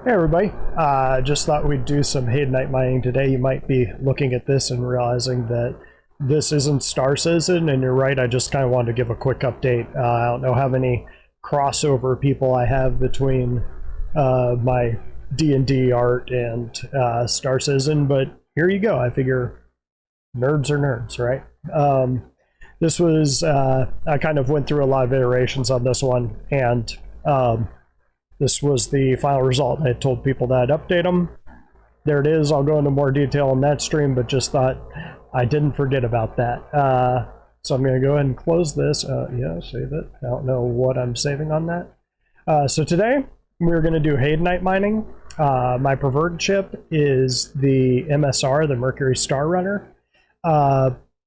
Hey everybody, just thought we'd do some Hadanite mining today. You might be looking at this and realizing that this isn't Star Citizen, and you're right, I just kind of wanted to give a quick update. I don't know how many crossover people I have between my D&D art and Star Citizen, but here you go. I figure nerds are nerds, right? This was, I kind of went through a lot of iterations on this one, and this was the final result. I told people that I'd update them. There it is. I'll go into more detail on that stream, but just thought I didn't forget about that. So I'm going to go ahead and close this. Yeah, save it. I don't know what I'm saving on that. So today, we're going to do Hadanite mining. My preferred chip is the MSR, the Mercury Star Runner.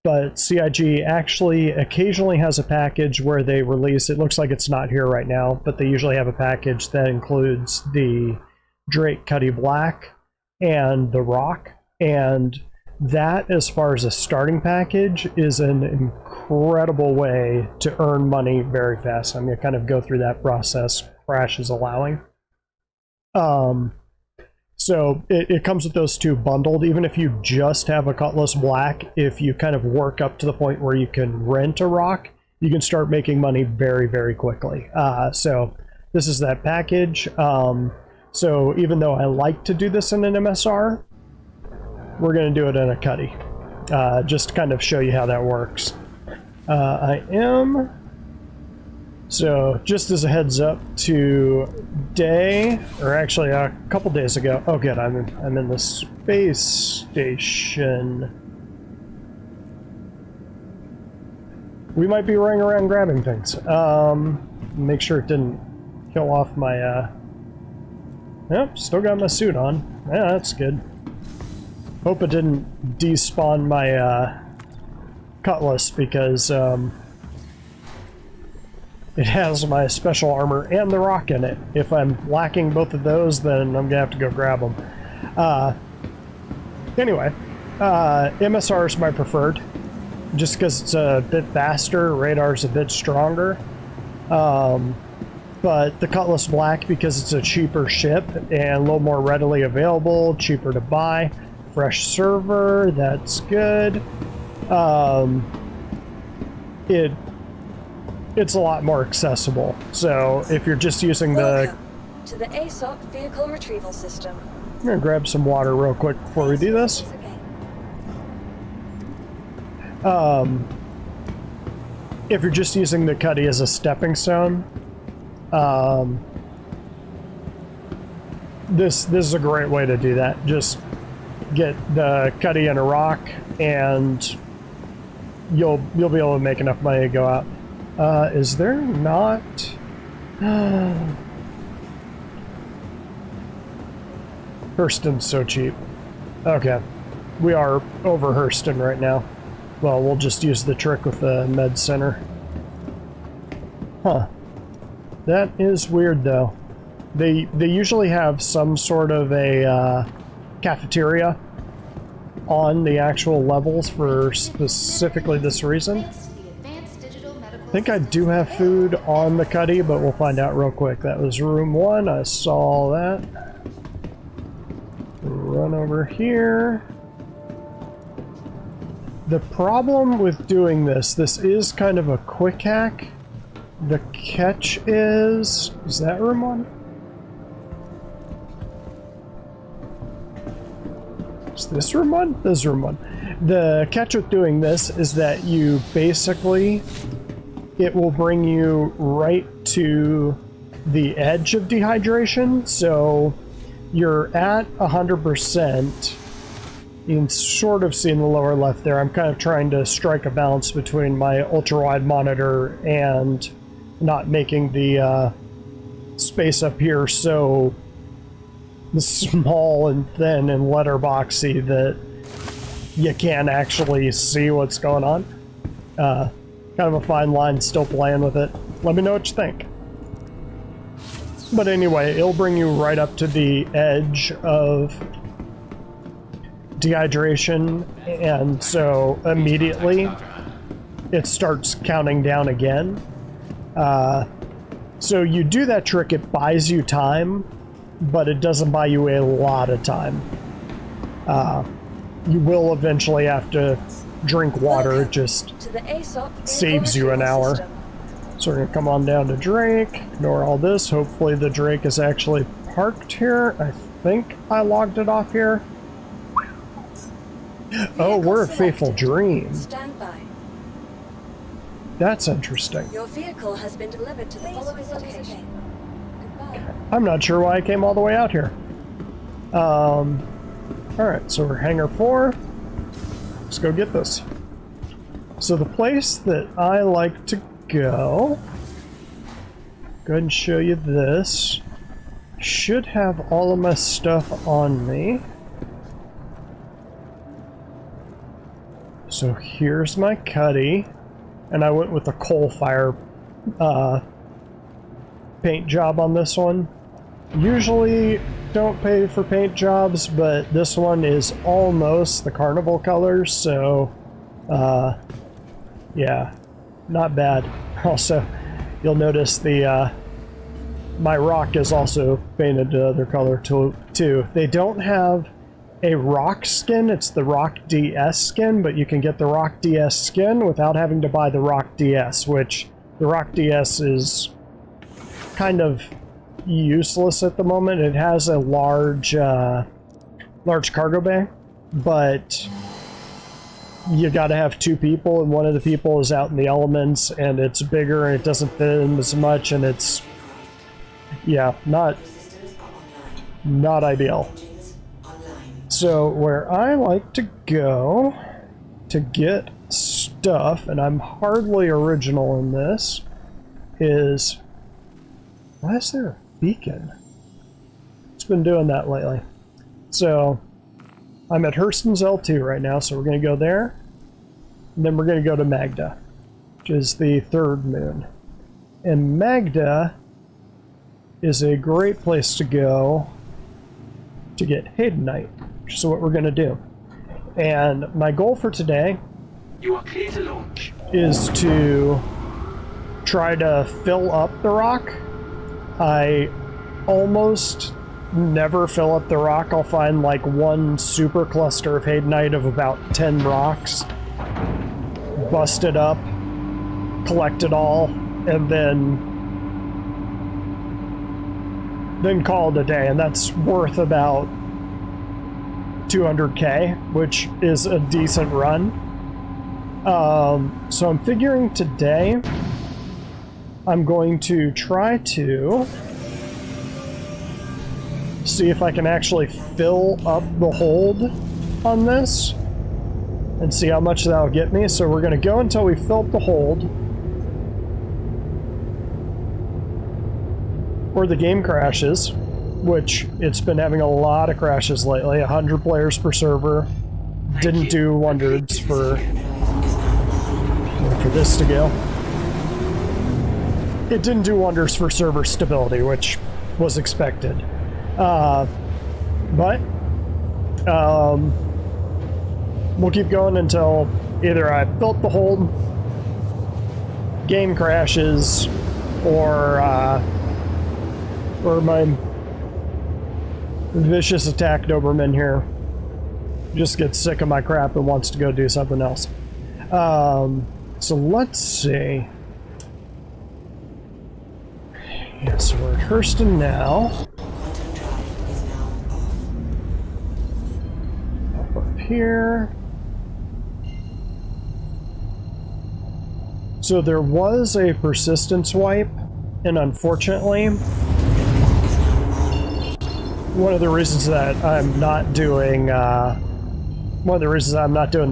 But CIG actually occasionally has a package where they release, it looks like it's not here right now, but they usually have a package that includes the Drake Cuddy Black and the Rock. And that, as far as a starting package, is an incredible way to earn money very fast. I'm going to kind of go through that process, Crash is allowing. So it comes with those two bundled. Even if you just have a Cutlass Black, if you kind of work up to the point where you can rent a Rock, you can start making money very, very quickly. So this is that package. So even though I like to do this in an MSR, we're going to do it in a Cuddy. Just to kind of show you how that works. So just as a heads up, today, or actually a couple days ago, oh good, I'm in the space station. We might be running around grabbing things. Make sure it didn't kill off my, yep, still got my suit on. Yeah, that's good. Hope it didn't despawn my, Cutlass, because, it has my special armor and the Rock in it. If I'm lacking both of those, then I'm gonna have to go grab them. Anyway, MSR is my preferred, just because it's a bit faster, radar's a bit stronger. But the Cutlass Black, because it's a cheaper ship and a little more readily available, cheaper to buy, fresh server, that's good. It's a lot more accessible. So if you're just using Welcome to the ASOC vehicle retrieval system. I'm gonna grab some water real quick before we do this. If you're just using the Cuddy as a stepping stone, this is a great way to do that. Just get the Cuddy and a Rock, and you'll be able to make enough money to go out. Is there not? Hurston's so cheap. Okay, we are over Hurston right now. Well, we'll just use the trick with the med center. Huh. That is weird, though. They usually have some sort of a cafeteria on the actual levels for specifically this reason. I think I do have food on the Cuddy, but we'll find out real quick. That was room 1. I saw that. Run over here. The problem with doing this is kind of a quick hack. The catch is that room 1? Is this room 1? This is room 1. The catch with doing this is that you basically, it will bring you right to the edge of dehydration. So you're at 100%. You can sort of see in the lower left there, I'm kind of trying to strike a balance between my ultra-wide monitor and not making the space up here so small and thin and letterboxy that you can't actually see what's going on. Kind of a fine line, still playing with it. Let me know what you think. But anyway, it'll bring you right up to the edge of dehydration, and so immediately it starts counting down again. So you do that trick, it buys you time but it doesn't buy you a lot of time. You will eventually have to drink water. It just To the ASOP vehicle saves you an retrieval hour. system. So we're gonna come on down to Drake, ignore all this. Hopefully the Drake is actually parked here. I think I logged it off here. Oh, we're a Faithful Dream. Stand by. That's interesting. Your vehicle has been delivered to the following location. Goodbye. I'm not sure why I came all the way out here. Alright, so we're hangar 4. Let's go get this. So the place that I like to go ahead and show you this. Should have all of my stuff on me. So here's my cuddy, and I went with a coal fire paint job on this one. Usually don't pay for paint jobs, but this one is almost the carnival colors, so yeah, not bad. Also, you'll notice the my rock is also painted other color too. They don't have a rock skin, it's the rock DS skin, but you can get the rock DS skin without having to buy the rock DS, which the rock DS is kind of useless at the moment. It has a large cargo bay, but you gotta have 2 people, and one of the people is out in the elements, and it's bigger and it doesn't fit in as much, and it's, yeah, not ideal. So where I like to go to get stuff, and I'm hardly original in this, is, why is there a beacon? It's been doing that lately. So I'm at Hurston's L2 right now, so we're going to go there, and then we're going to go to Magda, which is the 3rd moon. And Magda is a great place to go to get Hadanite, which is what we're going to do. And my goal for today You are clear to launch. is to try to fill up the rock. I almost never fill up the rock. I'll find like one super cluster of Hadanite of about 10 rocks, bust it up, collect it all, and then call it a day. And that's worth about 200k, which is a decent run. So I'm figuring today I'm going to try to see if I can actually fill up the hold on this and see how much that'll get me. So we're going to go until we fill up the hold, or the game crashes, which it's been having a lot of crashes lately. 100 players per server didn't do wonders for this to go. It didn't do wonders for server stability, which was expected. But we'll keep going until either I built the hold, game crashes, or my vicious attack Doberman here just gets sick of my crap and wants to go do something else. So let's see. Yeah, so we're at Hurston now. Up here. So there was a persistence wipe, and unfortunately, one of the reasons that I'm not doing the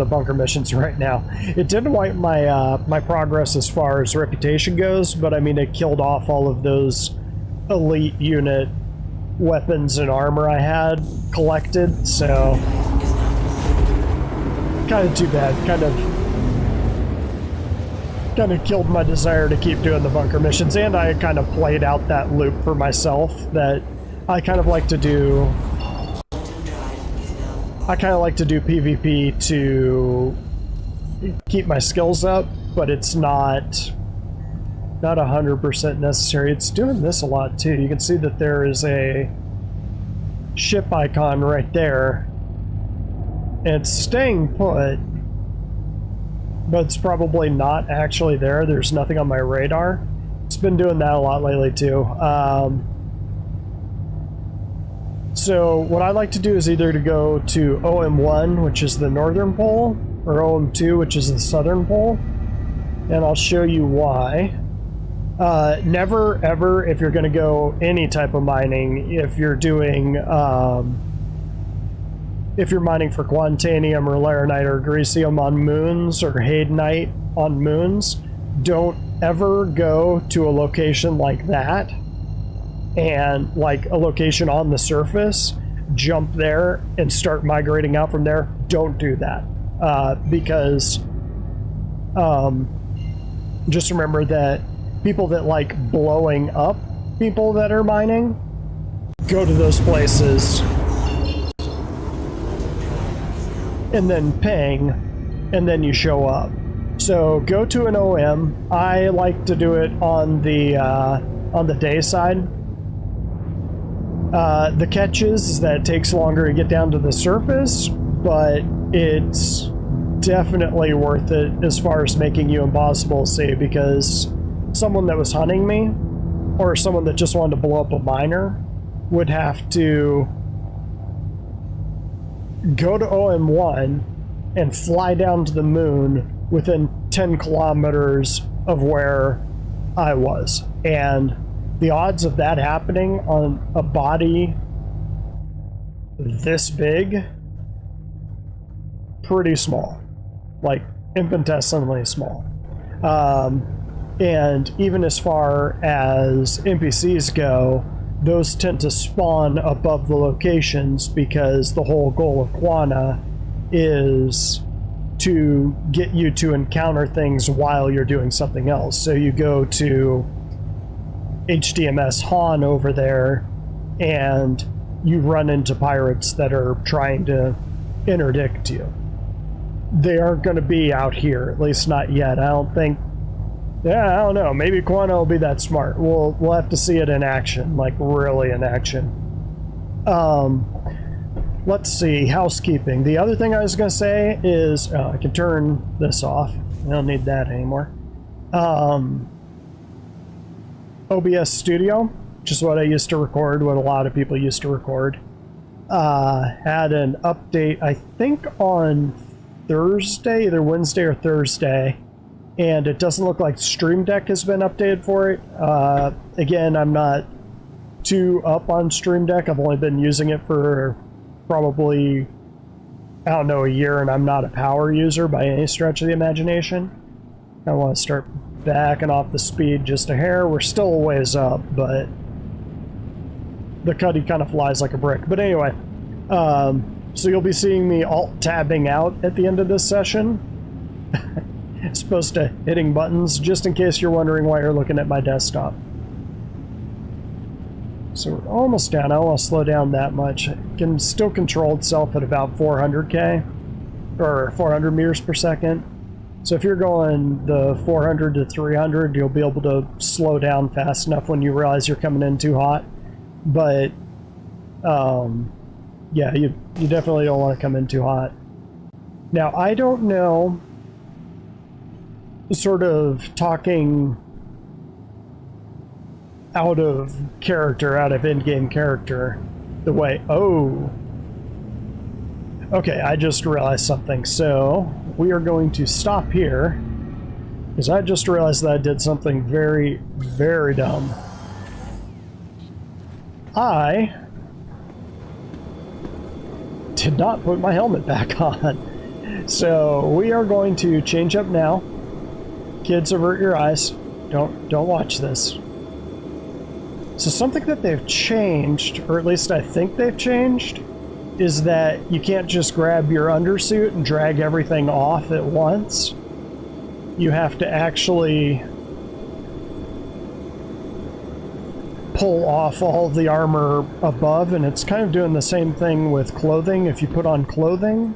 bunker missions right now. It didn't wipe my my progress as far as reputation goes, but I mean it killed off all of those elite unit weapons and armor I had collected, so kind of too bad. Kind of killed my desire to keep doing the bunker missions, and I kind of played out that loop for myself that I kind of like to do. I kind of like to do PvP to keep my skills up, but it's not 100% necessary. It's doing this a lot too. You can see that there is a ship icon right there. It's staying put, but it's probably not actually there. There's nothing on my radar. It's been doing that a lot lately too. So what I like to do is either to go to OM1, which is the northern pole, or OM2, which is the southern pole, and I'll show you why. Never ever, if you're going to go any type of mining, if you're doing if you're mining for Quantanium or Laranite or Grecium on moons or Hadanite on moons, don't ever go to a location like that, and like a location on the surface, jump there and start migrating out from there. Don't do that, because just remember that people that like blowing up people that are mining, go to those places and then ping, and then you show up. So go to an OM. I like to do it on the day side. The catch is that it takes longer to get down to the surface, but it's definitely worth it as far as making you impossible to see, because someone that was hunting me, or someone that just wanted to blow up a miner, would have to go to OM1 and fly down to the moon within 10 kilometers of where I was. And the odds of that happening on a body this big, pretty small. Like, infinitesimally small. And even as far as NPCs go, those tend to spawn above the locations, because the whole goal of Quana is to get you to encounter things while you're doing something else. So you go to HDMS Han over there, and you run into pirates that are trying to interdict you. They aren't going to be out here, at least not yet. I don't think. Yeah, I don't know. Maybe Quana will be that smart. We'll have to see it in action, like really in action. Let's see, housekeeping. The other thing I was going to say is I can turn this off. I don't need that anymore. OBS Studio, which is what I used to record, what a lot of people used to record, had an update, I think on Thursday, either Wednesday or Thursday, and it doesn't look like Stream Deck has been updated for it. Again, I'm not too up on Stream Deck. I've only been using it for probably, I don't know, a year, and I'm not a power user by any stretch of the imagination. I want to start backing off the speed just a hair. We're still a ways up, but the cutty kind of flies like a brick. But anyway, so you'll be seeing me alt-tabbing out at the end of this session. As opposed to hitting buttons, just in case you're wondering why you're looking at my desktop. So we're almost down. I don't want to slow down that much. It can still control itself at about 400k, or 400 meters per second. So if you're going the 400 to 300, you'll be able to slow down fast enough when you realize you're coming in too hot. But yeah, you definitely don't want to come in too hot. Now, I don't know, sort of talking out of character, out of in-game character, the way, oh, okay, I just realized something. So we are going to stop here, because I just realized that I did something very, very dumb. I did not put my helmet back on. So we are going to change up now. Kids, avert your eyes. Don't watch this. So something that they've changed, or at least I think they've changed, is that you can't just grab your undersuit and drag everything off at once. You have to actually pull off all of the armor above, and it's kind of doing the same thing with clothing. If you put on clothing,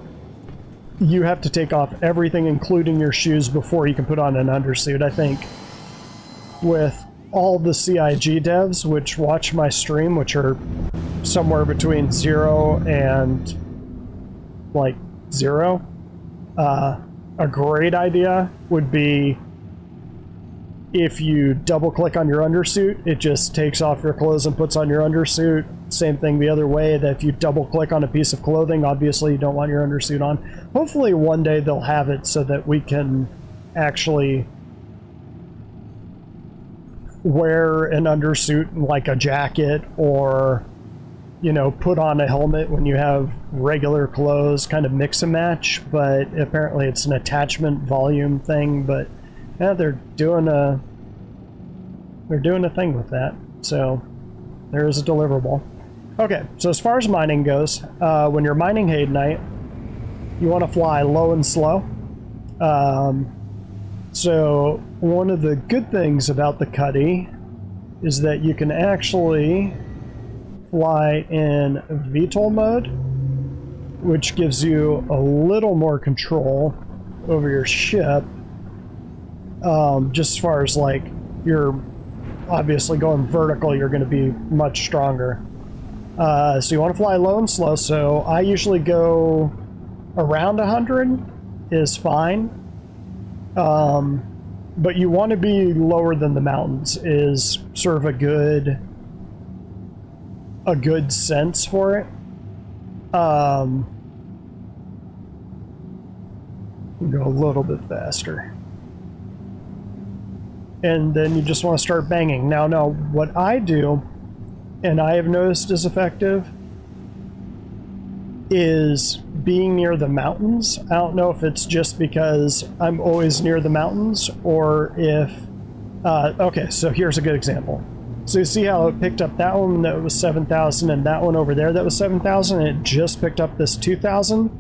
you have to take off everything, including your shoes, before you can put on an undersuit. I think with all the CIG devs which watch my stream, which are somewhere between 0 and like 0. A great idea would be if you double click on your undersuit, it just takes off your clothes and puts on your undersuit. Same thing the other way, that if you double click on a piece of clothing, obviously you don't want your undersuit on. Hopefully one day they'll have it so that we can actually wear an undersuit like a jacket, or, you know, put on a helmet when you have regular clothes, kind of mix and match. But apparently it's an attachment volume thing. But yeah, they're doing a thing with that. So there is a deliverable. Okay, so as far as mining goes, when you're mining Hadanite, you want to fly low and slow. So one of the good things about the Cuddy is that you can actually fly in VTOL mode, which gives you a little more control over your ship. Just as far as like, you're obviously going vertical, you're going to be much stronger. So you want to fly low and slow. So I usually go around 100 is fine. But you want to be lower than the mountains is sort of a good sense for it. Go a little bit faster. And then you just want to start banging. Now, what I do, and I have noticed is effective, is being near the mountains. I don't know if it's just because I'm always near the mountains, or if... okay, so here's a good example. So you see how it picked up that one that was 7,000, and that one over there that was 7,000, and it just picked up this 2,000?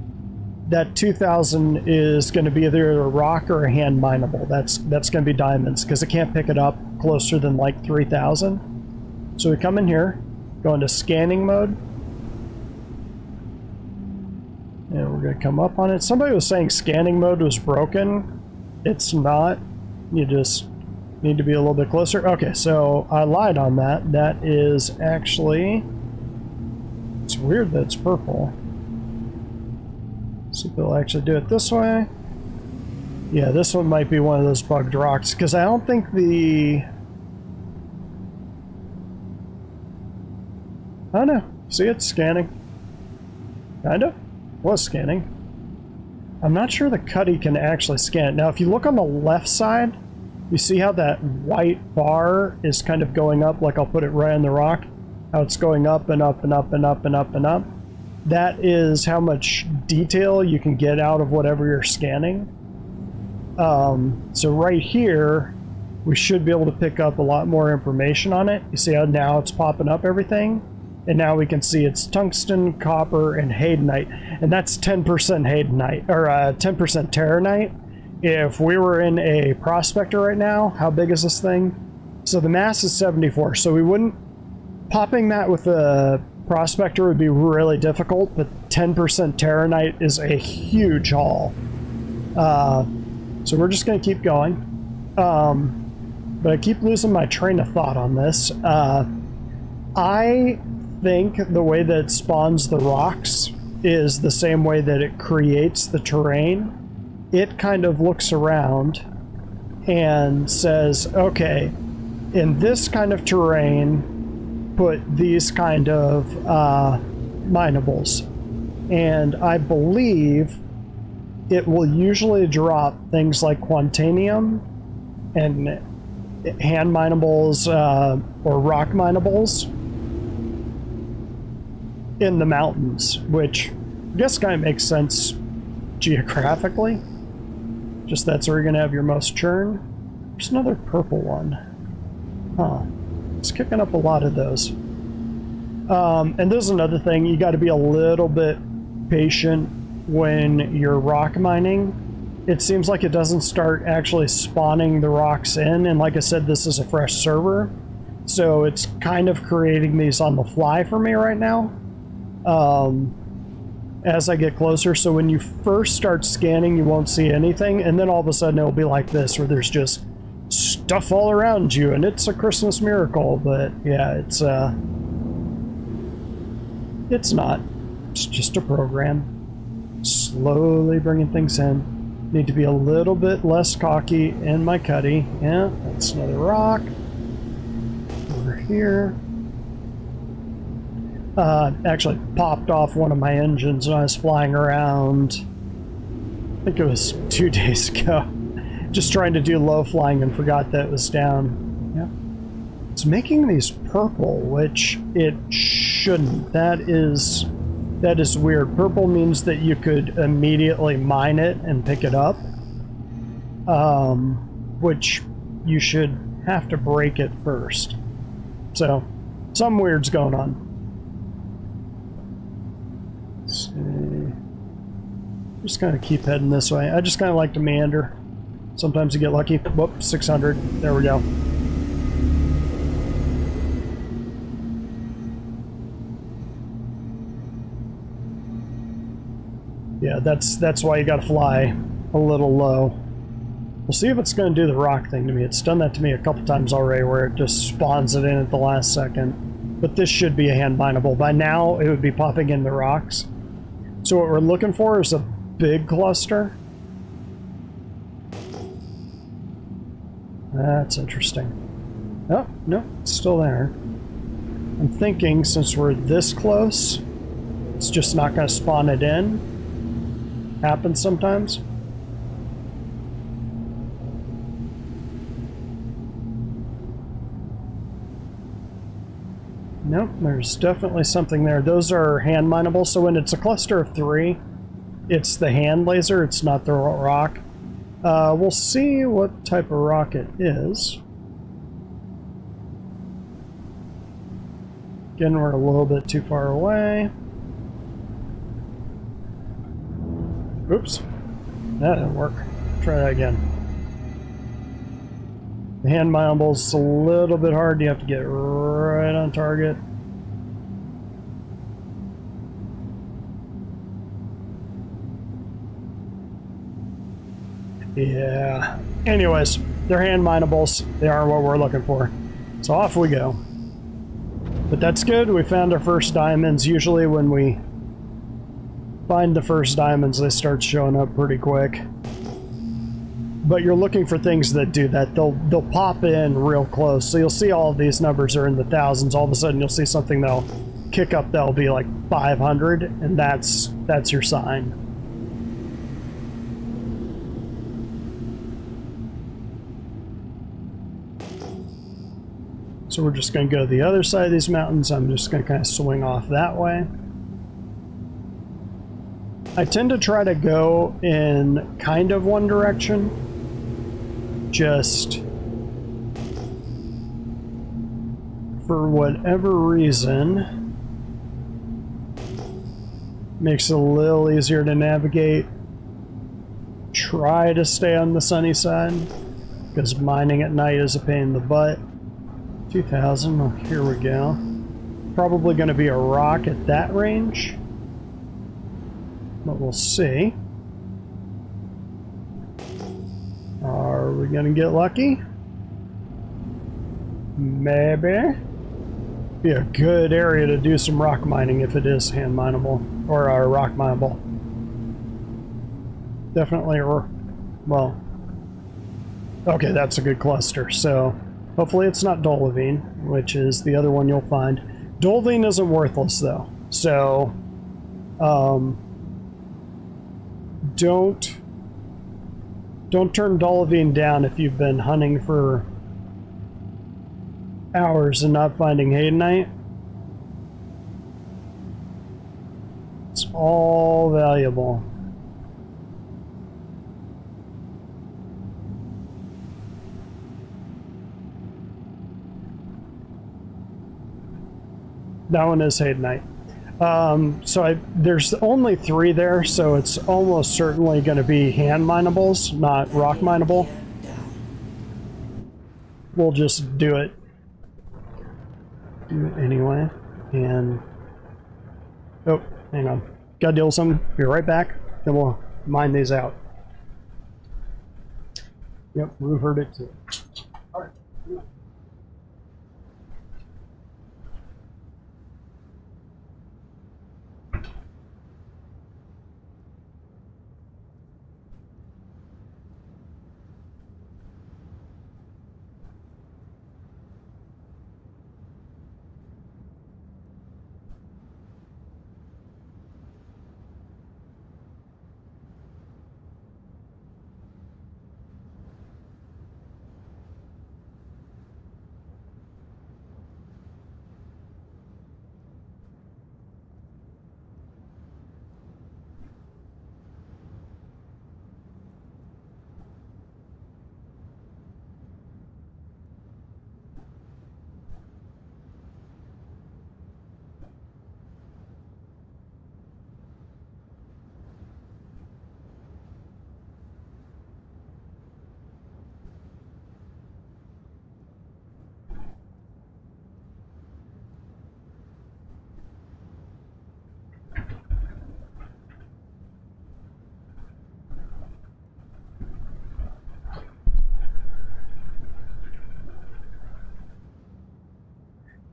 That 2,000 is going to be either a rock or a hand mineable. That's going to be diamonds, because it can't pick it up closer than like 3,000. So we come in here, go into scanning mode, and we're going to come up on it. Somebody was saying scanning mode was broken. It's not. You just need to be a little bit closer. Okay, so I lied on that. That is actually... It's weird that it's purple. See if they'll actually do it this way. Yeah, this one might be one of those bugged rocks, because I don't think the... I don't know. See, it's scanning. Kinda. Was scanning. I'm not sure the Cuddy can actually scan it. Now, if you look on the left side, you see how that white bar is kind of going up, like I'll put it right on the rock, how it's going up and up and up and up and up and up. That is how much detail you can get out of whatever you're scanning. So right here, we should be able to pick up a lot more information on it. You see how now it's popping up everything? And now we can see it's tungsten, copper, and Hadanite. And that's 10% Hadanite, or 10% Terranite. If we were in a prospector right now, how big is this thing? So the mass is 74, so we wouldn't... Popping that with a prospector would be really difficult, but 10% Terranite is a huge haul. So we're just going to keep going. But I keep losing my train of thought on this. I think the way that it spawns the rocks is the same way that it creates the terrain. It kind of looks around and says, okay, in this kind of terrain, put these kind of minables. And I believe it will usually drop things like Quantanium and hand minables or rock minables in the mountains, which I guess kind of makes sense geographically. Just that's where you're going to have your most churn. There's another purple one. Huh. It's kicking up a lot of those. And there's another thing. You got to be a little bit patient when you're rock mining. It seems like it doesn't start actually spawning the rocks in. And like I said, this is a fresh server. So it's kind of creating these on the fly for me right now. As I get closer. So when you first start scanning, you won't see anything. And then all of a sudden it'll be like this, where there's just stuff all around you. And it's a Christmas miracle. But yeah, it's It's not. It's just a program. Slowly bringing things in. Need to be a little bit less cocky in my cuddy. Yeah, that's another rock. Over here. Actually popped off one of my engines when I was flying around. I think it was 2 days ago. Just trying to do low flying and forgot that it was down. Yep. It's making these purple, which it shouldn't. That is weird. Purple means that you could immediately mine it and pick it up. Which you should have to break it first. So, some weird's going on. Let's see. Just kind of keep heading this way. I just kind of like to meander. Sometimes you get lucky. Whoop, 600. There we go. Yeah, that's why you gotta fly a little low. We'll see if it's gonna do the rock thing to me. It's done that to me a couple times already where it just spawns it in at the last second. But this should be a hand mineable. By now, it would be popping in the rocks. So what we're looking for is a big cluster. That's interesting. Oh, no, it's still there. I'm thinking since we're this close, it's just not going to spawn it in. Happens sometimes. Nope, there's definitely something there. Those are hand mineable, so when it's a cluster of 3, it's the hand laser, it's not the rock. We'll see what type of rock it is. Again, we're a little bit too far away. Oops. That didn't work. Try that again. The hand mineable's a little bit hard. You have to get right on target. Yeah. Anyways, they're hand mineables. They are what we're looking for. So off we go. But that's good. We found our first diamonds. Usually when we find the first diamonds, they start showing up pretty quick. But you're looking for things that do that. They'll pop in real close. So you'll see all of these numbers are in the thousands. All of a sudden you'll see something that'll kick up that'll be like 500, and that's your sign. So we're just going to go to the other side of these mountains. I'm just going to kind of swing off that way. I tend to try to go in kind of one direction. Just for whatever reason, makes it a little easier to navigate. Try to stay on the sunny side, because mining at night is a pain in the butt. 2000, oh, here we go. Probably going to be a rock at that range, but we'll see. Are we going to get lucky? Maybe. Be a good area to do some rock mining if it is hand mineable, or rock mineable. Definitely, or, well, okay, that's a good cluster, so hopefully it's not Dolivine, which is the other one you'll find. Dolivine isn't worthless though, so don't turn Dolivine down if you've been hunting for hours and not finding Hadanite. It's all valuable. That one is Hadanite. So there's only 3 there, so it's almost certainly going to be hand mineables, not rock mineable. We'll just do it. Do it anyway. And oh, hang on. Gotta deal with something. Be right back. Then we'll mine these out. Yep, we heard it too. All right.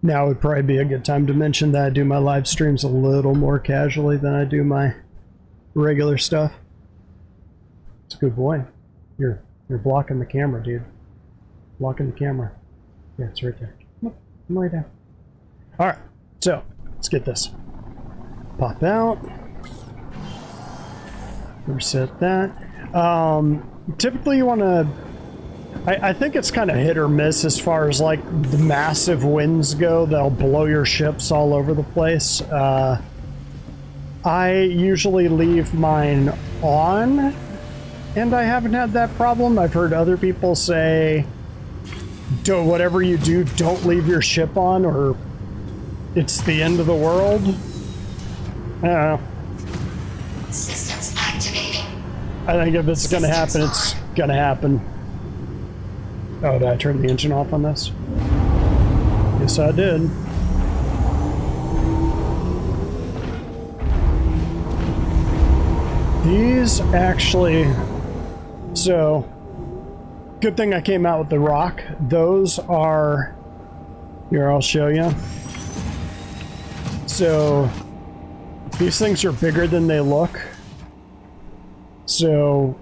Now would probably be a good time to mention that I do my live streams a little more casually than I do my regular stuff. It's a good boy. You're blocking the camera, dude. Blocking the camera. Yeah, it's right there. Come lay down. Alright, so let's get this. Pop out. Reset that. Typically you want to... I think it's kind of hit or miss as far as like the massive winds go. They'll blow your ships all over the place. I usually leave mine on, and I haven't had that problem. I've heard other people say, whatever you do, don't leave your ship on or it's the end of the world. I don't know. Systems activating. I think if it's going to happen, it's going to happen. Oh, did I turn the engine off on this? Yes, I did. These actually... So, good thing I came out with the rock. Those are... Here, I'll show you. So, these things are bigger than they look. So,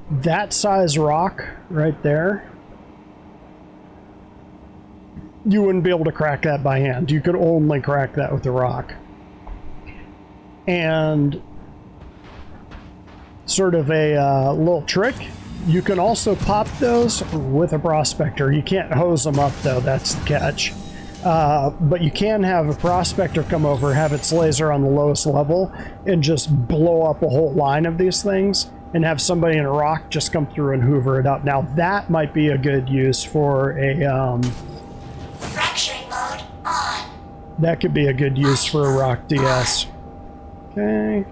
that size rock right there, you wouldn't be able to crack that by hand. You could only crack that with a rock. And sort of a little trick, you can also pop those with a prospector. You can't hose them up though, that's the catch. But you can have a prospector come over, have its laser on the lowest level, and just blow up a whole line of these things, and have somebody in a rock just come through and hoover it up. Now that might be a good use for a Fracturing mode on. that could be a good use for a rock DS. Okay.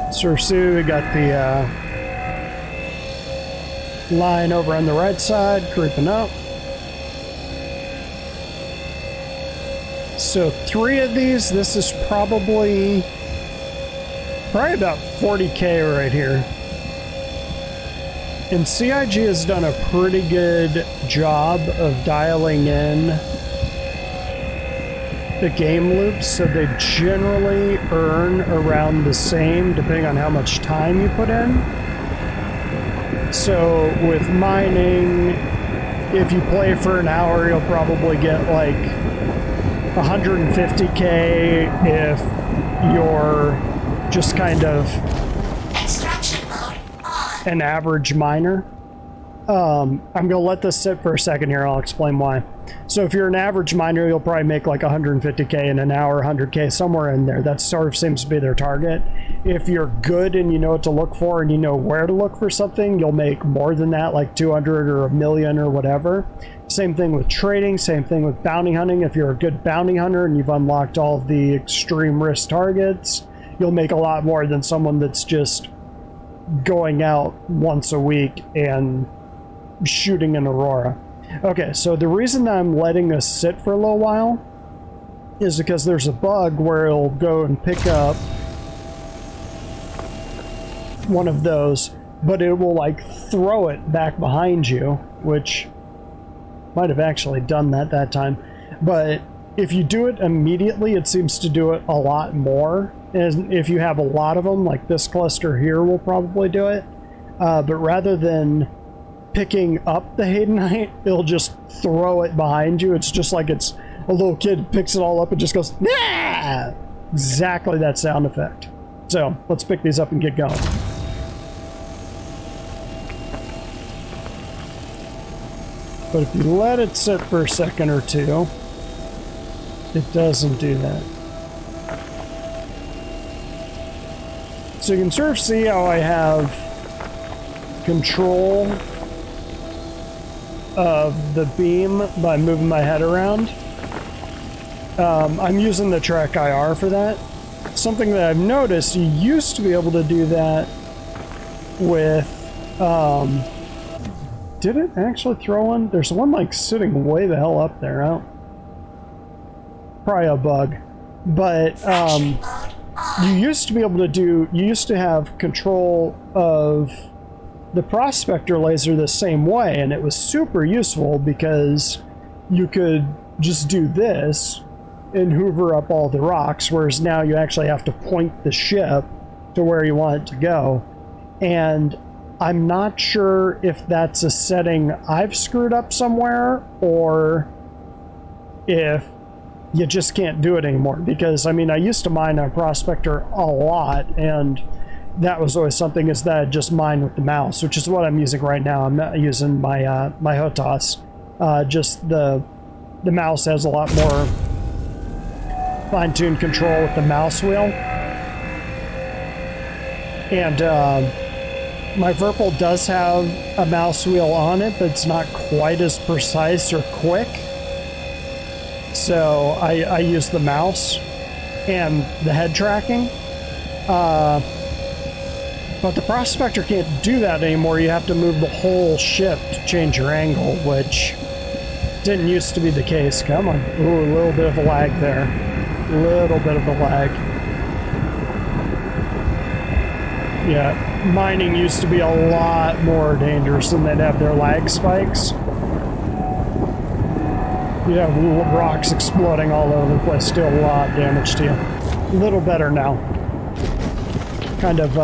Sursu, we got the line over on the right side, creeping up. So 3 of these, this is probably about 40k right here. And CIG has done a pretty good job of dialing in the game loops, so they generally earn around the same depending on how much time you put in. So with mining, if you play for an hour, you'll probably get like 150k if you're just kind of Extraction mode on. an average miner. I'm gonna let this sit for a second here. I'll explain why. So if you're an average miner, you'll probably make like 150k in an hour, 100k, somewhere in there. That sort of seems to be their target. If you're good and you know what to look for and you know where to look for something, you'll make more than that, like 200 or a million or whatever. Same thing with trading, same thing with bounty hunting. If you're a good bounty hunter and you've unlocked all of the extreme risk targets, you'll make a lot more than someone that's just going out once a week and shooting an Aurora. Okay, so the reason that I'm letting this sit for a little while is because there's a bug where it'll go and pick up one of those, but it will like throw it back behind you, which might have actually done that time. But if you do it immediately, it seems to do it a lot more. And if you have a lot of them, like this cluster here will probably do it. But rather than picking up the Hadanite, it'll just throw it behind you. It's just like it's a little kid picks it all up and just goes, yeah! Exactly that sound effect. So let's pick these up and get going. But if you let it sit for a second or two, it doesn't do that. So you can sort of see how I have control of the beam by moving my head around. I'm using the track IR for that. Something that I've noticed, you used to be able to do that with, did it actually throw one? There's one like sitting way the hell up there. Probably a bug. But you used to be able to do, you used to have control of the prospector laser the same way, and it was super useful because you could just do this and hoover up all the rocks, whereas now you actually have to point the ship to where you want it to go. And I'm not sure if that's a setting I've screwed up somewhere or if you just can't do it anymore. Because, I mean, I used to mine a prospector a lot, and that was always something, is that I just mine with the mouse, which is what I'm using right now. I'm not using my my HOTAS. Just the mouse has a lot more fine-tuned control with the mouse wheel. And my Virpil does have a mouse wheel on it, but it's not quite as precise or quick. So I use the mouse and the head tracking. But the prospector can't do that anymore. You have to move the whole ship to change your angle, which didn't used to be the case. Come on. Ooh, a little bit of a lag there. A little bit of a lag. Yeah, mining used to be a lot more dangerous than they'd have their lag spikes. You have rocks exploding all over the place, still a lot of damage to you. A little better now. Kind of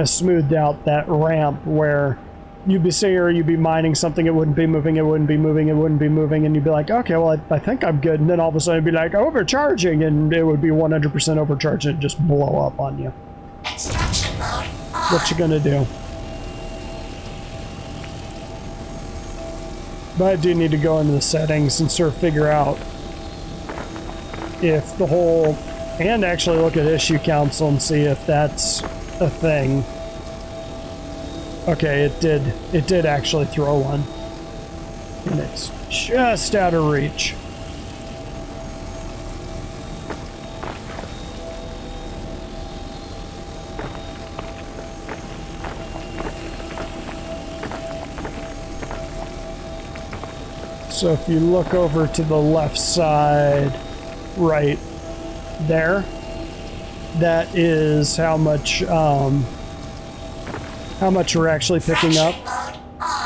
smoothed out that ramp where you'd be sitting here, you'd be mining something, it wouldn't be moving, it wouldn't be moving, it wouldn't be moving, and you'd be like, okay, well, I think I'm good. And then all of a sudden it'd be like, overcharging, and it would be 100% overcharging and just blow up on you. Extraction mode on. What you gonna do? But I do need to go into the settings and sort of figure out if the whole, and actually look at issue council and see if that's a thing. Okay, it did actually throw one. And it's just out of reach. So if you look over to the left side, right there, that is how much we're actually picking up.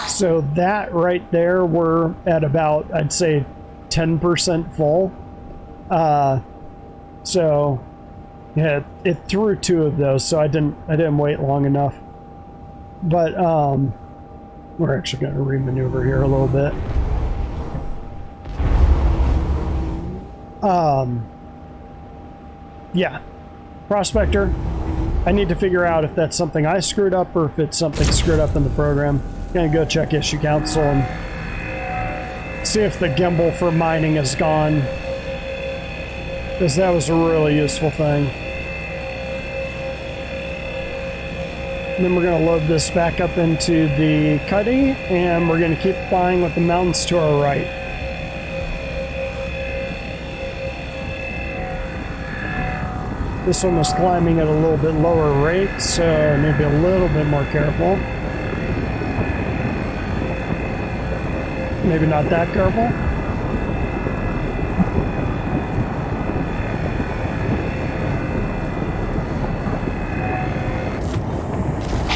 So that right there, we're at about, I'd say, 10% full. So yeah, it threw two of those, so I didn't wait long enough. But we're actually going to remaneuver here a little bit. Yeah, prospector. I need to figure out if that's something I screwed up or if it's something screwed up in the program. Gonna go check issue council and see if the gimbal for mining is gone, because that was a really useful thing. And then we're gonna load this back up into the cuddy, and we're gonna keep flying with the mountains to our right. This one was climbing at a little bit lower rate, so maybe a little bit more careful. Maybe not that careful.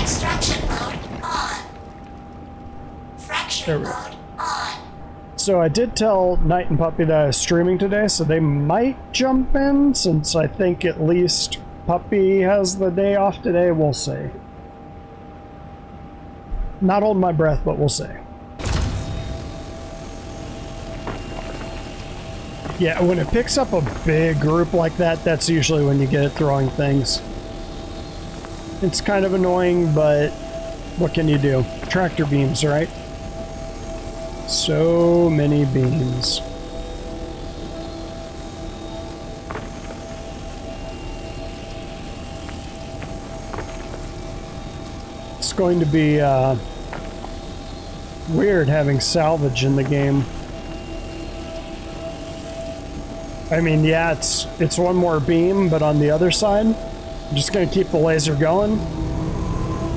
Extraction mode on. Fracturing mode on. So I did tell Knight and Puppy that I was streaming today, so they might jump in, since I think at least Puppy has the day off today. We'll see. Not holding my breath, but we'll see. Yeah, when it picks up a big group like that, that's usually when you get it throwing things. It's kind of annoying, but what can you do? Tractor beams, right? So many beams. It's going to be weird having salvage in the game. I mean, yeah, it's one more beam, but on the other side, I'm just gonna keep the laser going.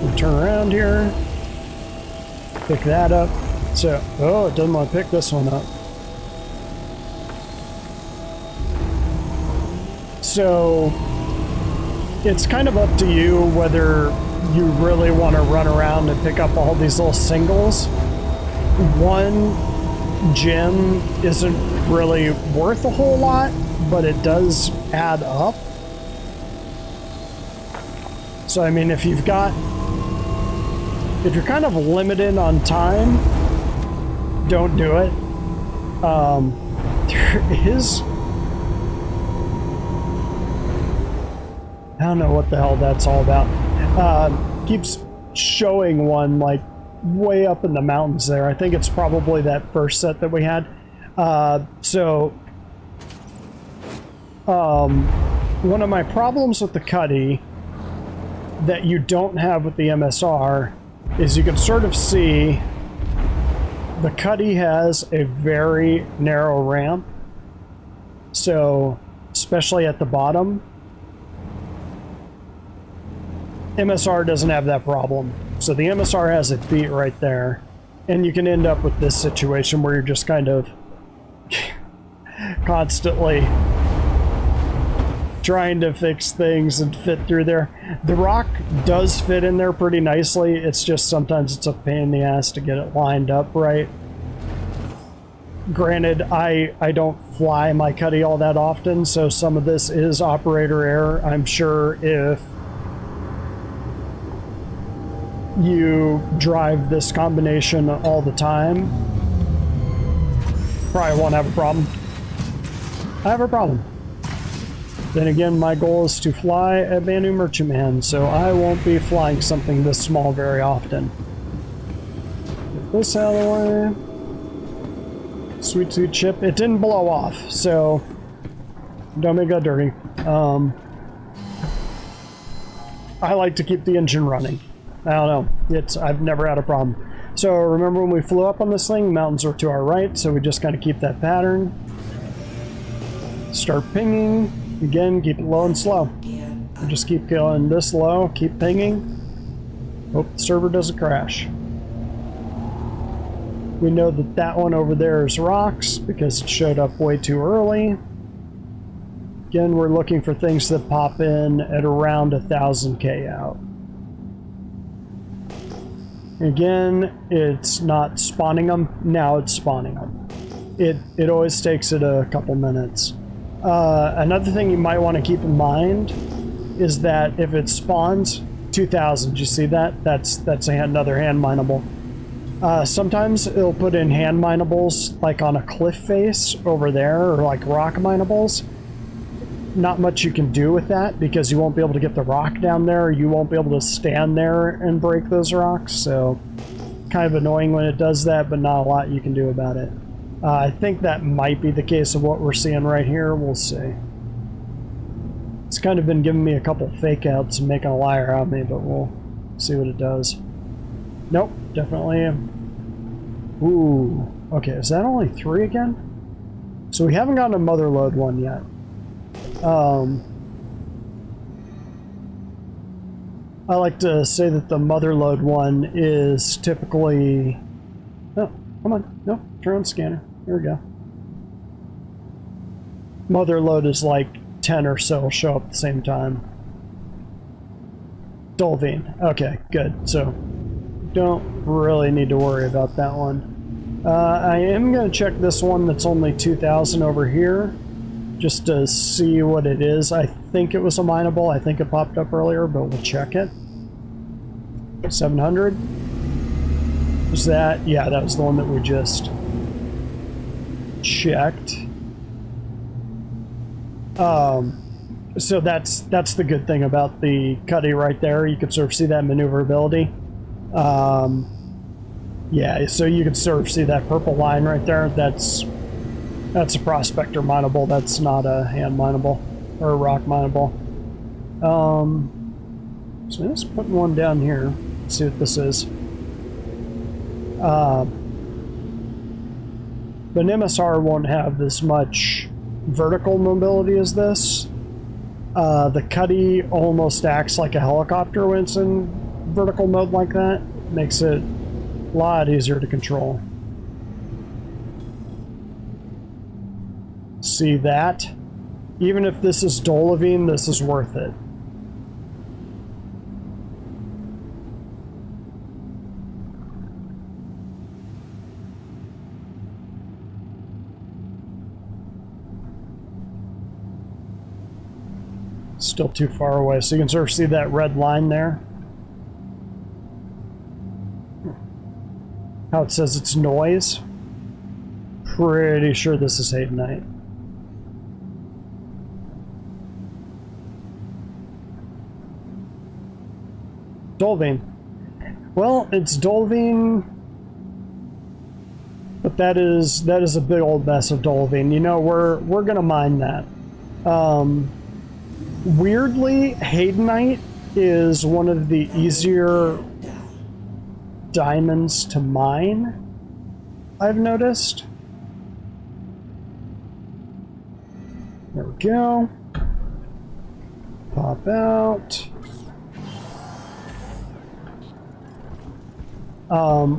We'll turn around here, pick that up. So, oh, it doesn't want to pick this one up. So, it's kind of up to you whether you really want to run around and pick up all these little singles. One, gem isn't really worth a whole lot, but it does add up. So, I mean, if you're kind of limited on time, don't do it. There is... I don't know what the hell that's all about. Keeps showing one, like, way up in the mountains there. I think it's probably that first set that we had. One of my problems with the Cuddy that you don't have with the MSR is you can sort of see the Cuddy has a very narrow ramp. So, especially at the bottom, MSR doesn't have that problem. So the MSR has it beat right there. And you can end up with this situation where you're just kind of constantly trying to fix things and fit through there. The rock does fit in there pretty nicely. It's just sometimes it's a pain in the ass to get it lined up right. Granted, I don't fly my Cuddy all that often, so some of this is operator error. I'm sure if you drive this combination all the time, probably won't have a problem. I have a problem. Then again, my goal is to fly a Banu Merchantman, so I won't be flying something this small very often. Get this out of the way. Sweet, sweet ship. It didn't blow off, so don't make that dirty. I like to keep the engine running. I don't know. I've never had a problem. So remember when we flew up on this thing, mountains are to our right, so we just kind of keep that pattern. Start pinging. Again, keep it low and slow. Just keep going this low, keep pinging. Hope the server doesn't crash. We know that that one over there is rocks because it showed up way too early. Again, we're looking for things that pop in at around 1000K out. Again, it's not spawning them. Now it's spawning them. It always takes it a couple minutes. Another thing you might want to keep in mind is that if it spawns 2000, you see that? That's another hand mineable. Sometimes it'll put in hand minables like on a cliff face over there, or like rock minables. Not much you can do with that because you won't be able to get the rock down there, or you won't be able to stand there and break those rocks, so kind of annoying when it does that, but not a lot you can do about it. I think that might be the case of what we're seeing right here. We'll see. It's kind of been giving me a couple fake outs and making a liar out of me, but we'll see what it does. Nope, definitely. Ooh, okay, is that only 3 again? So we haven't gotten a mother load one yet. I like to say that the mother load one is typically... Oh, come on. No, turn on scanner. Here we go. Mother load is like 10 or so will show up at the same time. Dolvine. Okay, good. So, don't really need to worry about that one. I am going to check this one that's only 2000 over here, just to see what it is. I think it was a mineable. I think it popped up earlier, but we'll check it. 700. Was that? Yeah, that was the one that we just checked. So that's the good thing about the Cuddy right there. You can sort of see that maneuverability. Yeah, so you can sort of see that purple line right there. That's a prospector mineable. That's not a hand mineable or a rock mineable. So let's put one down here. Let's see what this is. But an MSR won't have as much vertical mobility as this. The Cuddy almost acts like a helicopter when it's in vertical mode like that. Makes it a lot easier to control. See that? Even if this is Dolivine, this is worth it. Still too far away, so you can sort of see that red line there. How it says it's noise. Pretty sure this is Hadanite. Dolvine. Well, it's Dolvine, but that is a big old mess of Dolvine. You know, we're gonna mine that. Weirdly, Hadanite is one of the easier diamonds to mine, I've noticed. There we go. Pop out.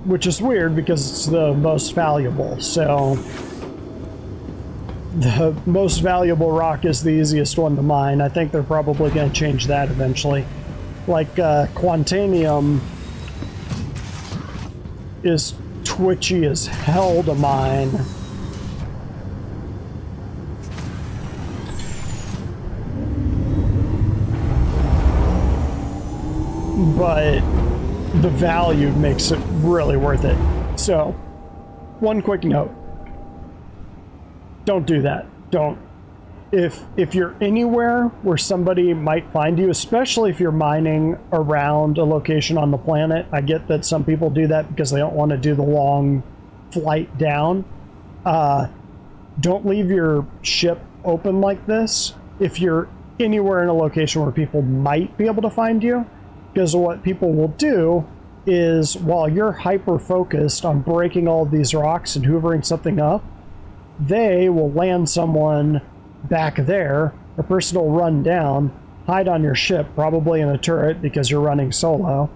Which is weird because it's the most valuable, so the most valuable rock is the easiest one to mine. I think they're probably going to change that eventually. Like, Quantanium is twitchy as hell to mine. But the value makes it really worth it. So, one quick note. Don't do that. Don't. If you're anywhere where somebody might find you, especially if you're mining around a location on the planet, I get that some people do that because they don't want to do the long flight down. Don't leave your ship open like this if you're anywhere in a location where people might be able to find you. Because what people will do is, while you're hyper-focused on breaking all of these rocks and hoovering something up, they will land someone back there. A person will run down, hide on your ship, probably in a turret because you're running solo,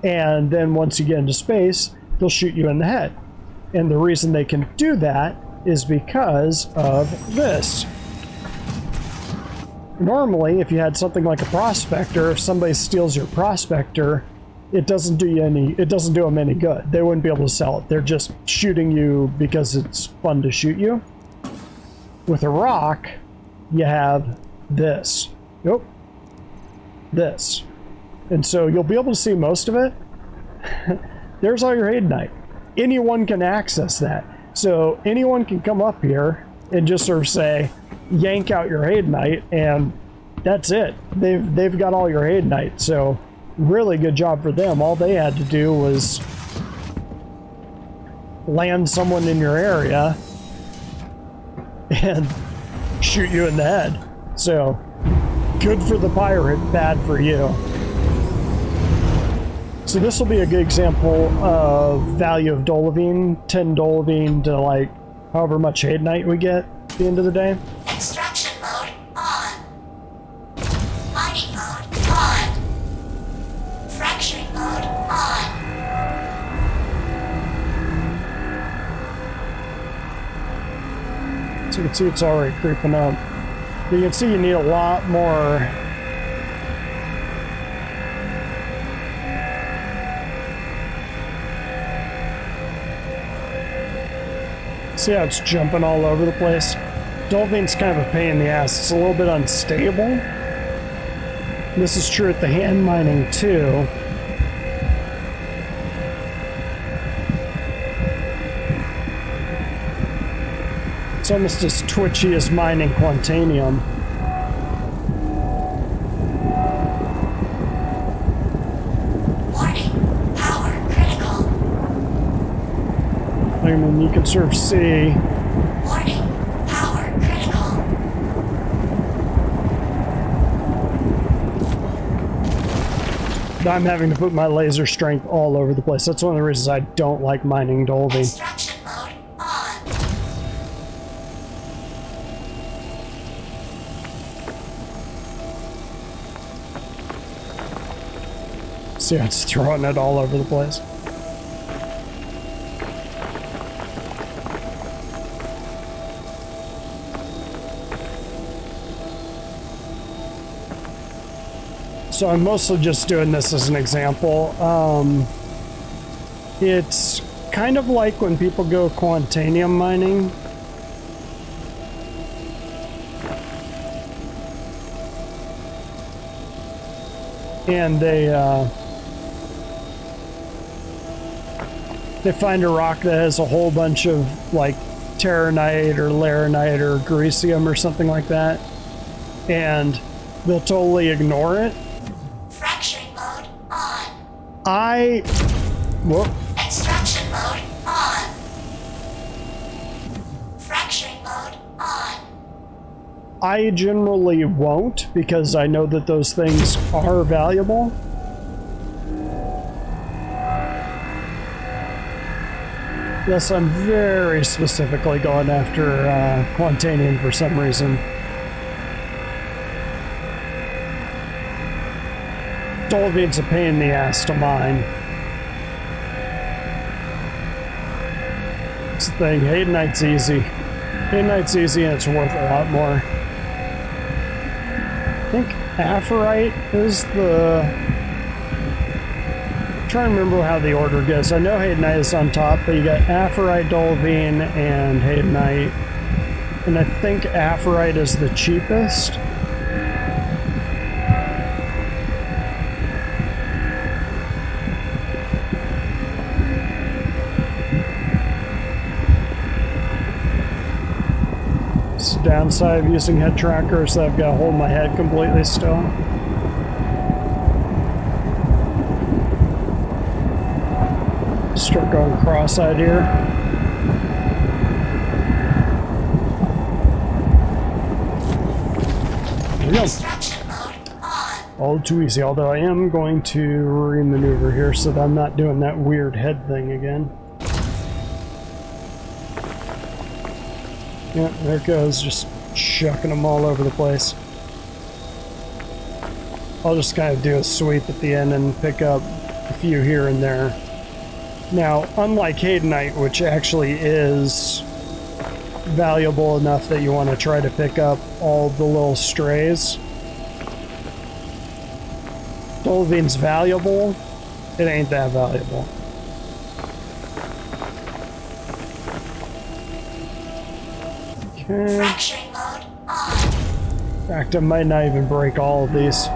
and then once you get into space, they'll shoot you in the head. And the reason they can do that is because of this. Normally, if you had something like a prospector, if somebody steals your prospector, it doesn't do them any good. They wouldn't be able to sell it. They're just shooting you because it's fun to shoot you. With a rock, you have this. Yep. This. And so you'll be able to see most of it. There's all your Hadanite. Anyone can access that. So anyone can come up here and just sort of say, yank out your Hadanite, and that's it. They've got all your Hadanite. So really good job for them. All they had to do was land someone in your area and shoot you in the head. So good for the pirate, bad for you. So this will be a good example of value of Dolivine. 10 Dolivine to like however much Hadanite we get at the end of the day. Extraction mode on. Mining mode on. Fracturing mode on. So you can see it's already creeping up. You can see you need a lot more. See how it's jumping all over the place? Dolvine's kind of a pain in the ass. It's a little bit unstable. This is true at the hand mining too. It's almost as twitchy as mining Quantanium. Warning. Power critical. I mean, you can sort of see. Warning. Power critical. I'm having to put my laser strength all over the place. That's one of the reasons I don't like mining Dolvine. Extraction mode on. See how it's throwing it all over the place. So I'm mostly just doing this as an example. It's kind of like when people go Quantanium mining. and they find a rock that has a whole bunch of like Terranite or Laranite or Grecium or something like that, and they'll totally ignore it. Fracturing mode on. Whoop. Extraction mode on. Fracturing mode on. I generally won't, because I know that those things are valuable. Yes, I'm very specifically going after Quantanium for some reason. Dolvine's a pain in the ass to mine. It's the thing, Hadanite's easy. Hadanite's easy and it's worth a lot more. I think Aphorite is the... I'm trying to remember how the order goes. I know Hadanite is on top, but you got Aphorite, Dolvine, and Hadanite. And I think Aphorite is the cheapest. It's the downside of using head trackers, that I've got to hold my head completely still. Start going cross-eyed here. There we go. All too easy, although I am going to re-maneuver here so that I'm not doing that weird head thing again. Yep, there it goes, just chucking them all over the place. I'll just kind of do a sweep at the end and pick up a few here and there. Now, unlike Hadanite, which actually is valuable enough that you want to try to pick up all the little strays, Dolvine's valuable, it ain't that valuable. Okay. Fracturing mode on. In fact, I might not even break all of these.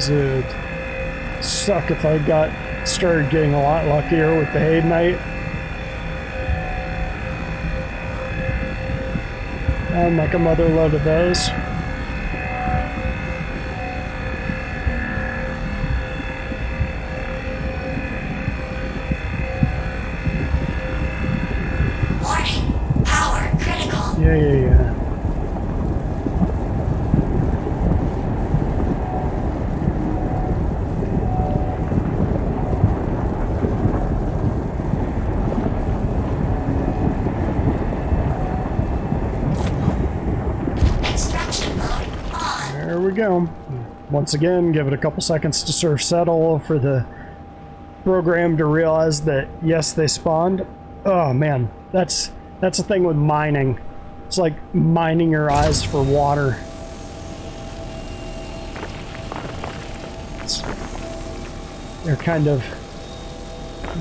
It suck if I started getting a lot luckier with the Hadanite. And like a mother load of those. Warning. Power critical. Yeah. Go. Once again, give it a couple seconds to sort of settle for the program to realize that yes, they spawned. Oh man, that's the thing with mining. It's like mining your eyes for water. They're kind of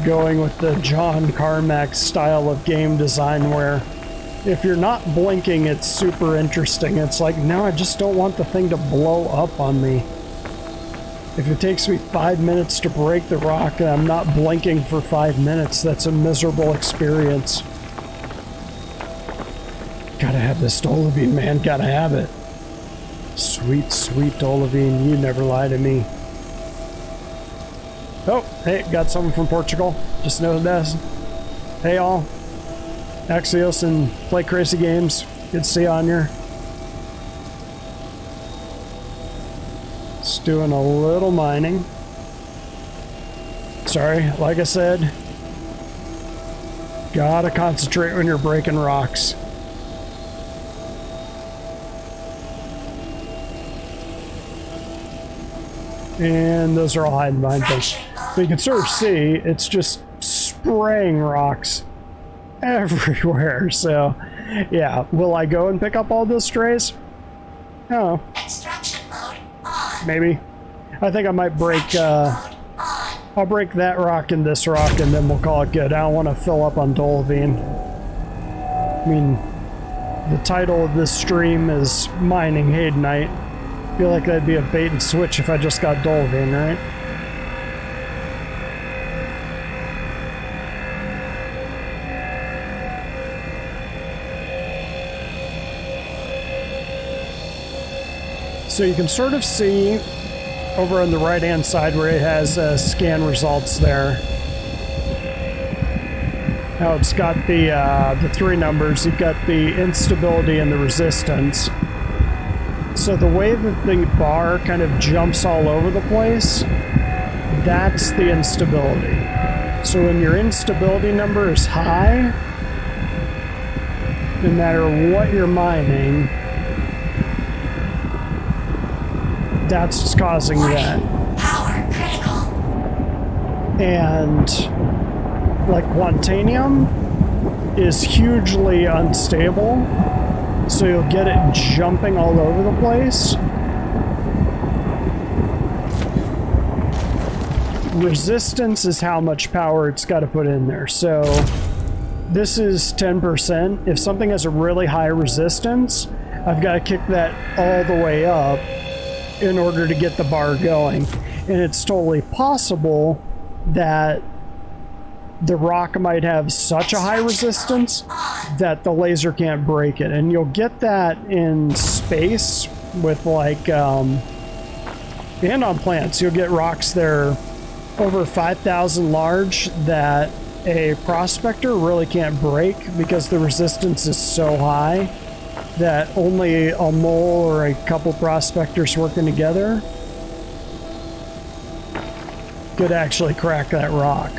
going with the John Carmack style of game design where if you're not blinking, it's super interesting. It's like, no, I just don't want the thing to blow up on me. If it takes me 5 minutes to break the rock and I'm not blinking for 5 minutes, that's a miserable experience. Gotta have this Dolivine, man. Gotta have it. Sweet, sweet Dolivine. You never lie to me. Oh, hey, got someone from Portugal. Just noticed that. Hey, all. Axios and Play Crazy Games. Good to see you on here. Just doing a little mining. Sorry, like I said, gotta concentrate when you're breaking rocks. And those are all hiding behind things. So you can sort of see it's just spraying rocks everywhere. So yeah, will I go and pick up all those strays? Oh, Extraction mode on. maybe. I think I might break Extraction mode on. I'll break that rock and this rock, and then we'll call it good. I don't want to fill up on Dolvine. I mean, the title of this stream is Mining Hadanite. I feel like that'd be a bait and switch if I just got Dolvine, right? So you can sort of see over on the right hand side where it has scan results there. Now it's got the three numbers. You've got the instability and the resistance. So the way that the bar kind of jumps all over the place, that's the instability. So when your instability number is high, no matter what you're mining, that's what's causing that. Power critical. And like Quantanium is hugely unstable, so you'll get it jumping all over the place. Resistance is how much power it's got to put in there. So this is 10%. If something has a really high resistance, I've got to kick that all the way up in order to get the bar going. And it's totally possible that the rock might have such a high resistance that the laser can't break it. And you'll get that in space with like, and on plants, you'll get rocks that are over 5,000 large that a prospector really can't break because the resistance is so high that only a mole or a couple prospectors working together could actually crack that rock.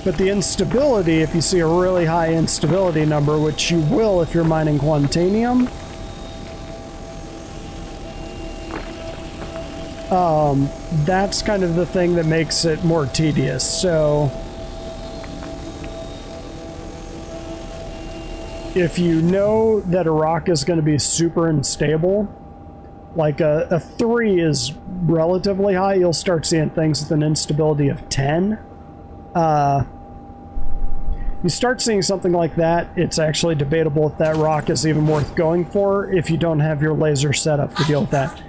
But the instability, if you see a really high instability number, which you will if you're mining Quantanium, that's kind of the thing that makes it more tedious. So if you know that a rock is going to be super unstable, like a 3 is relatively high, you'll start seeing things with an instability of 10. You start seeing something like that, it's actually debatable if that rock is even worth going for if you don't have your laser set up to deal with that.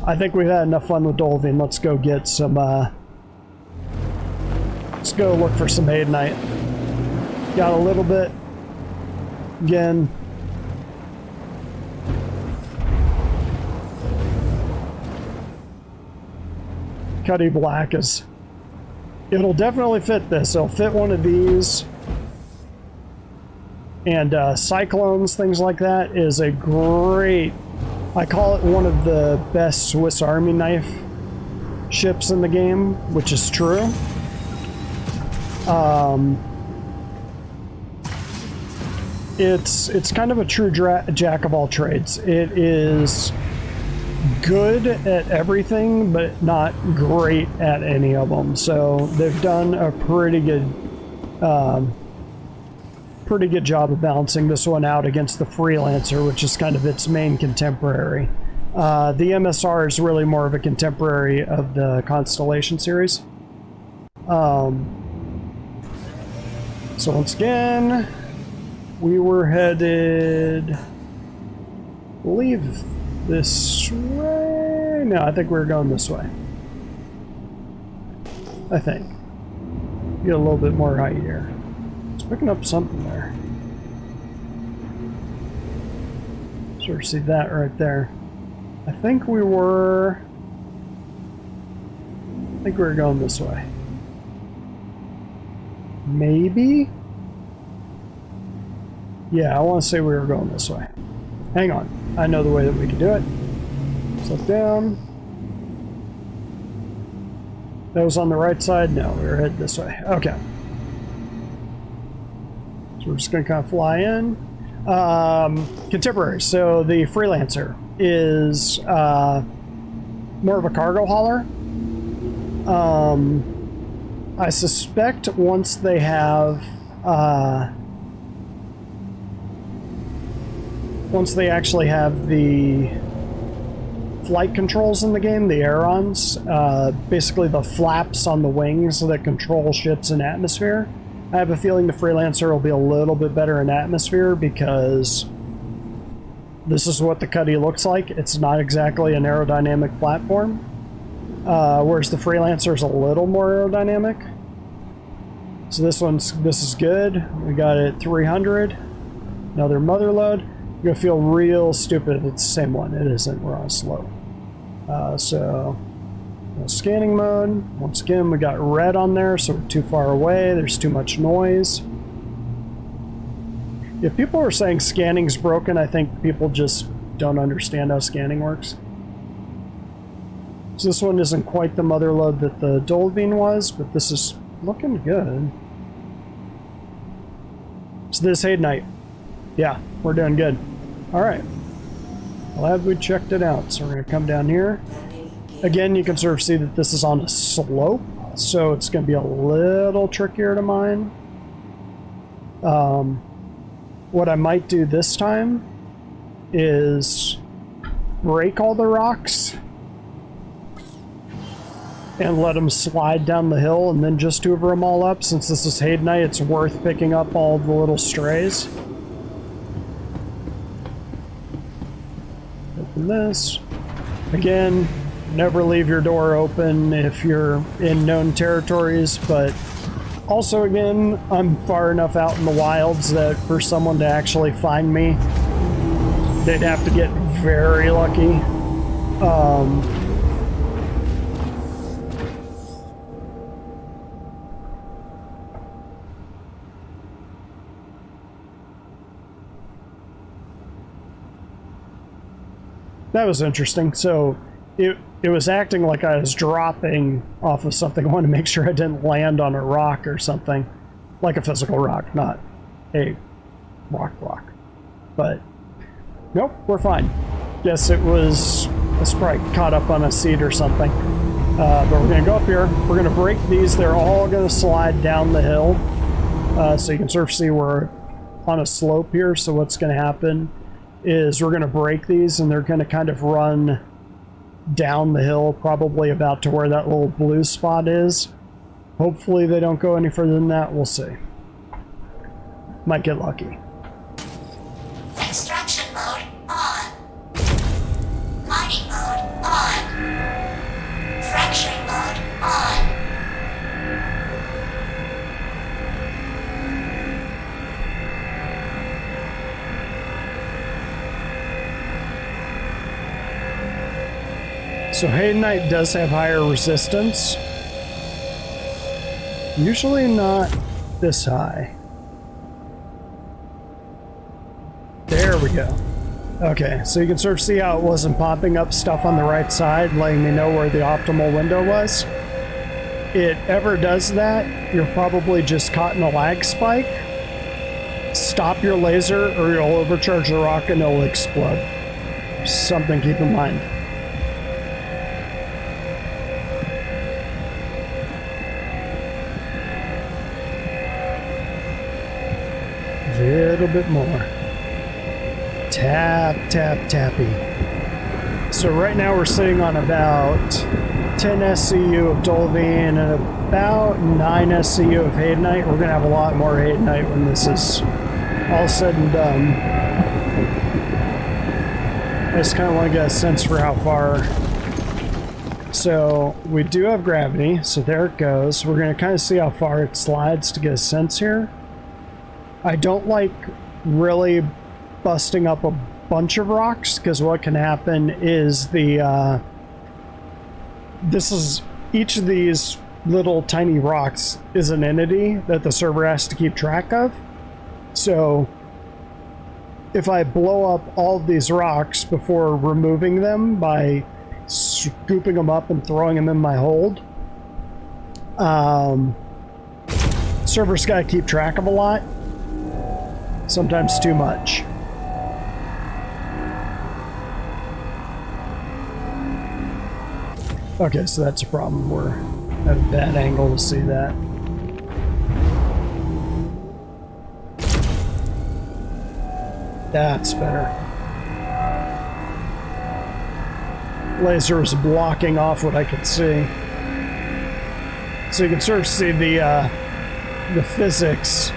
I think we've had enough fun with Dolvine. Let's go get some, let's go look for some Hadanite. Got a little bit. Again, Cuddy Black is, it'll definitely fit this. It'll fit one of these. And Cyclones, things like that, is a great, I call it one of the best Swiss Army knife ships in the game, which is true. It's kind of a true jack of all trades. It is good at everything, but not great at any of them. So they've done a pretty good job of balancing this one out against the Freelancer, which is kind of its main contemporary. The MSR is really more of a contemporary of the Constellation series. So once again, we were headed, I believe, this way. No, I think we were going this way. I think. Get a little bit more height here. It's picking up something there. Sort of see that right there. I think we were going this way. Maybe? Yeah, I want to say we were going this way. Hang on. I know the way that we can do it. Slow down. That was on the right side? No, we were headed this way. Okay. So we're just going to kind of fly in. Contemporary. So the Freelancer is more of a cargo hauler. I suspect once they have once they actually have the flight controls in the game, the aerons, basically the flaps on the wings that control ships in atmosphere. I have a feeling the Freelancer will be a little bit better in atmosphere because this is what the Cuddy looks like. It's not exactly an aerodynamic platform, whereas the Freelancer is a little more aerodynamic. So this is good. We got it at 300. Another mother load. You're gonna feel real stupid if it's the same one. It isn't. We're on slow. So scanning mode. Once again, we got red on there, so we're too far away. There's too much noise. If people are saying scanning's broken, I think people just don't understand how scanning works. So this one isn't quite the mother load that the Dolvine was, but this is looking good. So this Hadanite. Yeah, we're doing good. Alright. Glad we checked it out. So we're going to come down here. Again, you can sort of see that this is on a slope, so it's going to be a little trickier to mine. What I might do this time is break all the rocks and let them slide down the hill and then just hoover them all up. Since this is Hadanite, it's worth picking up all the little strays. Open this. Again, never leave your door open if you're in known territories, but also again, I'm far enough out in the wilds that for someone to actually find me, they'd have to get very lucky. That was interesting. So it was acting like I was dropping off of something. I wanted to make sure I didn't land on a rock or something. Like a physical rock, not a rock. But nope, we're fine. Guess it's probably caught up on a seat or something. But we're gonna go up here. We're gonna break these. They're all gonna slide down the hill. So you can sort of see we're on a slope here. So what's gonna happen is we're gonna break these and they're gonna kind of run down the hill, probably about to where that little blue spot is. Hopefully they don't go any further than that. We'll see. Might get lucky. Extraction mode on. Mining mode on. Fracturing mode on. So Hadanite does have higher resistance. Usually not this high. There we go. Okay, so you can sort of see how it wasn't popping up stuff on the right side, letting me know where the optimal window was. It ever does that, you're probably just caught in a lag spike. Stop your laser or you'll overcharge the rock and it'll explode. Something to keep in mind. A little bit more. Tap, tap, tappy. So right now we're sitting on about 10 SCU of Dolvine and about 9 SCU of Hadanite. We're going to have a lot more Hadanite when this is all said and done. I just kind of want to get a sense for how far. So we do have gravity, so there it goes. We're going to kind of see how far it slides to get a sense here. I don't like really busting up a bunch of rocks because what can happen is each of these little tiny rocks is an entity that the server has to keep track of. So if I blow up all of these rocks before removing them by scooping them up and throwing them in my hold, server's got to keep track of a lot. Sometimes too much. Okay, so that's a problem. We're at a bad angle to see that. That's better. laser was blocking off what I could see. So you can sort of see the physics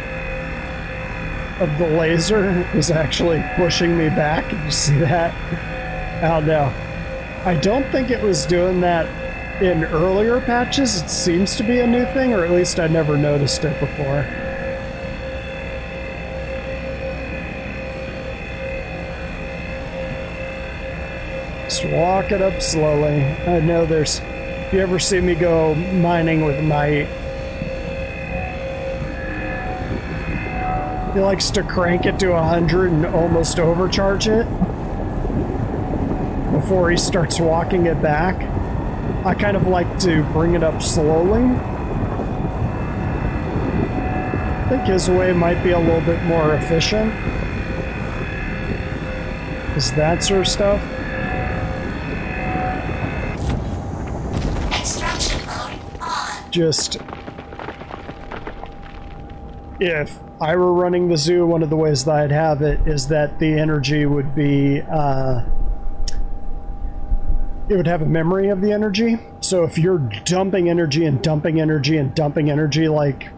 of the laser is actually pushing me back. Did you see that? Oh no. I don't think it was doing that in earlier patches. It seems to be a new thing, or at least I never noticed it before. Just walk it up slowly. I know there's... If you ever see me go mining with Knight, he likes to crank it to 100 and almost overcharge it before he starts walking it back. I kind of like to bring it up slowly. I think his way might be a little bit more efficient. Is that sort of stuff. Extraction mode on. Just... If I were running the zoo, one of the ways that I'd have it is that the energy would be... it would have a memory of the energy. So if you're dumping energy and dumping energy and dumping energy, like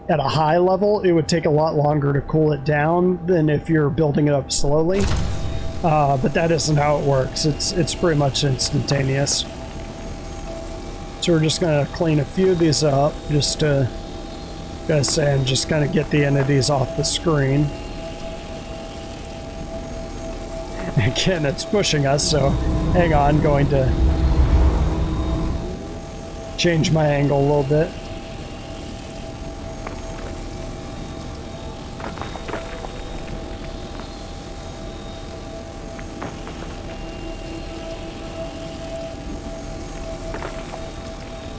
at a high level, it would take a lot longer to cool it down than if you're building it up slowly. But that isn't how it works. It's pretty much instantaneous. So we're just gonna clean a few of these up, just to, gotta say, and just kind of get the entities off the screen. Again, it's pushing us, so hang on, going to change my angle a little bit.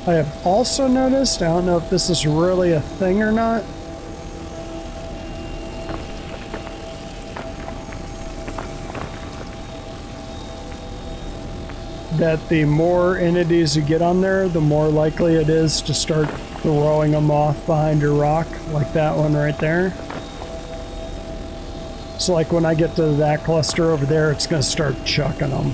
I have also noticed, I don't know if this is really a thing or not, that the more entities you get on there, the more likely it is to start throwing them off behind your rock, like that one right there. So like when I get to that cluster over there, it's going to start chucking them.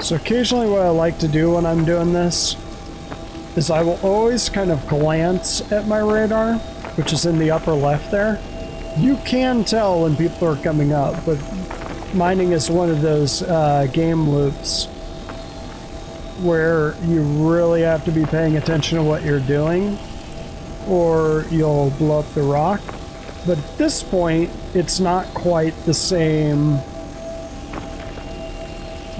So occasionally what I like to do when I'm doing this is I will always kind of glance at my radar, which is in the upper left there. You can tell when people are coming up, but mining is one of those game loops where you really have to be paying attention to what you're doing, or you'll blow up the rock. But at this point, it's not quite the same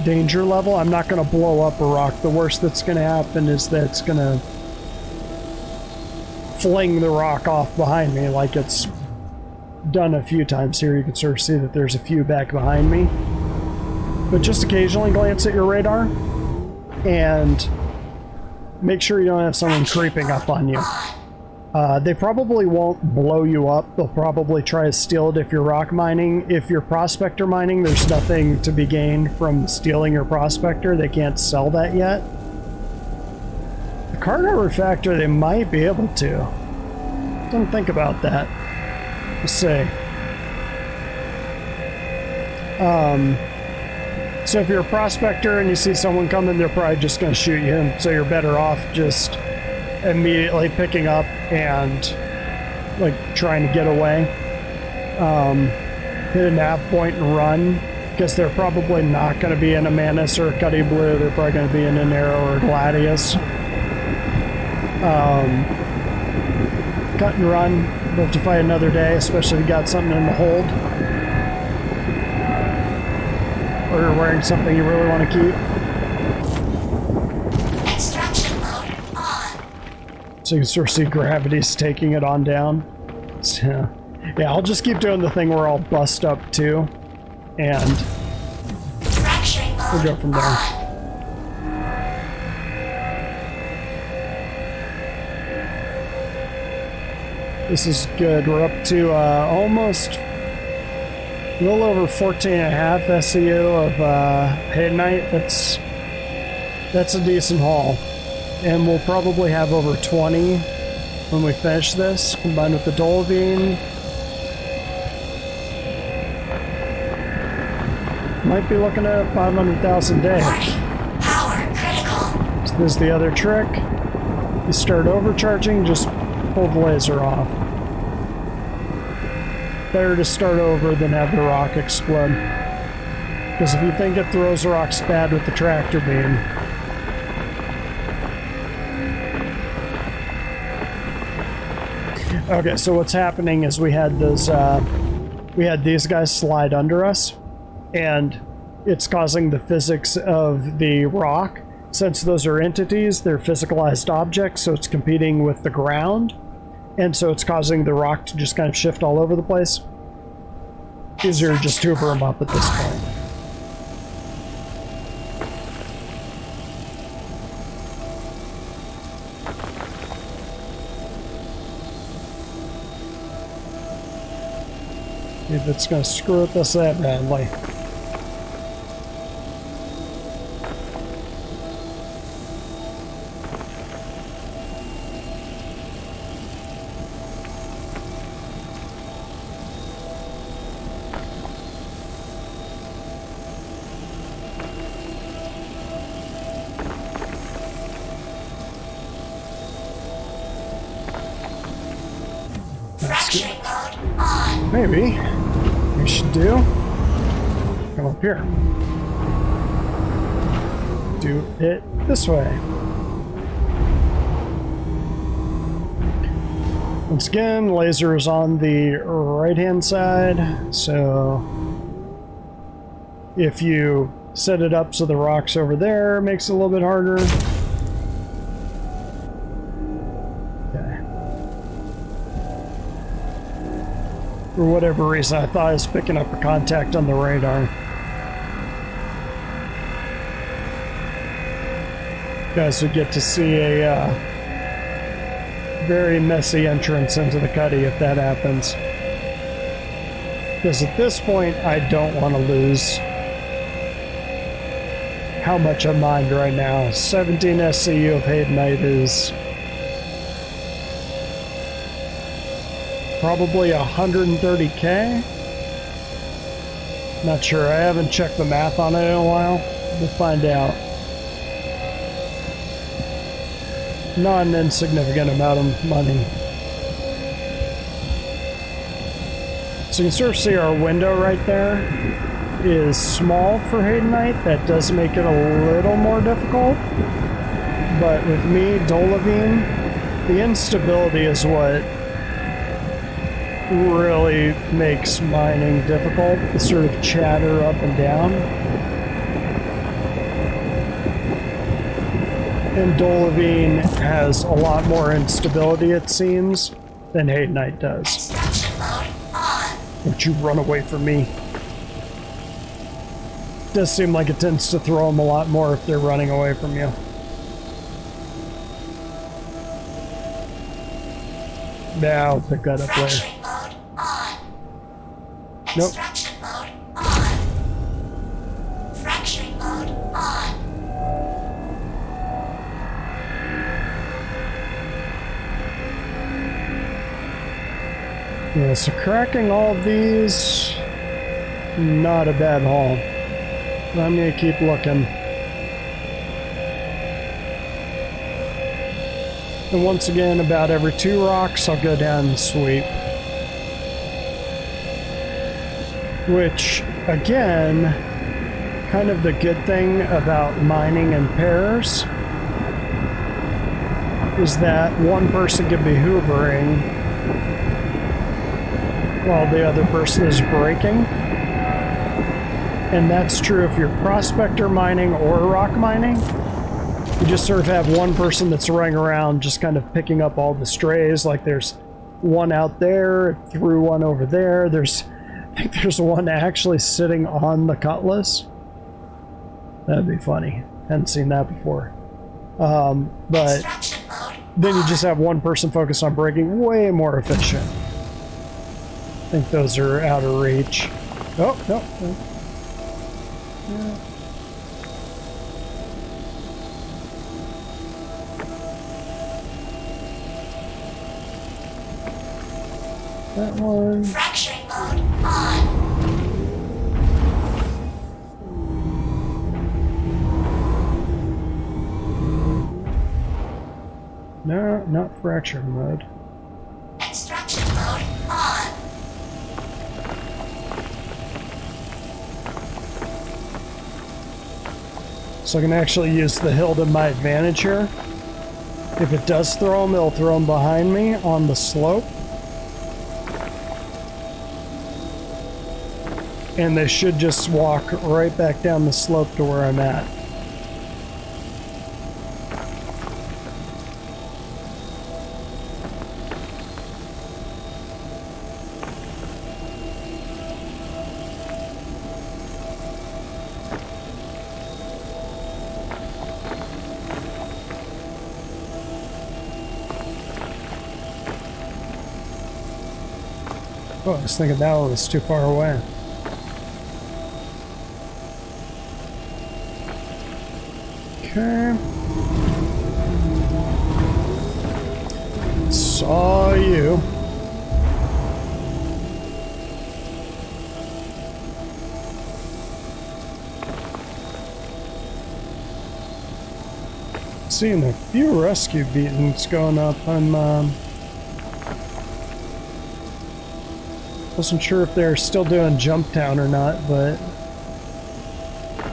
danger level. I'm not going to blow up a rock. The worst that's going to happen is that it's going to fling the rock off behind me, like it's done a few times here. You can sort of see that there's a few back behind me. But just occasionally glance at your radar and make sure you don't have someone creeping up on you. They probably won't blow you up. They'll probably try to steal it if you're rock mining. If you're prospector mining, there's nothing to be gained from stealing your prospector. They can't sell that yet. The cargo refactor, they might be able to. Don't think about that. Let's see. So if you're a prospector and you see someone coming, they're probably just going to shoot you. So you're better off just immediately picking up and like trying to get away. Hit a nav point and run, because they're probably not going to be in a Manus or a Cuddy Blue. They're probably going to be in an Arrow or Gladius. Cut and run. We'll have to fight another day, especially if you got something in the hold, or you're wearing something you really want to keep. So you can sort of see gravity's taking it on down. So, yeah, I'll just keep doing the thing where I'll bust up too, and we'll go from there. This is good. We're up to almost a little over 14.5 SEU of Hadanite. That's a decent haul. And we'll probably have over 20 when we finish this, combined with the Dolivine. Might be looking at 500,000 a day. Warning. Power critical. So this is the other trick. You start overcharging, just pull the laser off. Better to start over than have the rock explode. Because if you think it throws rocks bad with the tractor beam, okay, so what's happening is we had these guys slide under us, and it's causing the physics of the rock. Since those are entities, they're physicalized objects, so it's competing with the ground, and so it's causing the rock to just kind of shift all over the place. Easier to just hoover them up at this point. If it's going to screw with us that badly. Fracturing mode on. Maybe we should do. Come up here. Do it this way. Once again, laser is on the right-hand side, so if you set it up so the rock's over there, it makes it a little bit harder. For whatever reason, I thought I was picking up a contact on the radar. You guys would get to see a very messy entrance into the cuddy if that happens. Because at this point, I don't want to lose how much I mined right now. 17 SCU of Hadanite is probably 130k. Not sure. I haven't checked the math on it in a while. We'll find out. Not an insignificant amount of money. So you can sort of see our window right there is small for Hadanite. That does make it a little more difficult. But with me, Dolivine, the instability is what really makes mining difficult. The sort of chatter up and down. And Dolivine has a lot more instability, it seems, than Hadanite does. Extraction mode on. Don't you run away from me. Does seem like it tends to throw them a lot more if they're running away from you. Now I'll pick that up later. Fracturing mode on. Nope. Extraction mode on. Fracturing mode on. Yeah, so cracking all of these, not a bad haul. But I'm gonna keep looking. And once again, about every 2 rocks, I'll go down and sweep. Which, again, kind of the good thing about mining in pairs is that one person can be hoovering while the other person is braking. And that's true if you're prospector mining or rock mining. You just sort of have one person that's running around just kind of picking up all the strays. Like there's one out there, threw one over there. I think there's one actually sitting on the cutlass. That'd be funny. Hadn't seen that before. But Extraction mode then you just have one person focused on braking, way more efficient. I think those are out of reach. Oh, no. Yeah. That one. Fracturing mode on. No, not fracture mode. Extraction mode on. So I can actually use the hill to my advantage here. If it does throw them, it'll throw them behind me on the slope. And they should just walk right back down the slope to where I'm at. Oh, I was thinking that one was too far away. Okay. Saw you. Seeing a few rescue beatings going up. Wasn't sure if they're still doing Jumptown or not, but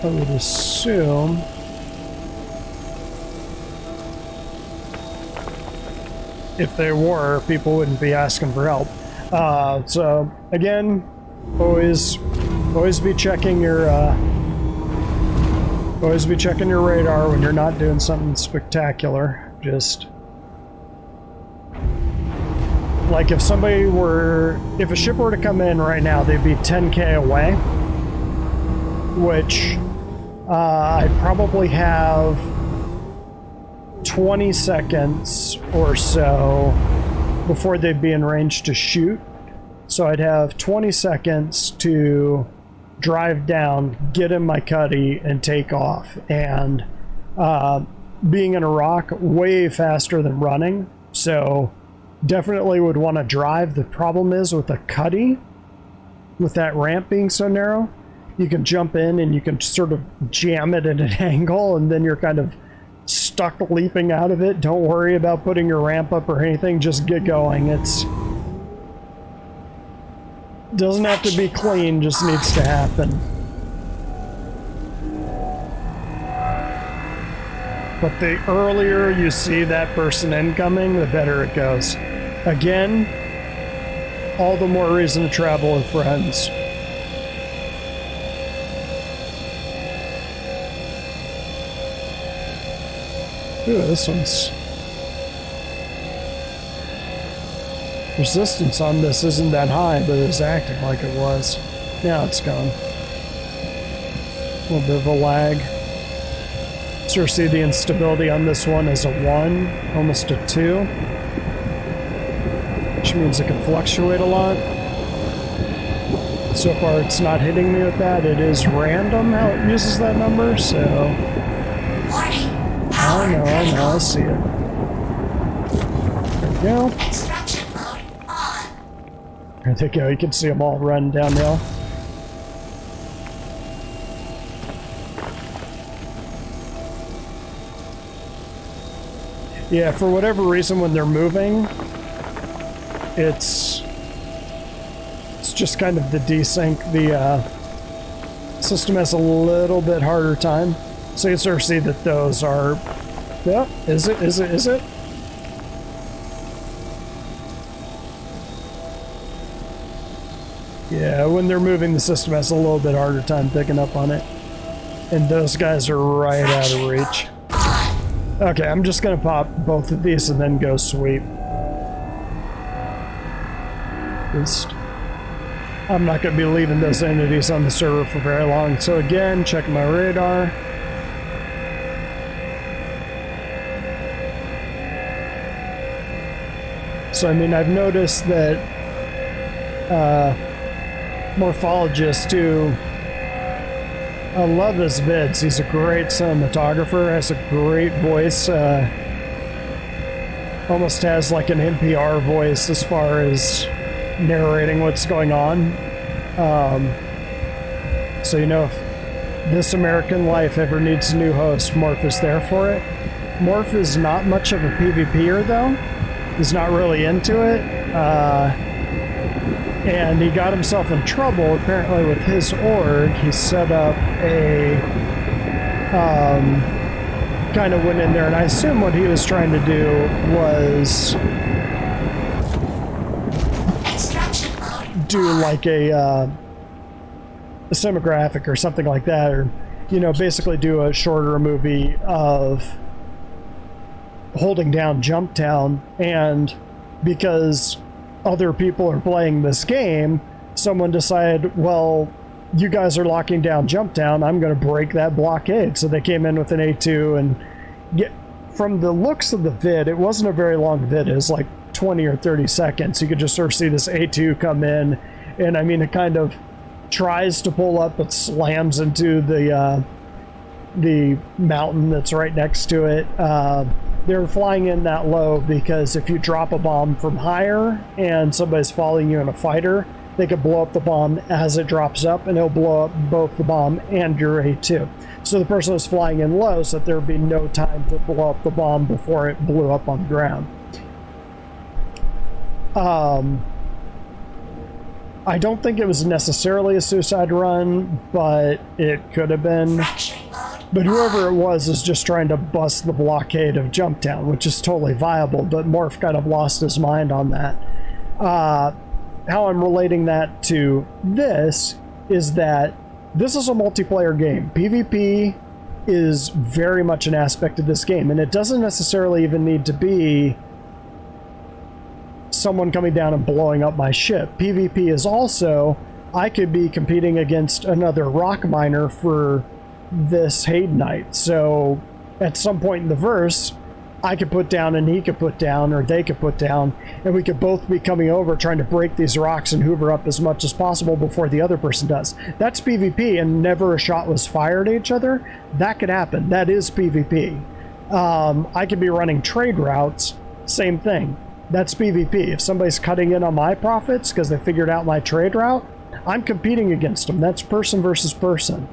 I would assume. If they were, people wouldn't be asking for help. So again, always be checking your radar when you're not doing something spectacular. Just like if a ship were to come in right now, they'd be 10K away, which I'd probably have 20 seconds or so before they'd be in range to shoot. So I'd have 20 seconds to drive down, get in my cuddy, and take off. And being in a rock, way faster than running. So definitely would want to drive. The problem is with a cuddy, with that ramp being so narrow, you can jump in and you can sort of jam it at an angle, and then you're kind of stuck leaping out of it. Don't worry about putting your ramp up or anything, just get going. It's doesn't have to be clean, just needs to happen. But the earlier you see that person incoming, the better it goes. Again, all the more reason to travel with friends. Ooh, this one's... resistance on this isn't that high, but it's acting like it was. Now it's gone. A little bit of a lag. So see the instability on this one is a 1, almost a 2. Which means it can fluctuate a lot. So far it's not hitting me with that. It is random how it uses that number, so... I know, I see it. There we go. Extraction mode on. There they go, you can see them all run downhill. Yeah, for whatever reason when they're moving, it's just kind of the desync. The system has a little bit harder time. So you can sort of see that those are... Yeah, is it? Yeah, when they're moving, the system has a little bit harder time picking up on it. And those guys are right out of reach. Okay, I'm just gonna pop both of these and then go sweep. I'm not gonna be leaving those entities on the server for very long. So again, check my radar. So I mean, I've noticed that Morphologist too, I love his vids. He's a great cinematographer, has a great voice, almost has like an NPR voice as far as narrating what's going on. So you know, if This American Life ever needs a new host, Morph is there for it. Morph is not much of a PvPer though. He's not really into it. And he got himself in trouble apparently with his org. He set up a kind of went in there, and I assume what he was trying to do was do like a demographic or something like that, or basically do a shorter movie of holding down Jumptown. And because other people are playing this game, someone decided, well, you guys are locking down Jumptown, I'm going to break that blockade. So they came in with an A2, and from the looks of the vid, it wasn't a very long vid. It was like 20 or 30 seconds. You could just sort of see this A2 come in, and I mean, it kind of tries to pull up, but slams into the mountain that's right next to it. They're flying in that low because if you drop a bomb from higher and somebody's following you in a fighter, they could blow up the bomb as it drops up, and it'll blow up both the bomb and your A2. So the person was flying in low, so that there would be no time to blow up the bomb before it blew up on the ground. I don't think it was necessarily a suicide run, but it could have been. But whoever it was is just trying to bust the blockade of Jumptown, which is totally viable, but Morph kind of lost his mind on that. How I'm relating that to this is that this is a multiplayer game. PvP is very much an aspect of this game, and it doesn't necessarily even need to be someone coming down and blowing up my ship. PvP is also, I could be competing against another rock miner for this Hadanite. So at some point in the verse, I could put down and he could put down, or they could put down, and we could both be coming over trying to break these rocks and hoover up as much as possible before the other person does. That's PvP, and never a shot was fired at each other. That could happen. That is PvP. I could be running trade routes, same thing. That's PvP. If somebody's cutting in on my profits because they figured out my trade route, I'm competing against them. That's person versus person.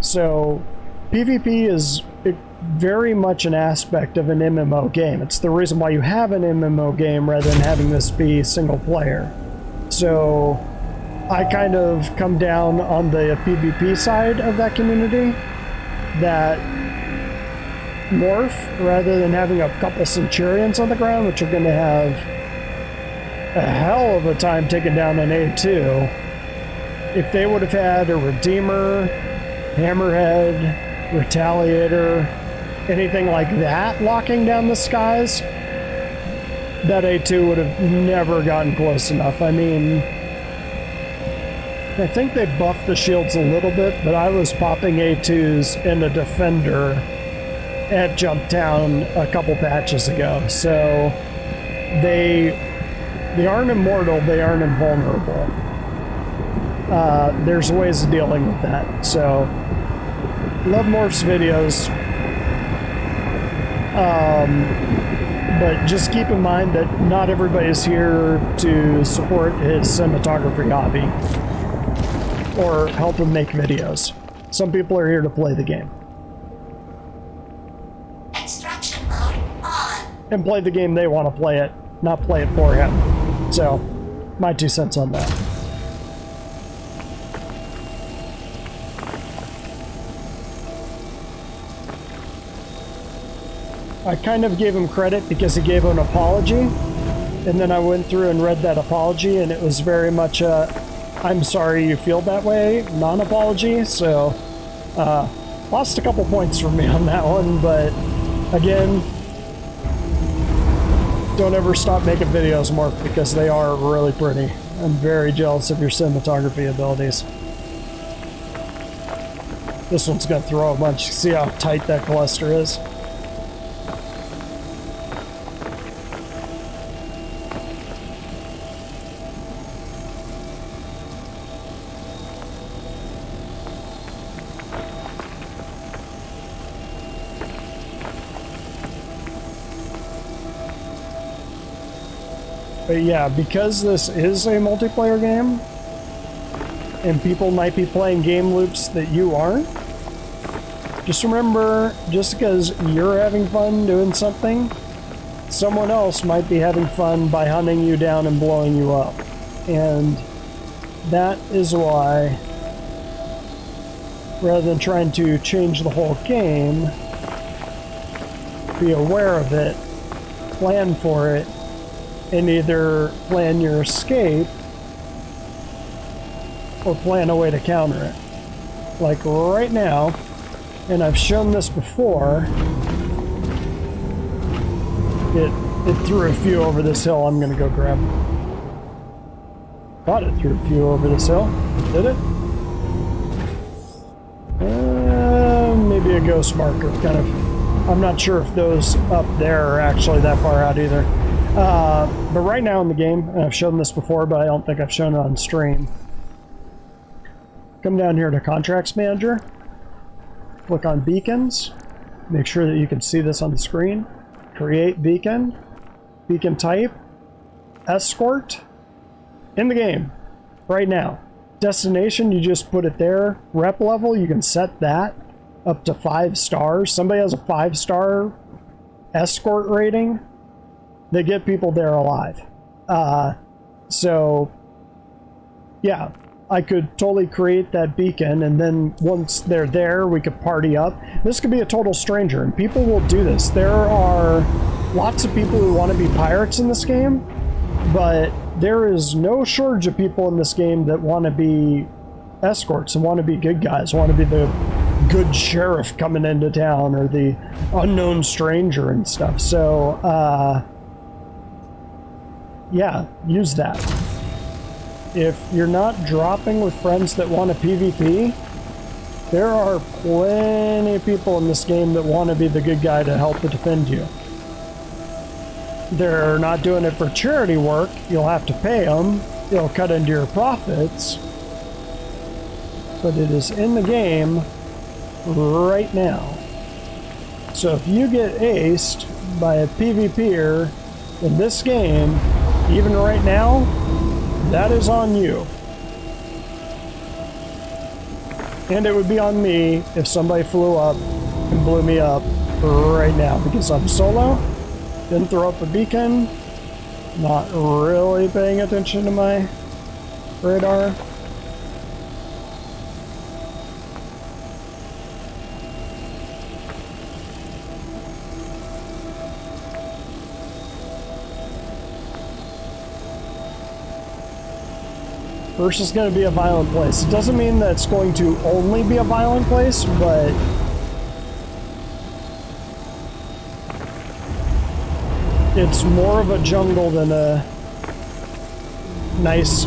So PvP is very much an aspect of an MMO game. It's the reason why you have an MMO game rather than having this be single player. So I kind of come down on the PvP side of that community, that Morph, rather than having a couple Centurions on the ground, which are going to have a hell of a time taking down an A2, if they would have had a Redeemer, Hammerhead, Retaliator, anything like that locking down the skies, that A2 would have never gotten close enough. I mean, I think they buffed the shields a little bit, but I was popping A2s in a Defender at Jumptown a couple patches ago. So they aren't immortal, they aren't invulnerable. There's ways of dealing with that. So love Morph's videos, but just keep in mind that not everybody's here to support his cinematography hobby or help him make videos. Some people are here to play the game. Extraction mode on. And play the game they want to play it, not play it for him. So, my 2 cents on that. I kind of gave him credit because he gave an apology, and then I went through and read that apology, and it was very much a I'm sorry you feel that way non-apology. So lost a couple points from me on that one, but again, don't ever stop making videos, Morph, because they are really pretty. I'm very jealous of your cinematography abilities. This one's gonna throw a bunch. See how tight that cluster is? But yeah, because this is a multiplayer game, and people might be playing game loops that you aren't, just remember, just because you're having fun doing something, someone else might be having fun by hunting you down and blowing you up. And that is why, rather than trying to change the whole game, be aware of it, plan for it, and either plan your escape or plan a way to counter it. Like right now, and I've shown this before, it threw a few over this hill. I'm gonna go grab. Thought it threw a few over this hill. Did it? Maybe a ghost marker, kind of. I'm not sure if those up there are actually that far out either. But right now in the game, and I've shown this before, but I don't think I've shown it on stream. Come down here to Contracts Manager. Click on Beacons. Make sure that you can see this on the screen. Create Beacon. Beacon type. Escort. In the game. Right now. Destination, you just put it there. Rep level, you can set that up to 5 stars. Somebody has a 5-star escort rating, they get people there alive. So, yeah, I could totally create that beacon, and then once they're there, we could party up. This could be a total stranger, and people will do this. There are lots of people who want to be pirates in this game, but there is no shortage of people in this game that want to be escorts and want to be good guys, want to be the good sheriff coming into town or the unknown stranger and stuff. So, yeah, use that. If you're not dropping with friends that want to PvP, there are plenty of people in this game that want to be the good guy to help defend you. They're not doing it for charity work. You'll have to pay them. It'll cut into your profits. But it is in the game right now. So if you get aced by a PvPer in this game, even right now, that is on you. And it would be on me if somebody flew up and blew me up right now, because I'm solo, didn't throw up a beacon, not really paying attention to my radar. First is going to be a violent place. It doesn't mean that it's going to only be a violent place, but it's more of a jungle than a nice,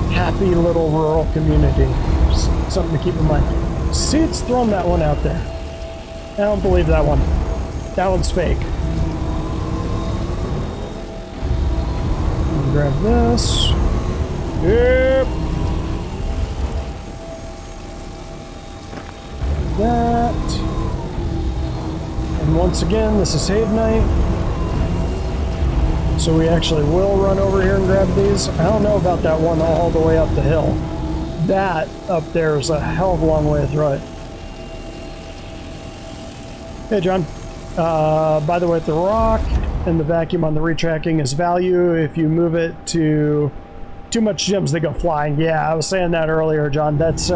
happy little rural community. Just something to keep in mind. See, it's thrown that one out there. I don't believe that one. That one's fake. Grab this. Yep. That. And once again, this is Hadanite. So we actually will run over here and grab these. I don't know about that one all the way up the hill. That up there is a hell of a long way to throw it. Hey, John. By the way, the rock and the vacuum on the retracking is value. If you move it to too much gems, they go flying. Yeah, I was saying that earlier, John. That's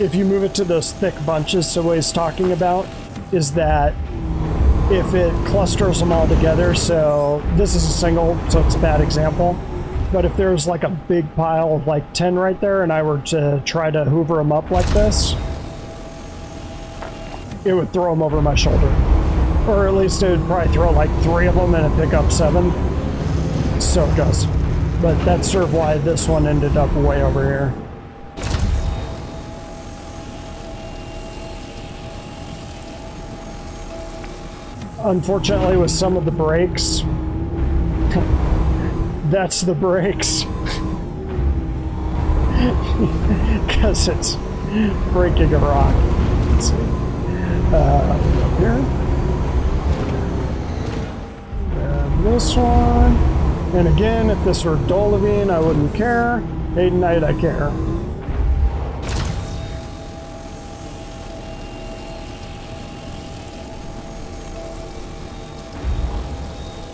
if you move it to those thick bunches. So what he's talking about is that if it clusters them all together, so this is a single, so it's a bad example, but if there's like a big pile of like 10 right there and I were to try to hoover them up like this, it would throw them over my shoulder. Or at least it would probably throw like 3 of them and it'd pick up 7. So it does. But that's sort of why this one ended up way over here. Unfortunately, with some of the brakes, that's the brakes. Because it's breaking a rock. Let's see. Up here. this one. And again, if this were Dolivine, I wouldn't care. Hadanite, I care.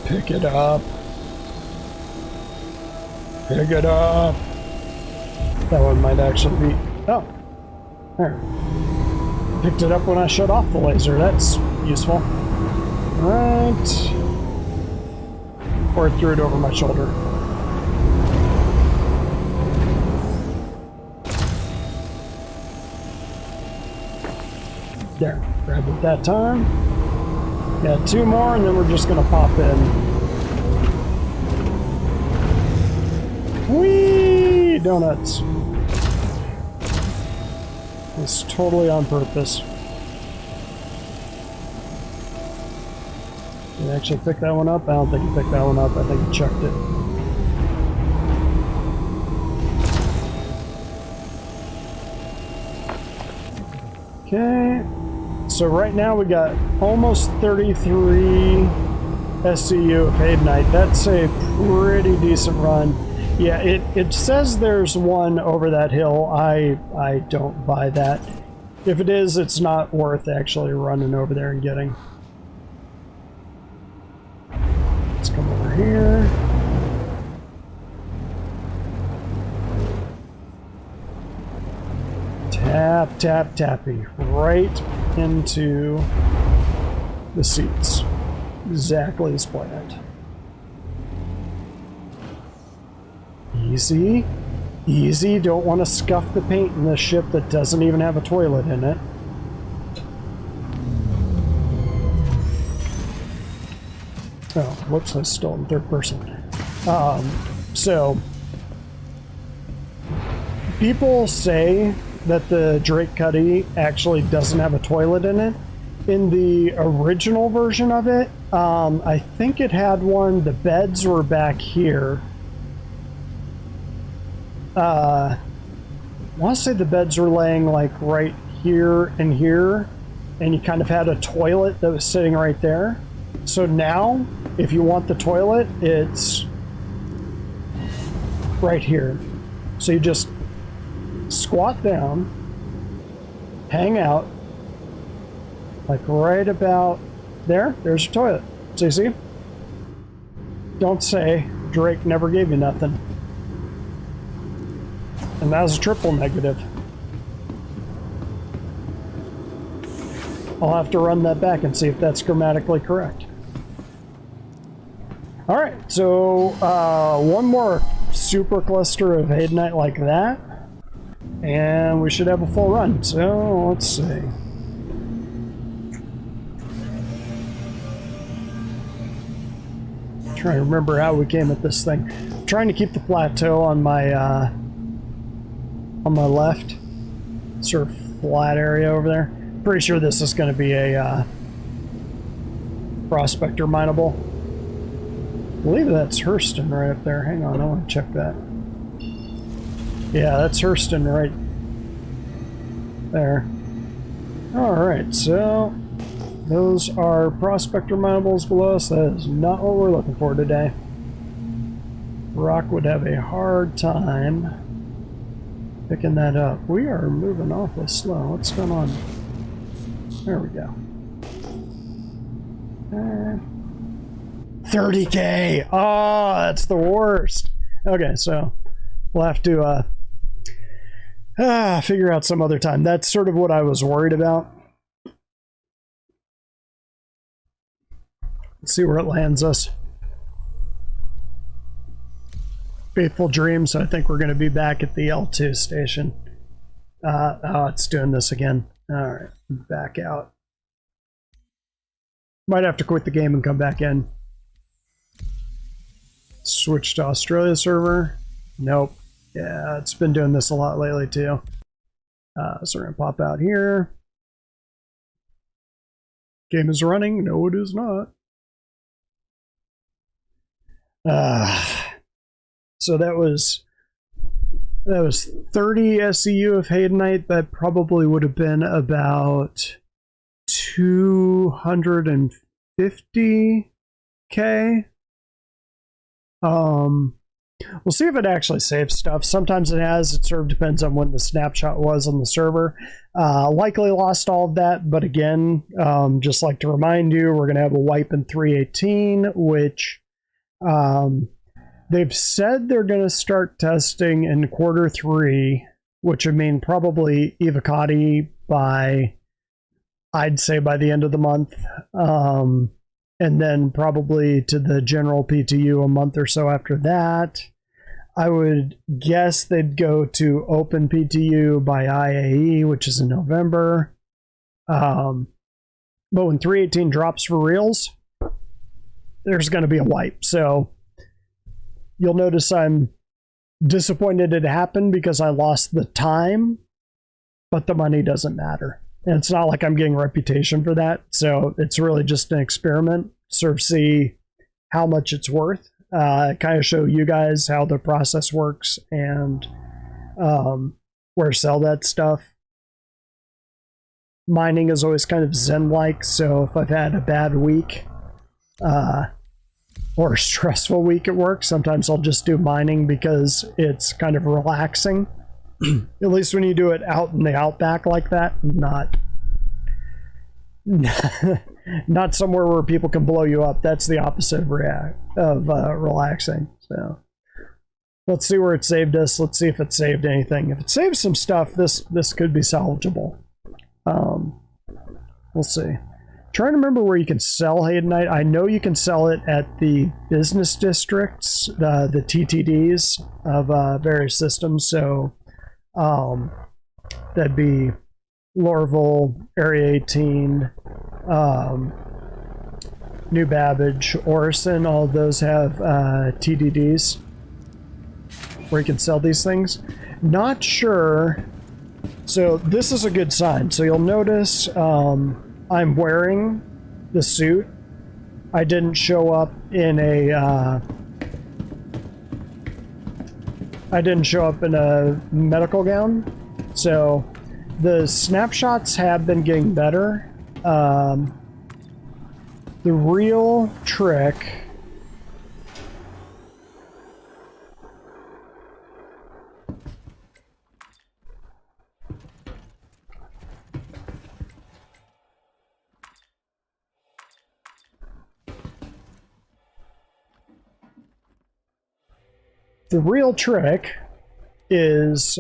Pick it up. Pick it up. That one might actually be... Oh. There. Picked it up when I shut off the laser. That's useful. Right. Or threw it over my shoulder. There. Grabbed it that time. Got two more, and then we're just going to pop in. Whee! Donuts. It's totally on purpose. Did you actually pick that one up? I don't think you picked that one up. I think you chucked it. Okay. So right now we got almost 33 SCU of Hadanite. That's a pretty decent run. Yeah, it says there's one over that hill. I don't buy that. If it is, it's not worth actually running over there and getting. Let's come over here. Tap, tap, tappy. Right into the seats. Exactly as planned. Easy. Easy. Don't want to scuff the paint in this ship that doesn't even have a toilet in it. Oh, whoops, I stole in third person. So, people say that the Drake Cuddy actually doesn't have a toilet in it. In the original version of it, I think it had one. The beds were back here. I want to say the beds were laying like right here, and you kind of had a toilet that was sitting right there. So now, if you want the toilet, it's right here. So you just squat down, hang out, like right about there. There's your toilet. So you see? Don't say Drake never gave you nothing. And that was a triple negative. I'll have to run that back and see if that's grammatically correct. Alright, so one more super cluster of Hadanite like that, and we should have a full run. So, let's see. Trying to remember how we came at this thing. I'm trying to keep the plateau on my left, sort of flat area over there. Pretty sure this is going to be a prospector mineable. I believe that's Hurston right up there. Hang on, I want to check that. Yeah, that's Hurston right there. Alright, so those are prospector minables below us. That is not what we're looking for today. Rock would have a hard time picking that up. We are moving awfully slow. What's going on? There we go. 30K! Oh, that's the worst. Okay, so we'll have to figure out some other time. That's sort of what I was worried about. Let's see where it lands us. Faithful dreams. I think we're going to be back at the L2 station. Oh, it's doing this again. Alright, back out. Might have to quit the game and come back in. Switch to Australia server. Nope. Yeah, it's been doing this a lot lately too. So we're going to pop out here. Game is running. No, it is not. So that was 30 SCU of Hadanite. That probably would have been about 250K We'll see if it actually saves stuff. Sometimes it has. It sort of depends on when the snapshot was on the server. Likely lost all of that, but again, just like to remind you, we're going to have a wipe in 3.18, which they've said they're going to start testing in Q3, which would mean probably Evocati by, I'd say, by the end of the month. And then probably to the general PTU a month or so after that. I would guess they'd go to open PTU by IAE, which is in November. But when 3.18 drops for reals, there's going to be a wipe. So you'll notice I'm disappointed it happened because I lost the time, but the money doesn't matter. And it's not like I'm getting a reputation for that. So it's really just an experiment, sort of see how much it's worth, kind of show you guys how the process works and where to sell that stuff. Mining is always kind of zen-like. So if I've had a bad week or a stressful week at work, sometimes I'll just do mining because it's kind of relaxing. At least when you do it out in the outback like that, not somewhere where people can blow you up. That's the opposite of relaxing. So let's see where it saved us. Let's see if it saved anything. If it saves some stuff, this could be salvageable. We'll see. Trying to remember where you can sell Hadanite. I know you can sell it at the business districts, the TTDs of various systems. So that'd be Lorville, Area 18, New Babbage, Orison. All of those have TDDs where you can sell these things. Not sure. So this is a good sign. So you'll notice I'm wearing the suit. I didn't show up in a medical gown. So the snapshots have been getting better. The real trick is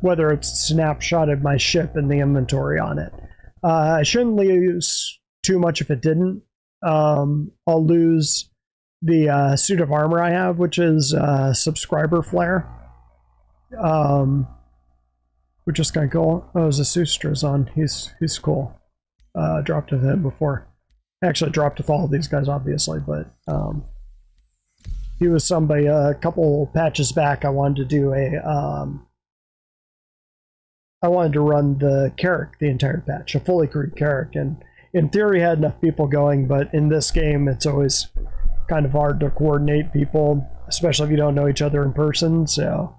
whether it's snapshotted my ship and the inventory on it. I shouldn't lose too much if it didn't. I'll lose the suit of armor I have, which is subscriber flare, which is kind of cool. Oh, Zasustra's on. He's cool. Dropped with him before. Actually, dropped with all of these guys, obviously, but he was somebody a couple patches back. I wanted to do I wanted to run the Carrick, the entire patch, a fully crewed Carrick, and in theory had enough people going, but in this game it's always kind of hard to coordinate people, especially if you don't know each other in person, so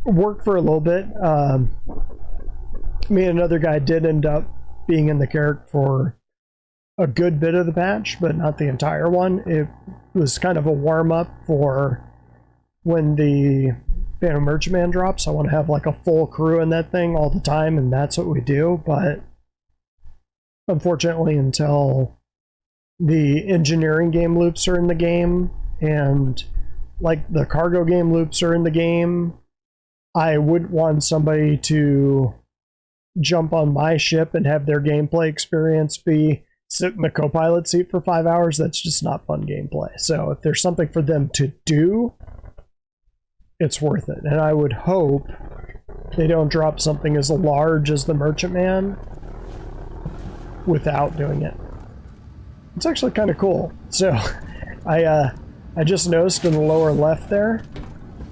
worked for a little bit. Me and another guy did end up being in the Carrick for a good bit of the patch, but not the entire one. It was kind of a warm-up for when the Phantom Merchantman drops. I want to have like a full crew in that thing all the time, and that's what we do. But unfortunately, until the engineering game loops are in the game and like the cargo game loops are in the game, I wouldn't want somebody to jump on my ship and have their gameplay experience be sit in the co-pilot seat for 5 hours. That's just not fun gameplay. So if there's something for them to do, it's worth it. And I would hope they don't drop something as large as the Merchantman without doing it. It's actually kind of cool. So I just noticed in the lower left there,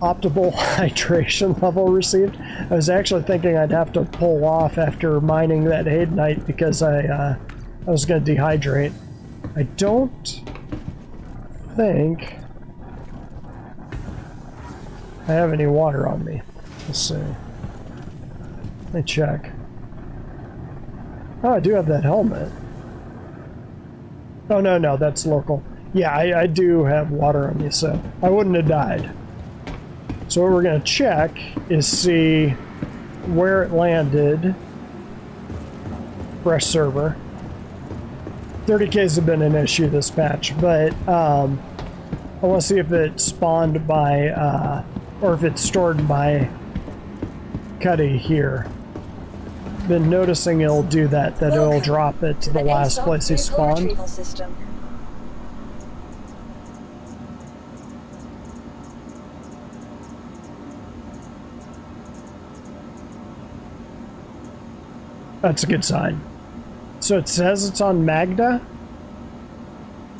optimal hydration level received. I was actually thinking I'd have to pull off after mining that Hadanite because I was going to dehydrate. I don't think I have any water on me. Let's see. Let me check. Oh, I do have that helmet. Oh, no, that's local. Yeah, I do have water on me, so I wouldn't have died. So what we're going to check is see where it landed. Fresh server. 30Ks have been an issue this patch, but I want to see if it spawned by, or if it's stored by Cuddy here. Been noticing it'll do that it'll drop it to the last place he spawned. That's a good sign. So it says it's on Magda,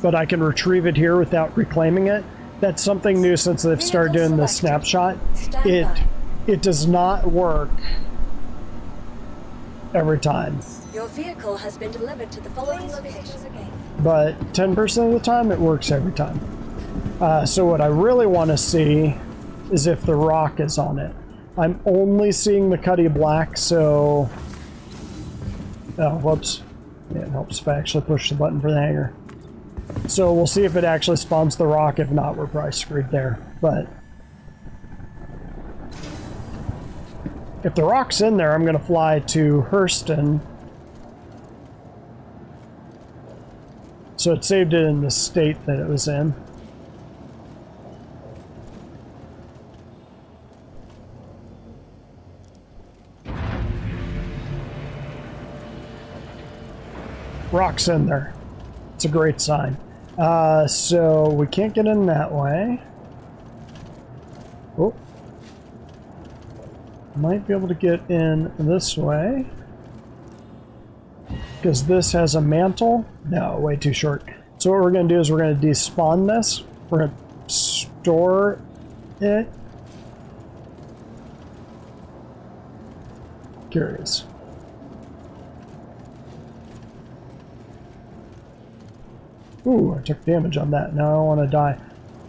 but I can retrieve it here without reclaiming it. That's something new since they've started doing the snapshot. It does not work every time. Your vehicle has been delivered to the following locations again. But 10% of the time, it works every time. So what I really want to see is if the rock is on it. I'm only seeing the Cuddy Black, so... Oh, whoops. Yeah, it helps if I actually push the button for the hanger. So we'll see if it actually spawns the rock. If not, we're probably screwed there. But if the rock's in there, I'm going to fly to Hurston. So it saved it in the state that it was in. Rock's in there. It's a great sign. So we can't get in that way. Oh. Might be able to get in this way. Because this has a mantle. No, way too short. So what we're going to do is we're going to despawn this. We're going to store it. Curious. Ooh, I took damage on that. Now I want to die.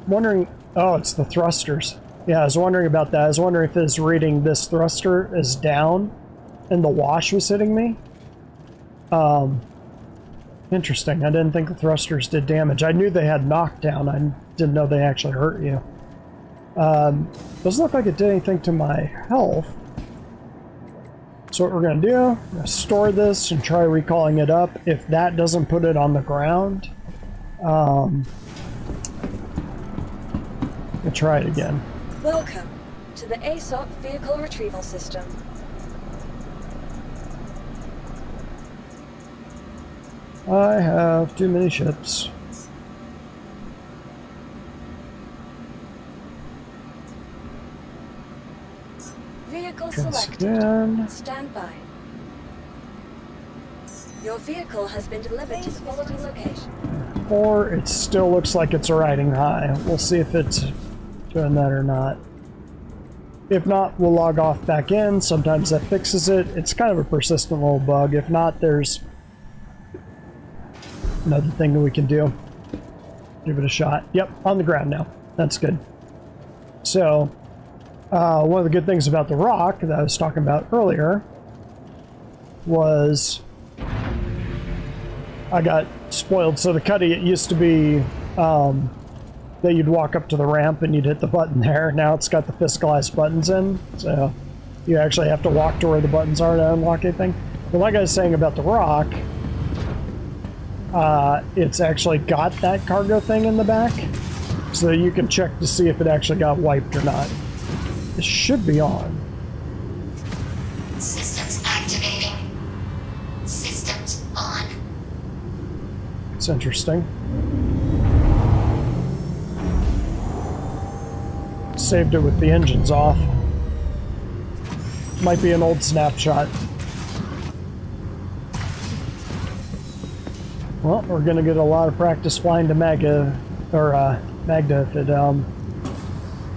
I'm wondering... Oh, it's the thrusters. Yeah, I was wondering about that. I was wondering if it's reading this thruster is down and the wash was hitting me. Interesting. I didn't think the thrusters did damage. I knew they had knockdown. I didn't know they actually hurt you. Doesn't look like it did anything to my health. So what we're going to do, I'm going to store this and try recalling it up. If that doesn't put it on the ground... We'll try it again. Welcome to the ASOC Vehicle Retrieval System. I have too many ships. Vehicle Transcan. selected. Stand by. Your vehicle has been delivered to the following location. Or it still looks like it's riding high. We'll see if it's doing that or not. If not, we'll log off back in. Sometimes that fixes it. It's kind of a persistent little bug. If not, there's another thing that we can do. Give it a shot. Yep, on the ground now. That's good. So, one of the good things about the rock that I was talking about earlier was I got spoiled. So the Cuddy, it used to be that you'd walk up to the ramp and you'd hit the button there. Now it's got the fiscalized buttons in, so you actually have to walk to where the buttons are to unlock anything. But like I was saying about the rock, it's actually got that cargo thing in the back, so you can check to see if it actually got wiped or not. It should be on. Systems activating. Systems on. It's interesting. Saved it with the engines off. Might be an old snapshot. Well, we're gonna get a lot of practice flying to Magda, or Magda if it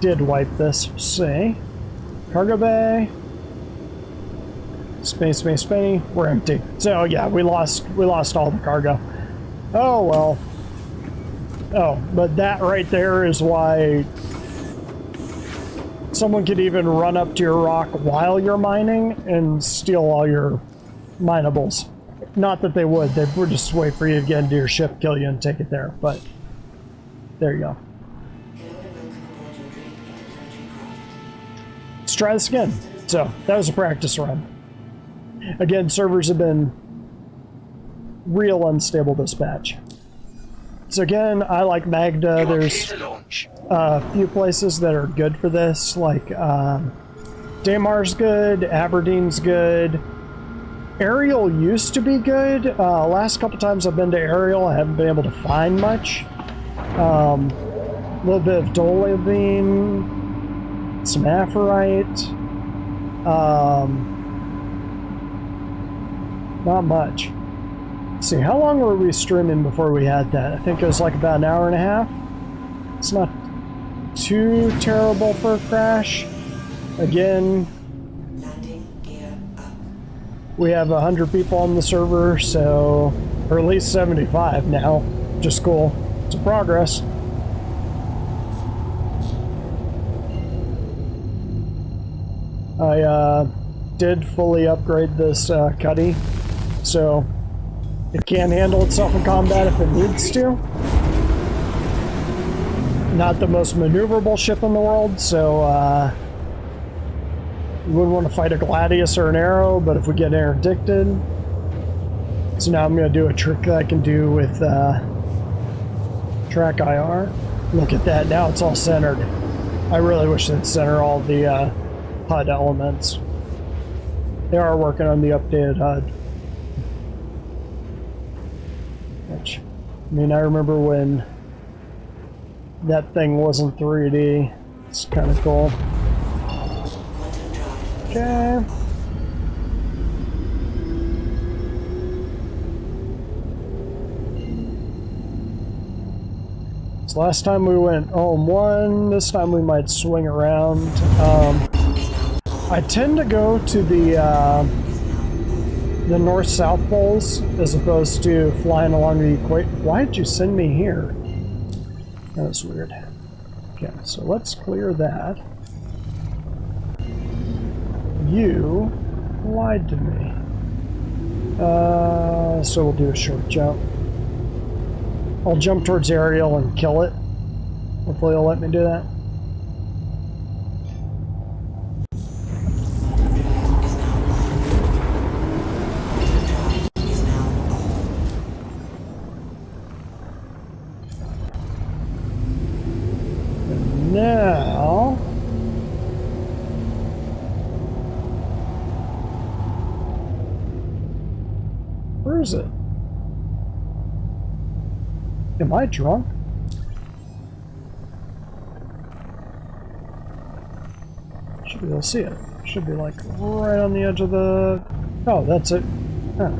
did wipe this. See, cargo bay. Space, we're empty. So yeah, we lost all the cargo. Oh well. Oh, but that right there is why someone could even run up to your rock while you're mining and steal all your minables. Not that they would just wait for you to get into your ship, kill you, and take it there. But There you go. Let's try this again. So, that was a practice run. Again, servers have been real unstable this patch. So again, I like Magda. There's a few places that are good for this, like Damar's good, Aberdeen's good. Ariel used to be good. Last couple times I've been to Ariel, I haven't been able to find much. A little bit of Dolivine, some Aphorite. Not much. Let's see, how long were we streaming before we had that? I think it was like about an hour and a half. It's not too terrible for a crash. Again, we have 100 people on the server, so, or at least 75 now, just cool. It's a progress. I did fully upgrade this Cuddy, so it can handle itself in combat if it needs to. Not the most maneuverable ship in the world, so you wouldn't want to fight a Gladius or an Arrow, but if we get interdicted. So now I'm going to do a trick that I can do with Track IR. Look at that, now it's all centered. I really wish they'd center all the HUD elements. They are working on the updated HUD. Which, I mean, I remember when that thing wasn't 3D. It's kind of cool. Okay. So last time we went home one, this time we might swing around. I tend to go to the north-south poles as opposed to flying along the equator. Why did you send me here? That was weird. Okay, so let's clear that. You lied to me. So we'll do a short jump. I'll jump towards Ariel and kill it. Hopefully he'll let me do that. And now... where is it? Am I drunk? Should be able to see it. Should be like right on the edge of the... oh, that's it. Huh.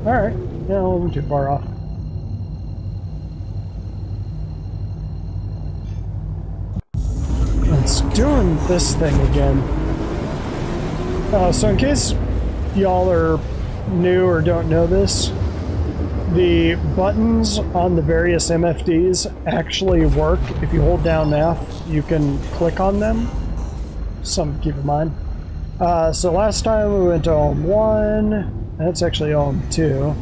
Alright. Yeah, I wasn't too far off. It's doing this thing again. So in case y'all are new or don't know this, the buttons on the various MFDs actually work. If you hold down F, you can click on them. Something to keep in mind. So last time we went to Ohm 1, that's actually Ohm 2.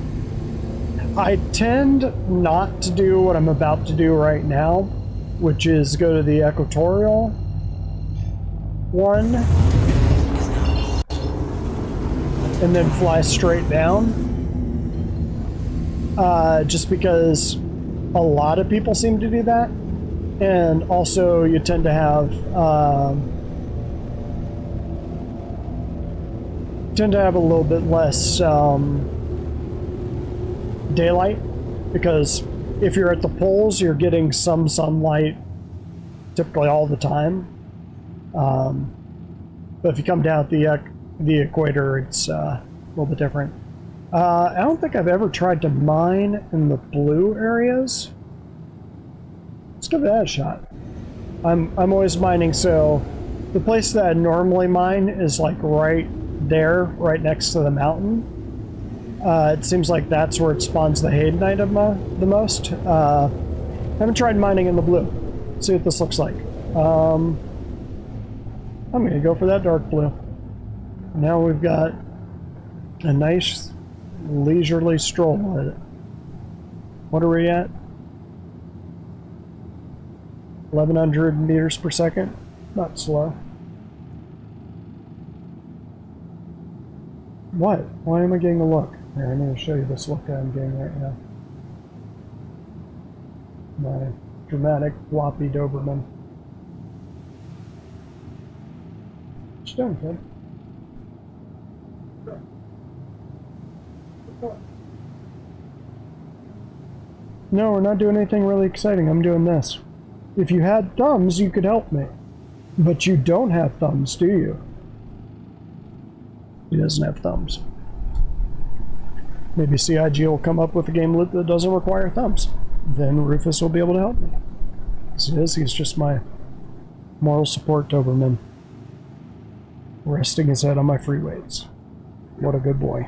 I tend not to do what I'm about to do right now, which is go to the equatorial one and then fly straight down. Just because a lot of people seem to do that, and also you tend to have a little bit less daylight, because if you're at the poles, you're getting some sunlight typically all the time. But if you come down at the equator, it's a little bit different. I don't think I've ever tried to mine in the blue areas. Let's give that a shot. I'm always mining, so the place that I normally mine is like right there, right next to the mountain. It seems like that's where it spawns the Hadanite the most. Haven't tried mining in the blue. See what this looks like. I'm gonna go for that dark blue. Now we've got a nice leisurely stroll with it. What are we at? 1100 meters per second. Not slow. What? Why am I getting a look? Here, I'm going to show you this look I'm getting right now. My dramatic floppy Doberman. What you doing, kid? No, we're not doing anything really exciting. I'm doing this. If you had thumbs, you could help me. But you don't have thumbs, do you? He doesn't have thumbs. Maybe CIG will come up with a game loop that doesn't require thumbs. Then Rufus will be able to help me. As it is, he's just my moral support Doberman. Resting his head on my free weights. What a good boy.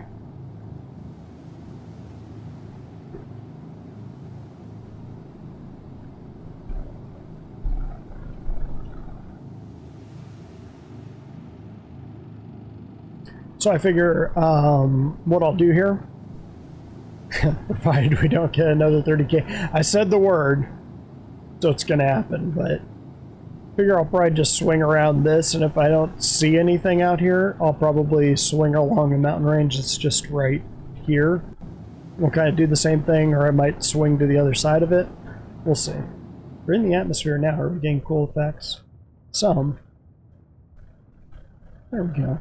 So I figure what I'll do here, provided we don't get another 30k. I said the word, so it's going to happen, but I figure I'll probably just swing around this, and if I don't see anything out here, I'll probably swing along a mountain range that's just right here. We'll kind of do the same thing, or I might swing to the other side of it. We'll see. We're in the atmosphere now. Are we getting cool effects? Some. There we go.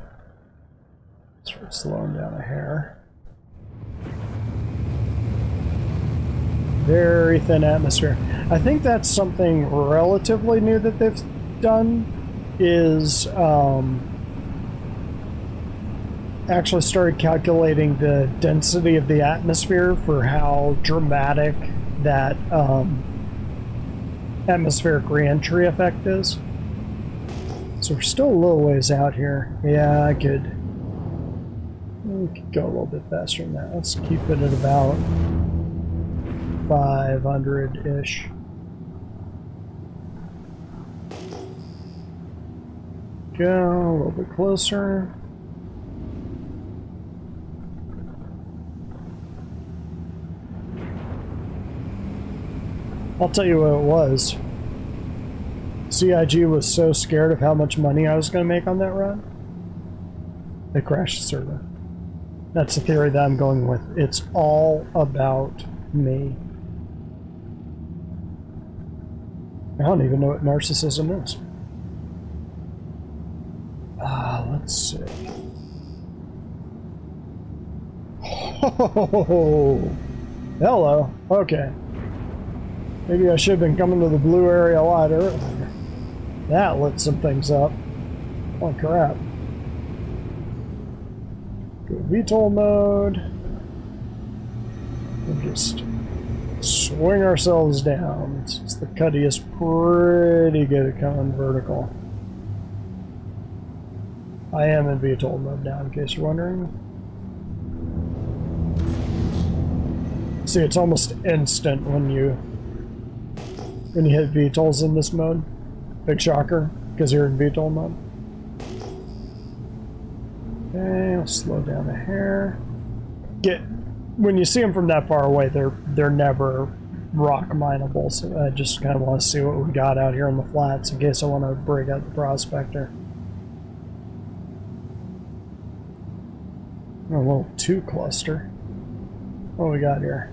Start slowing down a hair. Very thin atmosphere. I think that's something relatively new that they've done, is actually started calculating the density of the atmosphere for how dramatic that atmospheric re-entry effect is. So we're still a little ways out here. Yeah, I could... We could go a little bit faster than that. Let's keep it at about 500-ish. Go a little bit closer. I'll tell you what it was. CIG was so scared of how much money I was going to make on that run, they crashed the server. That's the theory that I'm going with. It's all about me. I don't even know what narcissism is. Let's see. Oh, hello. Okay. Maybe I should have been coming to the blue area a lot earlier. That lit some things up. Oh crap. Go VTOL mode. And just swing ourselves down. Since the Cuddy is pretty good at coming vertical. I am in VTOL mode now, in case you're wondering. See, it's almost instant when you hit VTOLs in this mode. Big shocker, because you're in VTOL mode. Okay, I'll slow down a hair. When you see them from that far away, they're never rock mineable, so I just kind of want to see what we got out here on the flats in case I want to break out the prospector. A little too cluster. What do we got here?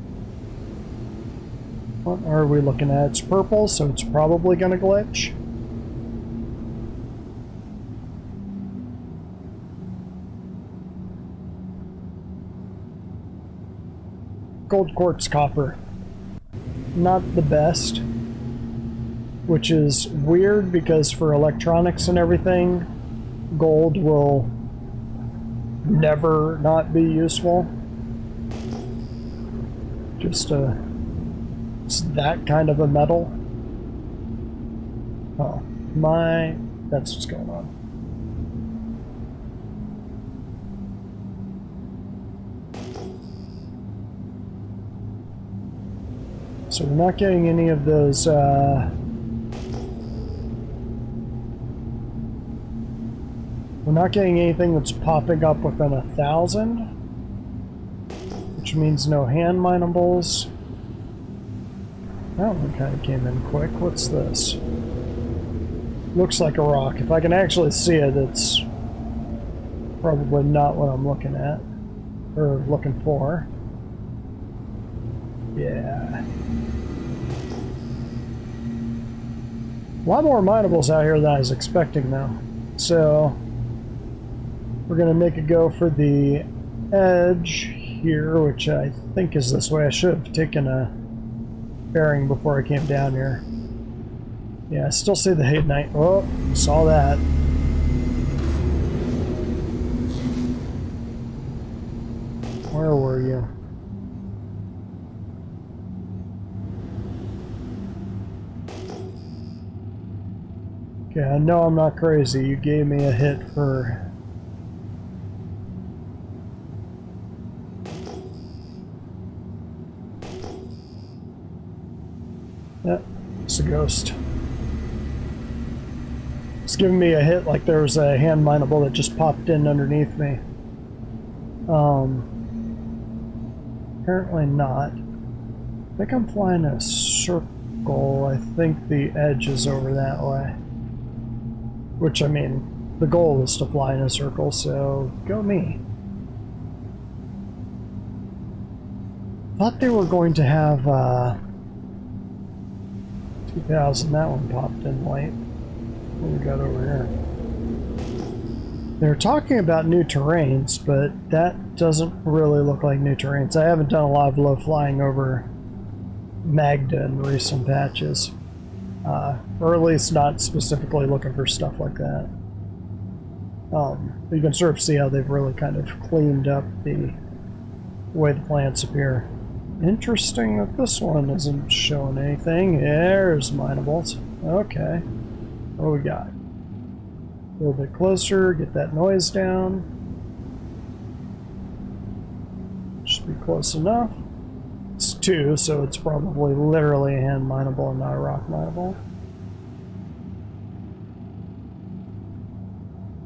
What are we looking at? It's purple, so it's probably going to glitch. Gold quartz copper. Not the best. Which is weird because for electronics and everything, gold will never not be useful. Just it's that kind of a metal. Oh, that's what's going on. So we're not getting any of those, we're not getting anything that's popping up within 1,000, which means no hand minables. That one kind of came in quick. What's this? Looks like a rock. If I can actually see it, it's probably not what I'm looking at. Or looking for. Yeah. A lot more minables out here than I was expecting, though. So, we're going to make a go for the edge here, which I think is this way. I should have taken a bearing before I came down here. Yeah, I still see the Hadanite. Oh, saw that. Where were you? Okay, I know I'm not crazy. You gave me a hit for... Yep, it's a ghost. It's giving me a hit like there was a hand mineable that just popped in underneath me. Apparently not. I think I'm flying a circle. I think the edge is over that way. Which, I mean, the goal is to fly in a circle, so go me. Thought they were going to have 2000. That one popped in late. What we got over here? They're talking about new terrains, but that doesn't really look like new terrains. I haven't done a lot of low flying over Magda in recent patches. Or at least not specifically looking for stuff like that. You can sort of see how they've really kind of cleaned up the way the plants appear. Interesting that this one isn't showing anything. There's minables. Okay. What do we got? A little bit closer, get that noise down. Should be close enough. It's 2, so it's probably literally a hand mineable and not a rock mineable.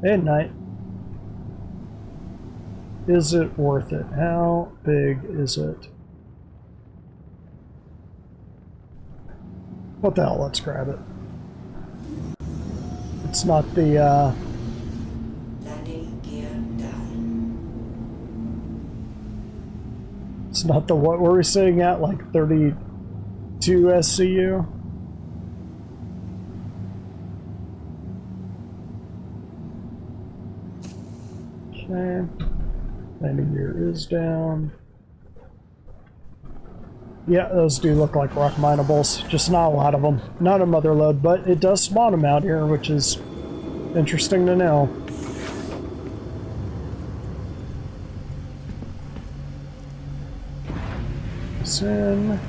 Midnight. Is it worth it? How big is it? What the hell, let's grab it. It's not the, Landing gear down. It's not the, what were we sitting at, like 32 SCU? Okay. Landing gear is down. Yeah, those do look like rock minables. Just not a lot of them. Not a mother load, but it does spawn them out here, which is interesting to know. This in.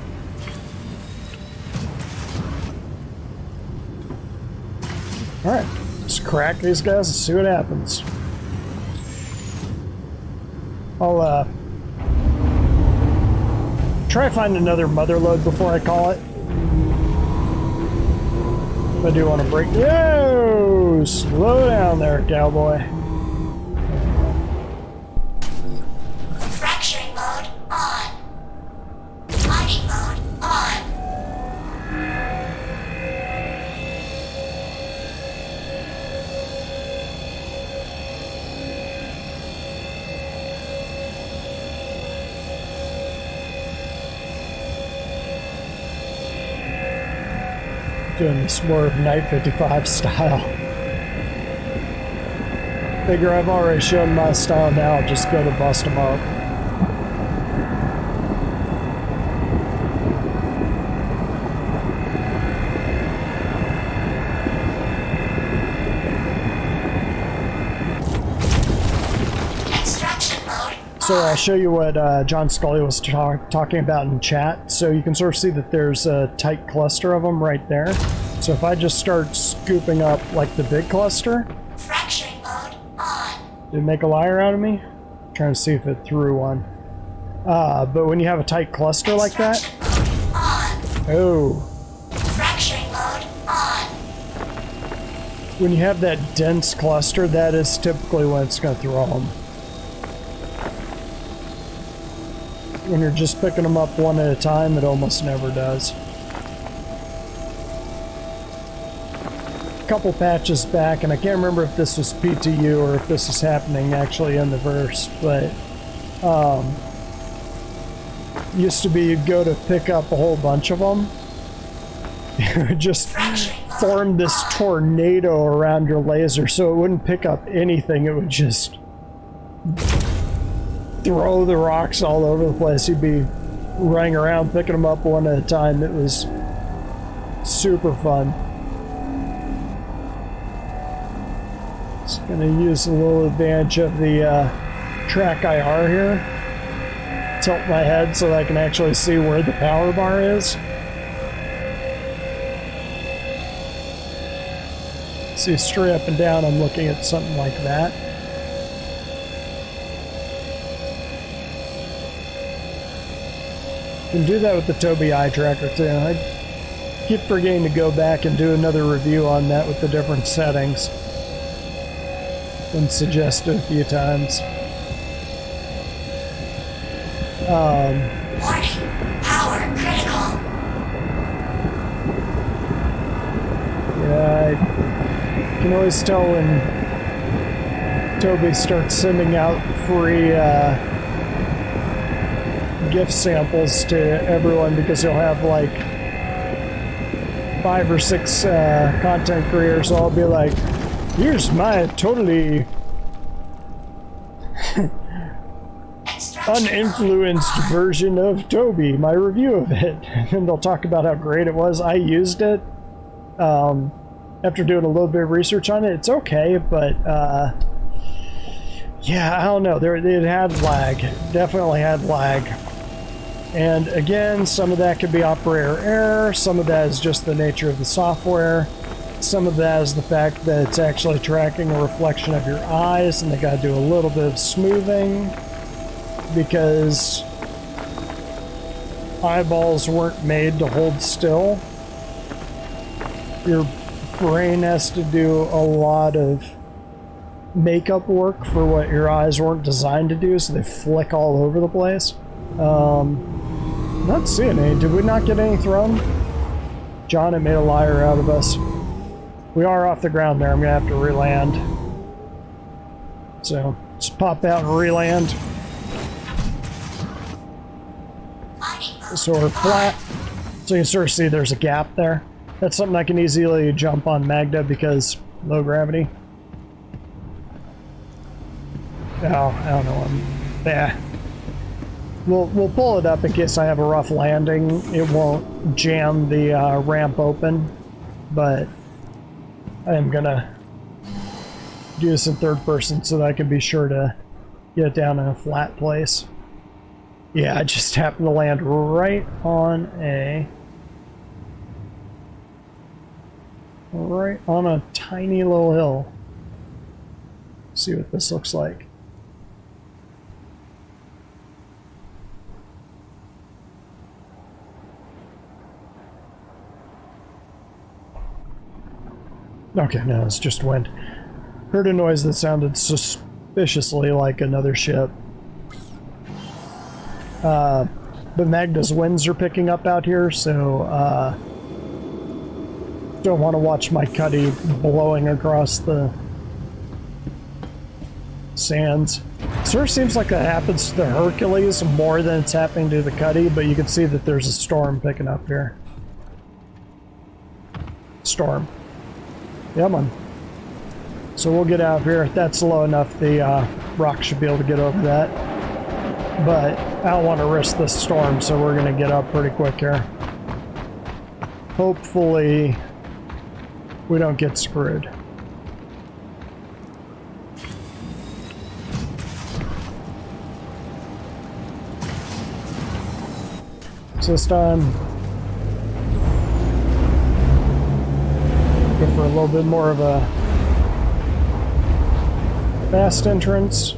Alright, let's crack these guys and see what happens. I'll, try to find another mother load before I call it. I do want to break. Yo! Slow down there, cowboy. Fracturing mode on. Mining mode on. Doing this more of Night 55 style. Figure I've already shown my style now, I'll just go to bust them up. Extraction mode. So I'll show you what John Scully was talking about in chat. So you can sort of see that there's a tight cluster of them right there. So if I just start scooping up like the big cluster, Fracturing mode on. did it make a liar out of me? I'm trying to see if it threw one. But when you have a tight cluster like that, Extraction mode on. oh, Fracturing mode on. when you have that dense cluster, that is typically when it's going to throw them. When you're just picking them up one at a time, it almost never does. couple patches back, and I can't remember if this was PTU or if this is happening actually in the verse, but used to be you'd go to pick up a whole bunch of them. It would just form this tornado around your laser, so it wouldn't pick up anything. It would just throw the rocks all over the place. You'd be running around picking them up one at a time. It was super fun. Just gonna use a little advantage of the track IR here. Tilt my head so that I can actually see where the power bar is. See, straight up and down, I'm looking at something like that. You can do that with the Tobii eye tracker too. I keep forgetting to go back and do another review on that with the different settings. Been suggested a few times. Warning. Power critical. Yeah, I can always tell when Tobii starts sending out free gift samples to everyone, because you'll have like 5 or 6 content creators all be like, here's my totally uninfluenced version of Tobii, my review of it. And then they'll talk about how great it was. I used it after doing a little bit of research on it. It's okay, but yeah, I don't know. It had lag. Definitely had lag. And again, some of that could be operator error. Some of that is just the nature of the software. Some of that is the fact that it's actually tracking a reflection of your eyes, and they got to do a little bit of smoothing because eyeballs weren't made to hold still. Your brain has to do a lot of makeup work for what your eyes weren't designed to do, so they flick all over the place. Not seeing any. Did we not get any thrown? John, it made a liar out of us. We are off the ground there. I'm gonna have to re-land. So just pop out and re-land. So we're flat. So you can sort of see there's a gap there. That's something I can easily jump on Magda because low gravity. Oh, I don't know. Yeah. We'll pull it up in case I have a rough landing. It won't jam the ramp open, but I am gonna do this in third person so that I can be sure to get it down in a flat place. Yeah, I just happened to land right on a tiny little hill. See what this looks like. Okay, no, it's just wind. Heard a noise that sounded suspiciously like another ship. But Magda's winds are picking up out here, so don't want to watch my cuddy blowing across the sands. Sort of seems like that happens to the Hercules more than it's happening to the cuddy, but you can see that there's a storm picking up here. Storm. Yeah, man. So we'll get out of here. That's low enough, the rock should be able to get over that. But I don't want to risk this storm, so we're going to get up pretty quick here. Hopefully we don't get screwed. So this time, go for a little bit more of a fast entrance.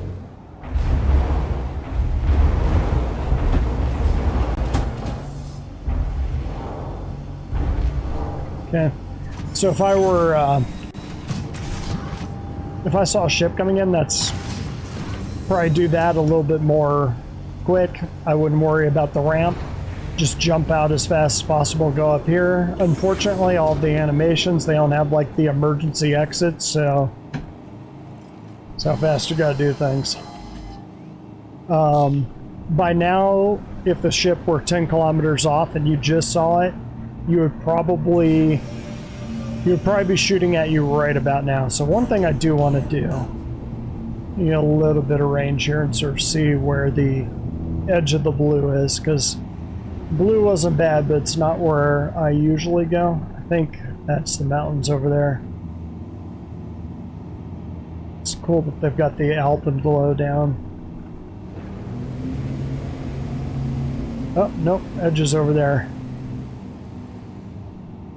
Okay, so if I were, if I saw a ship coming in, that's probably do that a little bit more quick. I wouldn't worry about the ramp. just jump out as fast as possible, go up here. Unfortunately, all of the animations, they don't have like the emergency exits, so that's how fast you gotta do things. By now, if the ship were 10 kilometers off and you just saw it, you would probably be shooting at you right about now. So one thing I do want to do, you get a little bit of range here and sort of see where the edge of the blue is, because blue wasn't bad, but it's not where I usually go. I think that's the mountains over there. It's cool that they've got the alpenglow down. Oh, nope, edge is over there.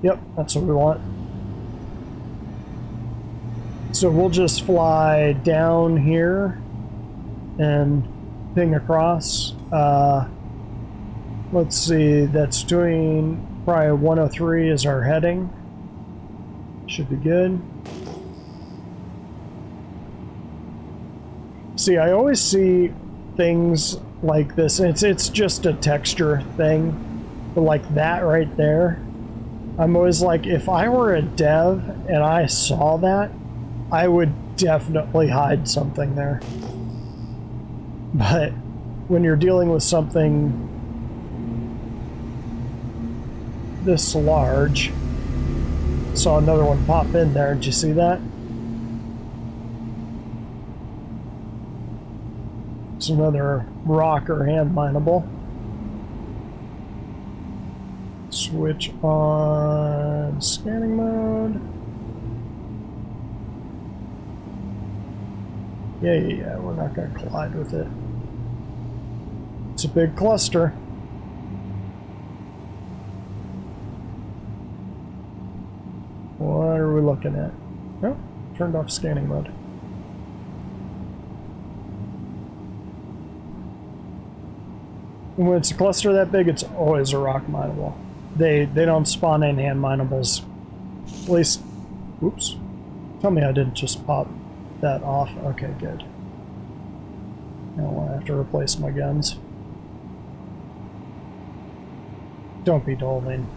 Yep, that's what we want. So we'll just fly down here and ping across. Let's see, that's doing probably 103 is our heading. Should be good. See, I always see things like this. It's just a texture thing, but like that right there, I'm always like, if I were a dev and I saw that, I would definitely hide something there. But when you're dealing with something this large, saw another one pop in there. Did you see that? It's another rock or hand mineable. Switch on scanning mode. Yeah, we're not going to collide with it. It's a big cluster. What are we looking at? Oh, turned off scanning mode. When it's a cluster that big, it's always a rock mineable. They don't spawn in hand minables. At least, oops. Tell me I didn't just pop that off. Okay, good. I don't want to have to replace my guns. Don't be Dolan.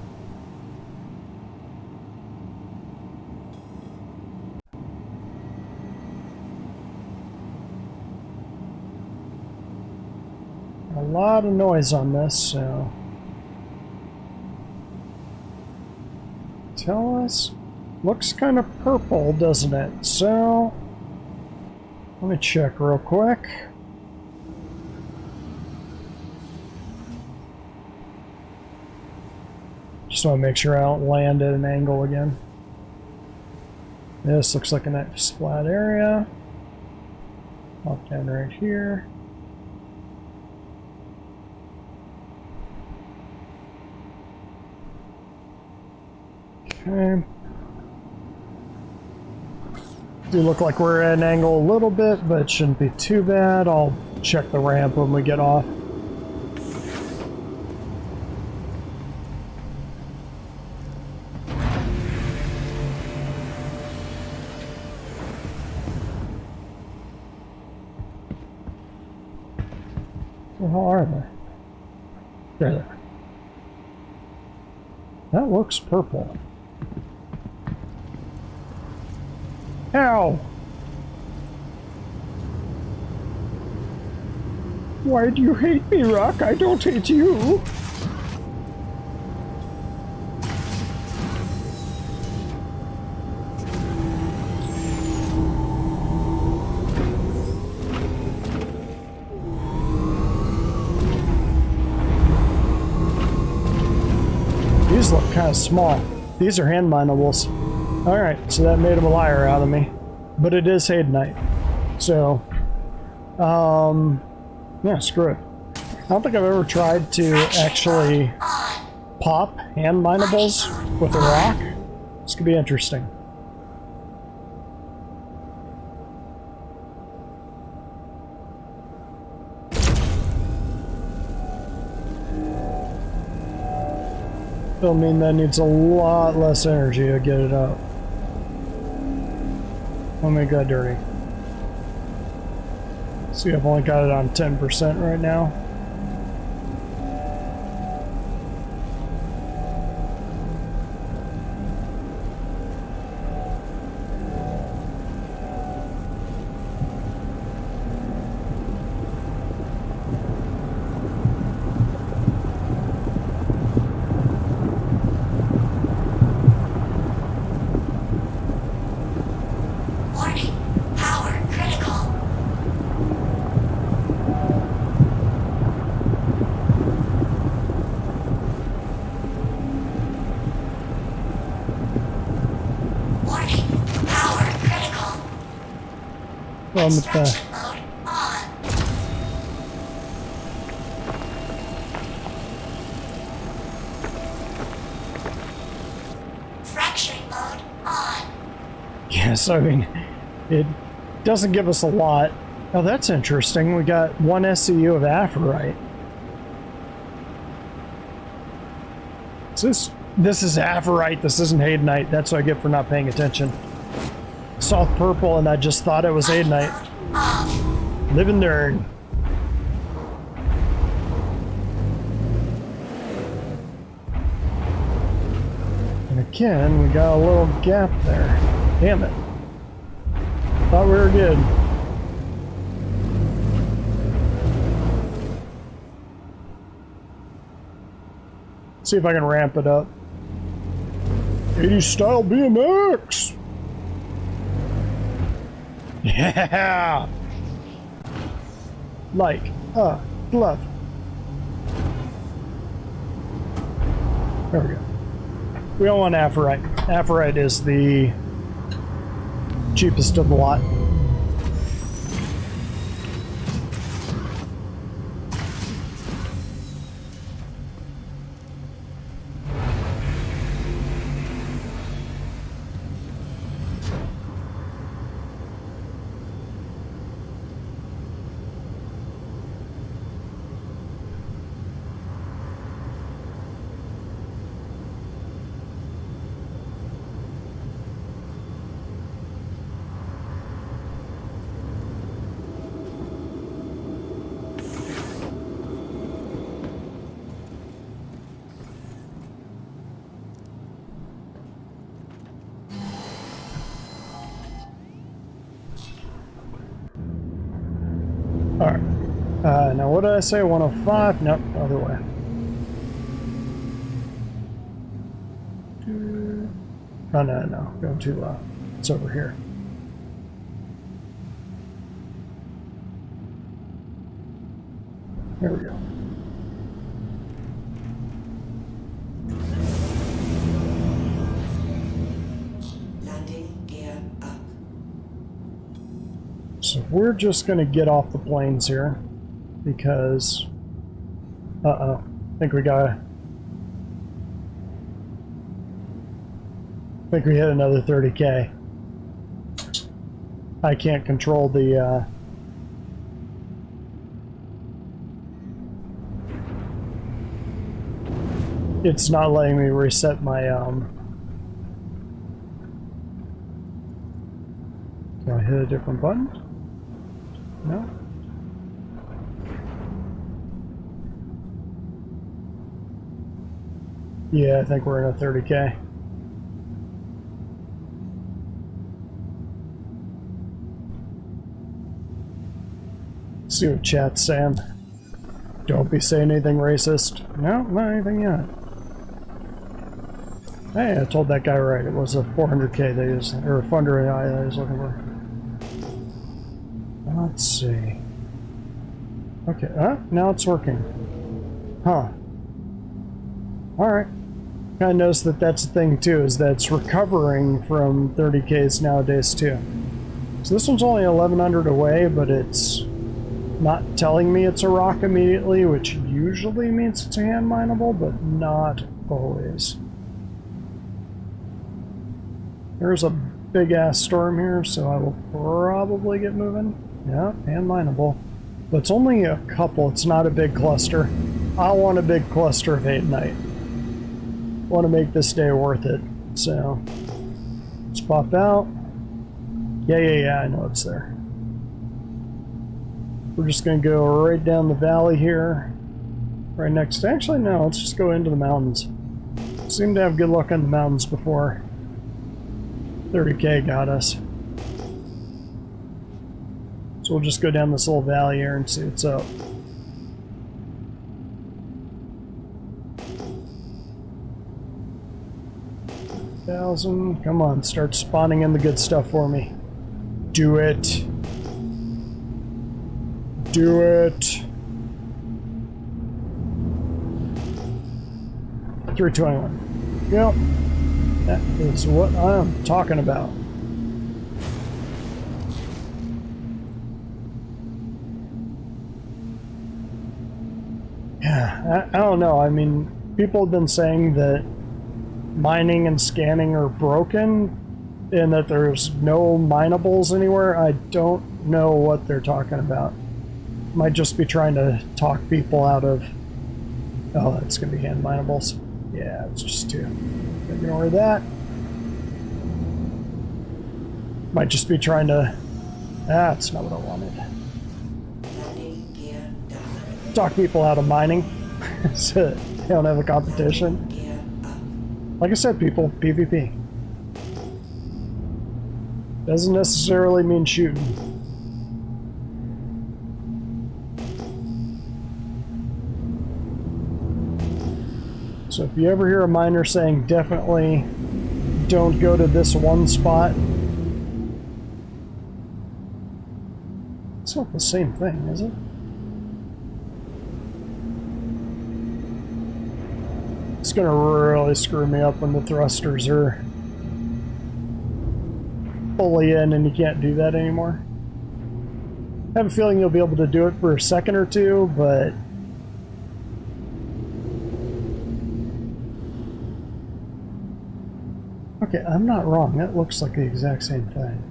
A lot of noise on this, so tell us. Looks kind of purple, doesn't it? So let me check real quick. Just want to make sure I don't land at an angle again. This looks like a nice flat area. Pop down right here. Okay. Do look like we're at an angle a little bit, but it shouldn't be too bad. I'll check the ramp when we get off. Where the hell are they? There they are. That looks purple. Ow! Why do you hate me, Rock? I don't hate you! These look kind of small. These are hand minables. Alright, so that made him a liar out of me. But it is Hadanite. So, yeah, screw it. I don't think I've ever tried to actually pop hand minables with a rock. This could be interesting. It'll mean that needs a lot less energy to get it up. Let me go dirty. See, I've only got it on 10% right now. Well, I'm at the... Extraction mode on. Fracturing mode on. Yes, I mean, it doesn't give us a lot. Oh, that's interesting. We got 1 SCU of Aphorite. This is Aphorite. This isn't Hadanite. That's what I get for not paying attention. Saw purple and I just thought it was Hadanite. Living nerd. And again, we got a little gap there. Damn it. Thought we were good. See if I can ramp it up. 80s style BMX! Yeah! Like a glove. There we go. We don't want Aphorite. Aphorite is the cheapest of the lot. Alright. Now what did I say? 105? Nope, other way. Oh, no. Going too low. It's over here. There we go. Landing gear up. So we're just going to get off the planes here because I think we hit another 30k. I can't control the it's not letting me reset my can I hit a different button? No? Yeah, I think we're in a 30k. See what chat's saying. Don't be saying anything racist. No, not anything yet. Hey, I told that guy right. It was a 400k that he was, or a funder AI that he was looking for. Let's see. Okay, now it's working. Huh. Alright. I noticed that that's the thing too, is that it's recovering from 30ks nowadays too. So this one's only 1100 away, but it's not telling me it's a rock immediately, which usually means it's a hand mineable, but not always. There's a big ass storm here, so I will probably get moving. Yeah, hand mineable. But it's only a couple, it's not a big cluster. I want a big cluster of Hadanite. Want to make this day worth it. So, let's pop out. Yeah, I know it's there. We're just going to go right down the valley here. Right next to, actually no, let's just go into the mountains. Seemed to have good luck on the mountains before. 30k got us. So we'll just go down this little valley here and see what's up. Come on, start spawning in the good stuff for me. Do it. Do it. 321. Yep. That is what I'm talking about. Yeah, I don't know. I mean, people have been saying that mining and scanning are broken and that there's no minables anywhere. I don't know what they're talking about. Might just be trying to talk people out of... Oh, that's going to be hand minables. Yeah, it's just two. Ignore that. Might just be trying to... That's not what I wanted. Landing gear down. Talk people out of mining so they don't have a competition. Gear up. Like I said, people, PvP. Doesn't necessarily mean shooting. So if you ever hear a miner saying definitely don't go to this one spot, it's not the same thing, is it? It's gonna really screw me up when the thrusters are fully in and you can't do that anymore. I have a feeling you'll be able to do it for a second or two, but okay, I'm not wrong. That looks like the exact same thing.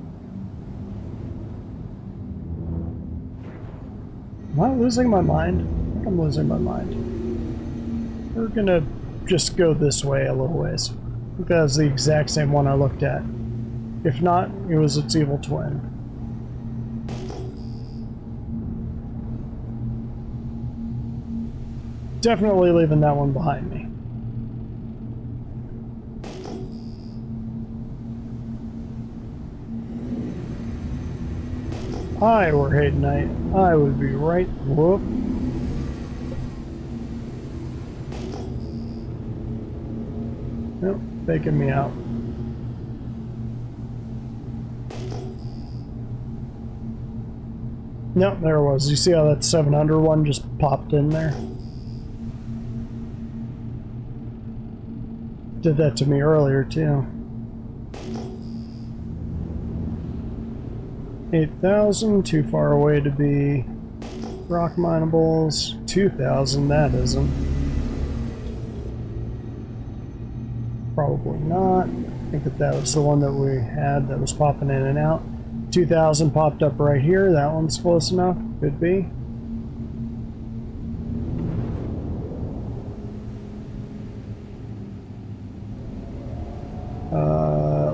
Am I losing my mind? I think I'm losing my mind. We're gonna just go this way a little ways. I think that was the exact same one I looked at. If not, it was its evil twin. Definitely leaving that one behind me. If I were Hadanite, I would be right. Whoop. Nope, faking me out. Nope, there it was. You see how that 700 one just popped in there? Did that to me earlier too. 8,000, too far away to be rock minables. 2,000, that isn't. Probably not. I think that was the one that we had that was popping in and out. 2,000 popped up right here. That one's close enough. Could be.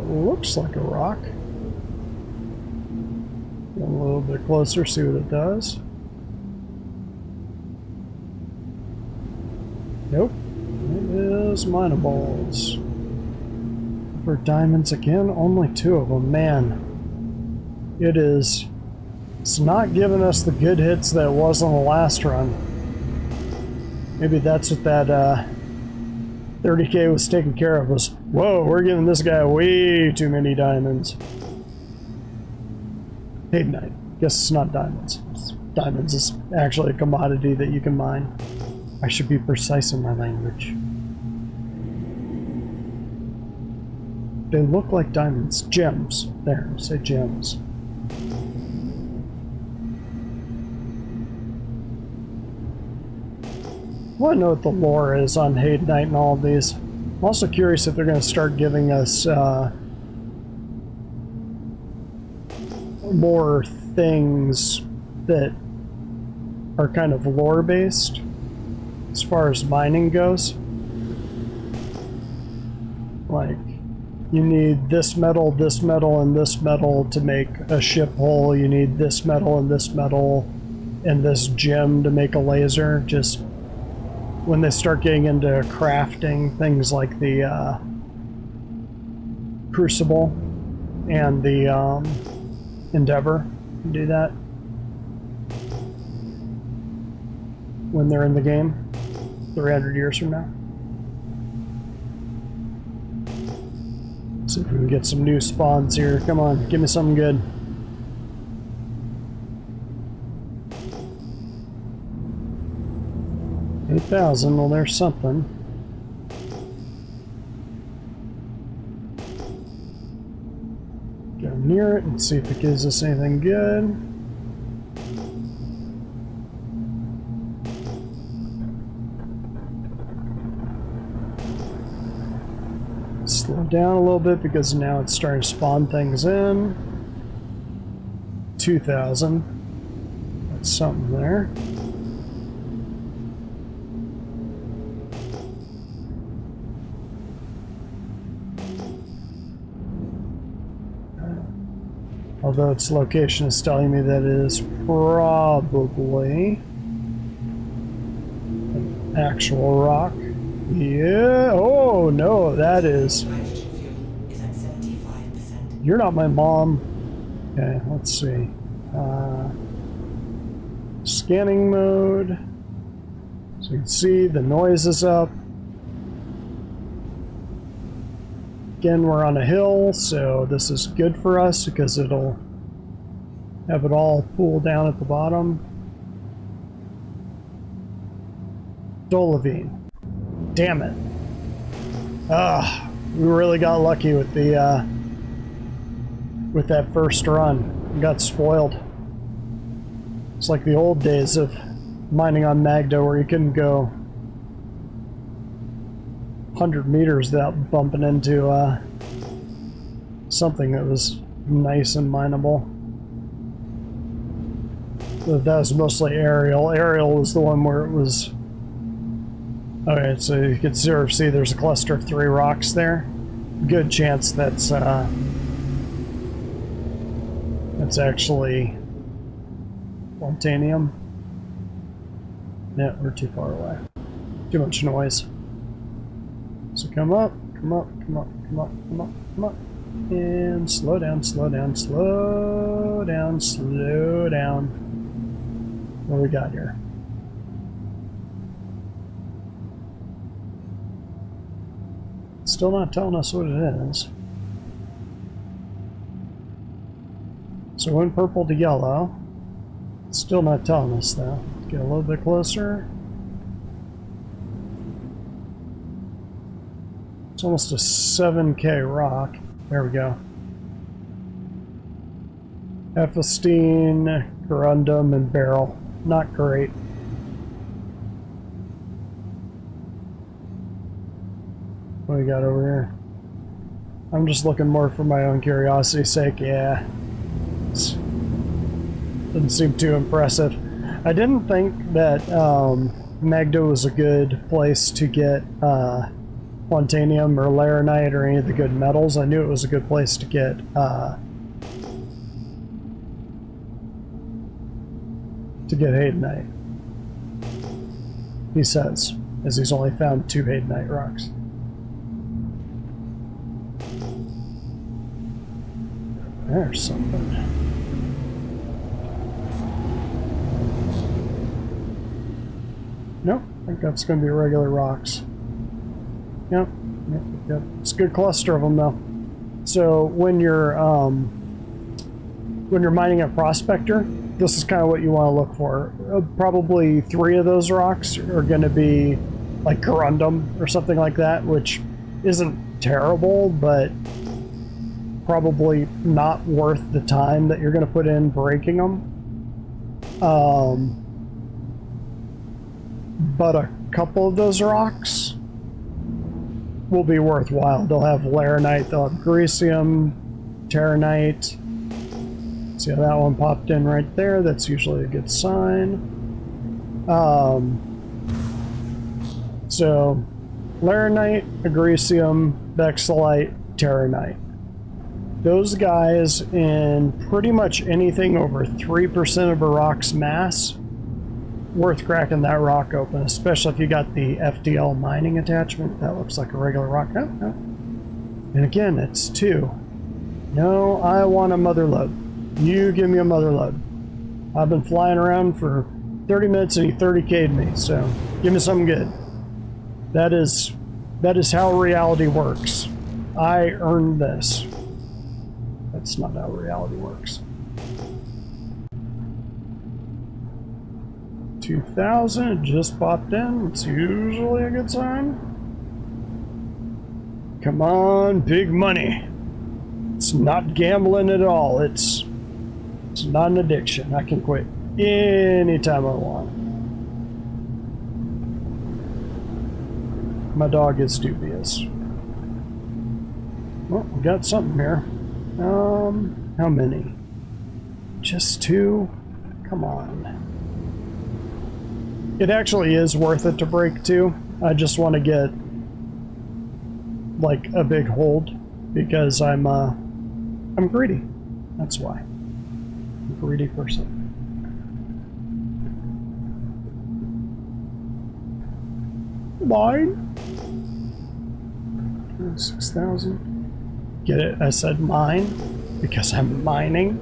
Looks like a rock. Get a little bit closer, see what it does. Nope. It is minables. For diamonds again, only 2 of them. Man, it is. It's not giving us the good hits that it was on the last run. Maybe that's what that 30k was taking care of us. Whoa, we're giving this guy way too many diamonds. Hadanite. Guess it's not diamonds. Diamonds is actually a commodity that you can mine. I should be precise in my language. They look like diamonds. Gems. There, say gems. I want to know what the lore is on Hadanite and all of these. I'm also curious if they're going to start giving us more things that are kind of lore based as far as mining goes. Like, you need this metal, and this metal to make a ship hull. You need this metal, and this gem to make a laser. Just when they start getting into crafting things like the Crucible and the Endeavor, do that when they're in the game 300 years from now. See if we can get some new spawns here. Come on, give me something good. $8,000, well there's something. Go near it and see if it gives us anything good. Drop down a little bit because now it's starting to spawn things in. 2,000. That's something there. Although its location is telling me that it is probably an actual rock. Yeah. Oh no, that is. Hydrogen fuel is at 75%. You're not my mom. Okay, let's see. Scanning mode. So you can see the noise is up. Again, we're on a hill, so this is good for us because it'll have it all pool down at the bottom. Dolavine. Damn it. We really got lucky with the with that first run. We got spoiled. It's like the old days of mining on Magda where you couldn't go 100 meters without bumping into something that was nice and mineable. But that was mostly aerial. Aerial was the one where it was... Okay, so you can sort of see there's a cluster of 3 rocks there. Good chance that's actually Plutonium. Yeah, we're too far away. Too much noise. So come up, come up, come up, come up, come up, come up. And slow down, slow down, slow down, slow down. What do we got here? Still not telling us what it is. So we went purple to yellow. Still not telling us though. Let's get a little bit closer. It's almost a 7K rock. There we go. Ephestine, corundum, and beryl. Not great. What do we got over here? I'm just looking more for my own curiosity's sake. Yeah. Doesn't seem too impressive. I didn't think that Magda was a good place to get Plutonium or Laranite or any of the good metals. I knew it was a good place to get Hadanite. He says, as he's only found 2 Hadanite rocks. There's something. Nope, I think that's going to be regular rocks. Yep, yep. It's a good cluster of them though. So when you're mining a prospector, this is kind of what you want to look for. Probably 3 of those rocks are going to be like corundum or something like that, which isn't terrible, but probably not worth the time that you're going to put in breaking them. But a couple of those rocks will be worthwhile. They'll have Laranite, they'll have Grecium, Terranite. See how that one popped in right there? That's usually a good sign. So, Laranite, Agricium, Bexelite, Terranite. Those guys in pretty much anything over 3% of a rock's mass, worth cracking that rock open, especially if you got the FDL mining attachment. That looks like a regular rock. Oh, oh. And again, it's 2. No, I want a mother lode. You give me a mother lode. I've been flying around for 30 minutes and you 30K'd me, so give me something good. That is how reality works. I earned this. That's not how reality works. 2,000 just popped in. It's usually a good sign. Come on, big money. It's not gambling at all. It's not an addiction. I can quit anytime I want. My dog is dubious. Well, we got something here. How many? Just 2? Come on. It actually is worth it to break 2. I just want to get like a big hold because I'm greedy. That's why. I'm a greedy person. Mine? 6,000. Get it? I said mine because I'm mining.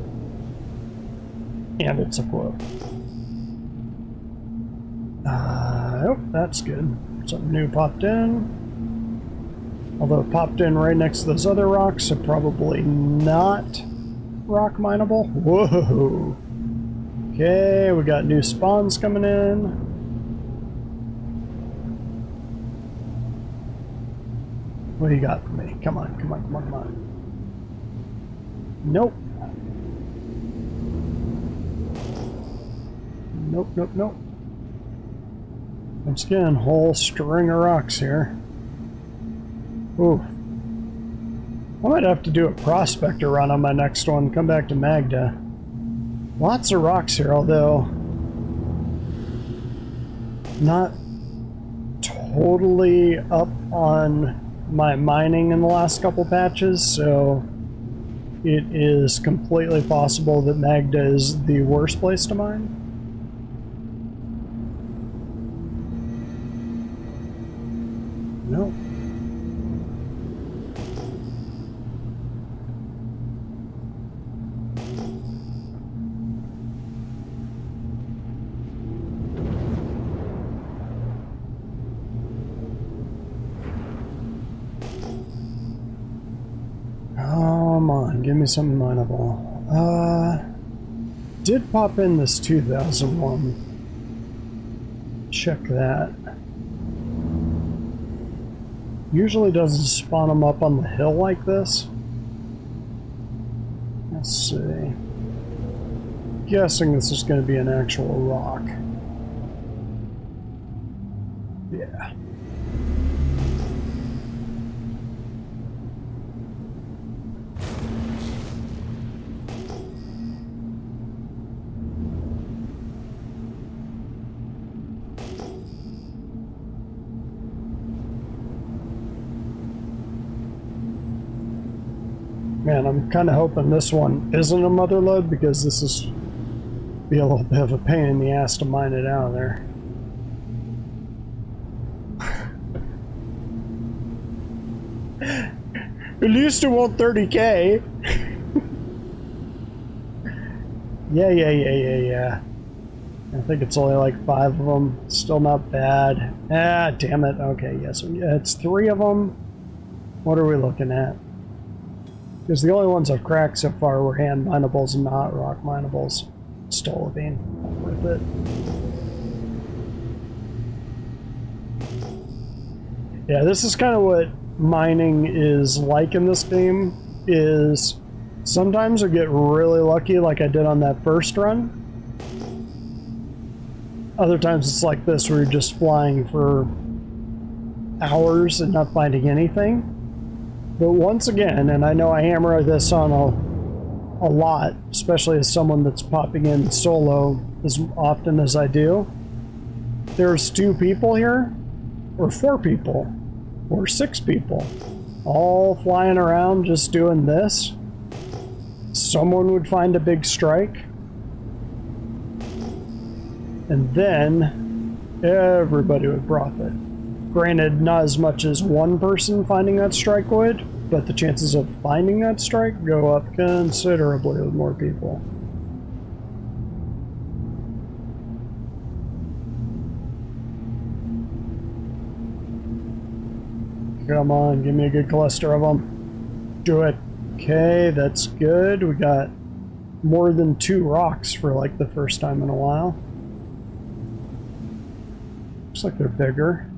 And it's a quote. Oh, that's good. Something new popped in. Although it popped in right next to those other rocks, so probably not rock mineable. Whoa! Okay, we got new spawns coming in. What do you got for me? Come on, come on, come on, come on. Nope. Nope, nope, nope. Once again, whole string of rocks here. Ooh. I might have to do a prospector run on my next one. Come back to Magda. Lots of rocks here, although not totally up on my mining in the last couple patches, so it is completely possible that Magda is the worst place to mine. Nope. Come on, give me something mineable. Did pop in this 2001. Check that. Usually doesn't spawn them up on the hill like this. Let's see. Guessing this is going to be an actual rock. Yeah. Man, I'm kind of hoping this one isn't a mother lode because this is be a little bit of a pain in the ass to mine it out of there. At least it won't 30k. Yeah. I think it's only like 5 of them. Still not bad. Ah, damn it. Okay, yes, it's 3 of them. What are we looking at? Because the only ones I've cracked so far were hand minables and not rock minables. Still a bean. Not worth it. Yeah, this is kind of what mining is like in this game, is sometimes I get really lucky like I did on that first run. Other times it's like this where you're just flying for hours and not finding anything. But once again, and I know I hammer this on a lot, especially as someone that's popping in solo as often as I do, there's 2 people here, or 4 people, or 6 people, all flying around just doing this. Someone would find a big strike, and then everybody would profit. Granted, not as much as one person finding that strike would, but the chances of finding that strike go up considerably with more people. Come on, give me a good cluster of them. Do it. Okay, that's good. We got more than 2 rocks for like the first time in a while. Looks like they're bigger.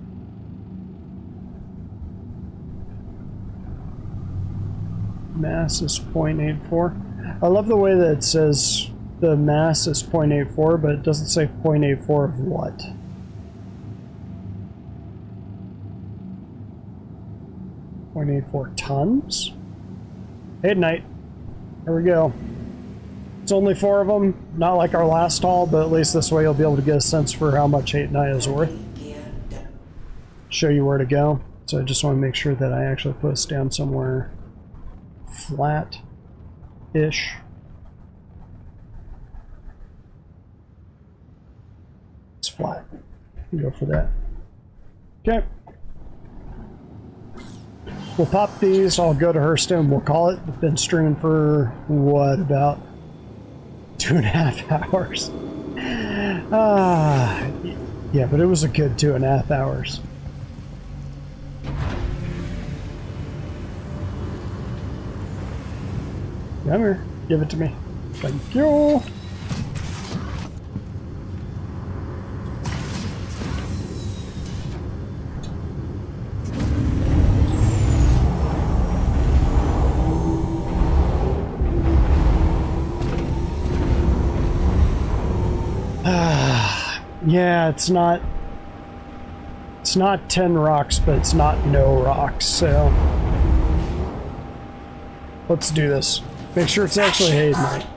Mass is 0.84. I love the way that it says the mass is 0.84, but it doesn't say 0.84 of what. .84 tons? Hadanite. There we go. It's only 4 of them, not like our last haul, but at least this way you'll be able to get a sense for how much Hadanite is worth. Show you where to go. So I just want to make sure that I actually put this down somewhere flat-ish. It's flat. Go for that. Okay. We'll pop these. I'll go to Hurston. We'll call it. We've been streaming for, what, about 2.5 hours? Yeah, but it was a good 2.5 hours. Come here. Give it to me. Thank you. Yeah, it's not 10 rocks, but it's not no rocks, so let's do this. Make sure it's actually Hadanite.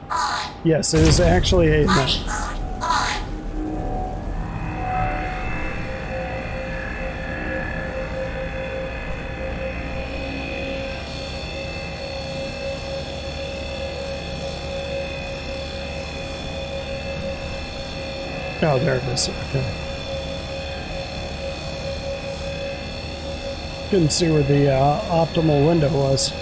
Yes, it is actually Hadanite. Oh, there it is. Okay. Couldn't see where the optimal window was.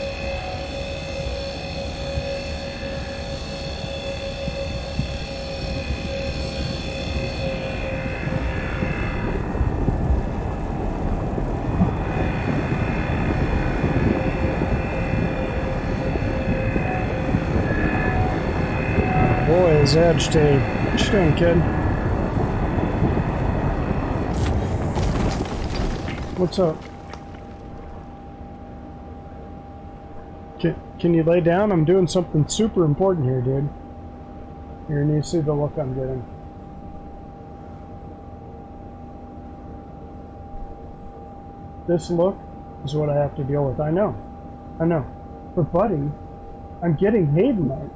Boy, is agitated. What you doing, kid? What's up? Can you lay down? I'm doing something super important here, dude. Here, and you see the look I'm getting. This look is what I have to deal with. I know. But buddy, I'm getting Hadanite.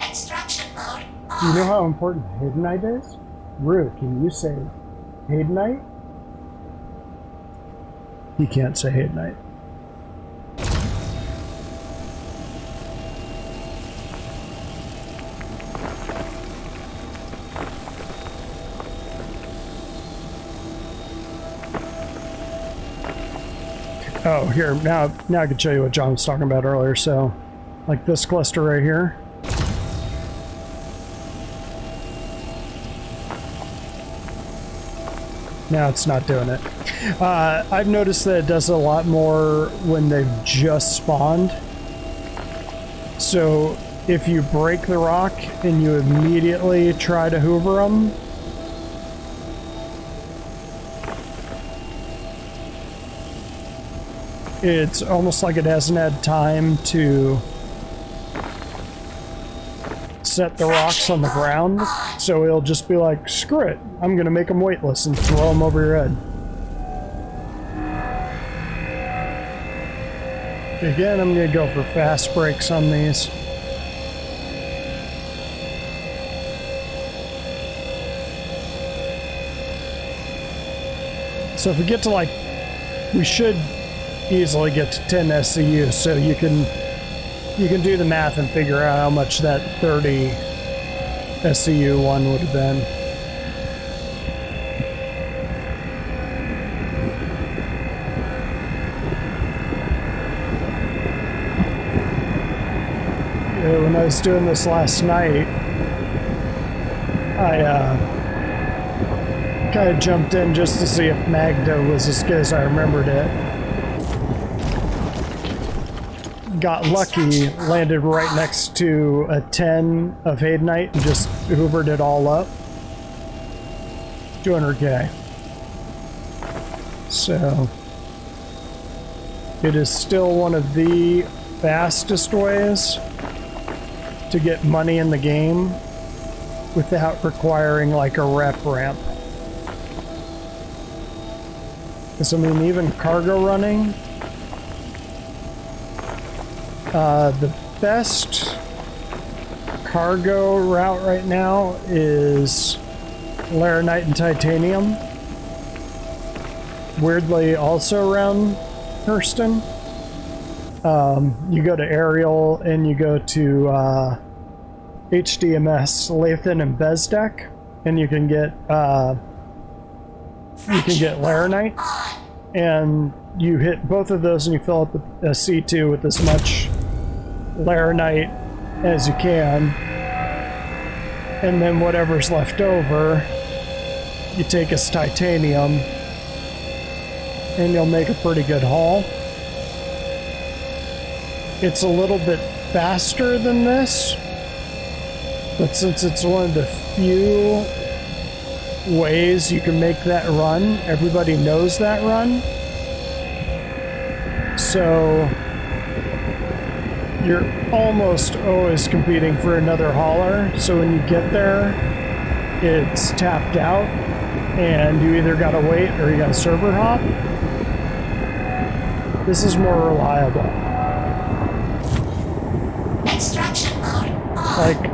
Extraction mode on. Do you know how important Hadanite is? Rue, can you say Hadanite? He can't say Hadanite. Oh, here, now I can show you what John was talking about earlier. So, like this cluster right here. Now it's not doing it. I've noticed that it does a lot more when they've just spawned. So if you break the rock and you immediately try to hoover them, it's almost like it hasn't had time to set the rocks on the ground, so it'll just be like, screw it, I'm gonna make them weightless and throw them over your head. Again, I'm gonna go for fast breaks on these. So if we get to like, we should easily get to 10 SCU, so you can do the math and figure out how much that 30 SCU one would have been. Yeah, when I was doing this last night, I kind of jumped in just to see if Magda was as good as I remembered it. Got lucky, landed right next to a 10 of Hadanite and just hoovered it all up. 200k. So it is still one of the fastest ways to get money in the game without requiring like a rep ramp. Because I mean, even cargo running, The best cargo route right now is Laranite and Titanium. Weirdly, also around Hurston. You go to Ariel and you go to HDMS, Lathan and Bezdek, and you can get Laranite, and you hit both of those and you fill up a C2 with as much Laranite as you can, and then whatever's left over you take as titanium, and you'll make a pretty good haul. It's a little bit faster than this, but since it's one of the few ways you can make that run, everybody knows that run. So you're almost always competing for another hauler. So when you get there, it's tapped out, and you either gotta wait or you gotta server hop. This is more reliable. Extraction mode on. Like,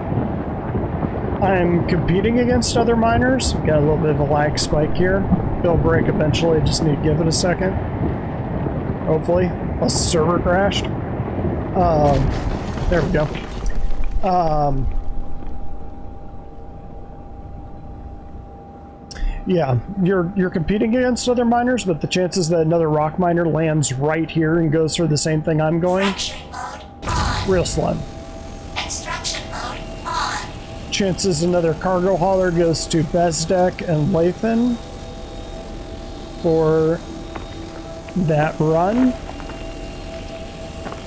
I'm competing against other miners. Got a little bit of a lag spike here. It'll break eventually, just need to give it a second. Hopefully. Unless the server crashed. There we go. Yeah, you're competing against other miners, but the chances that another rock miner lands right here and goes for the same thing I'm going, Fracturing mode on. real slim. Extraction mode on. Chances another cargo hauler goes to Bezdek and Lathan for that run,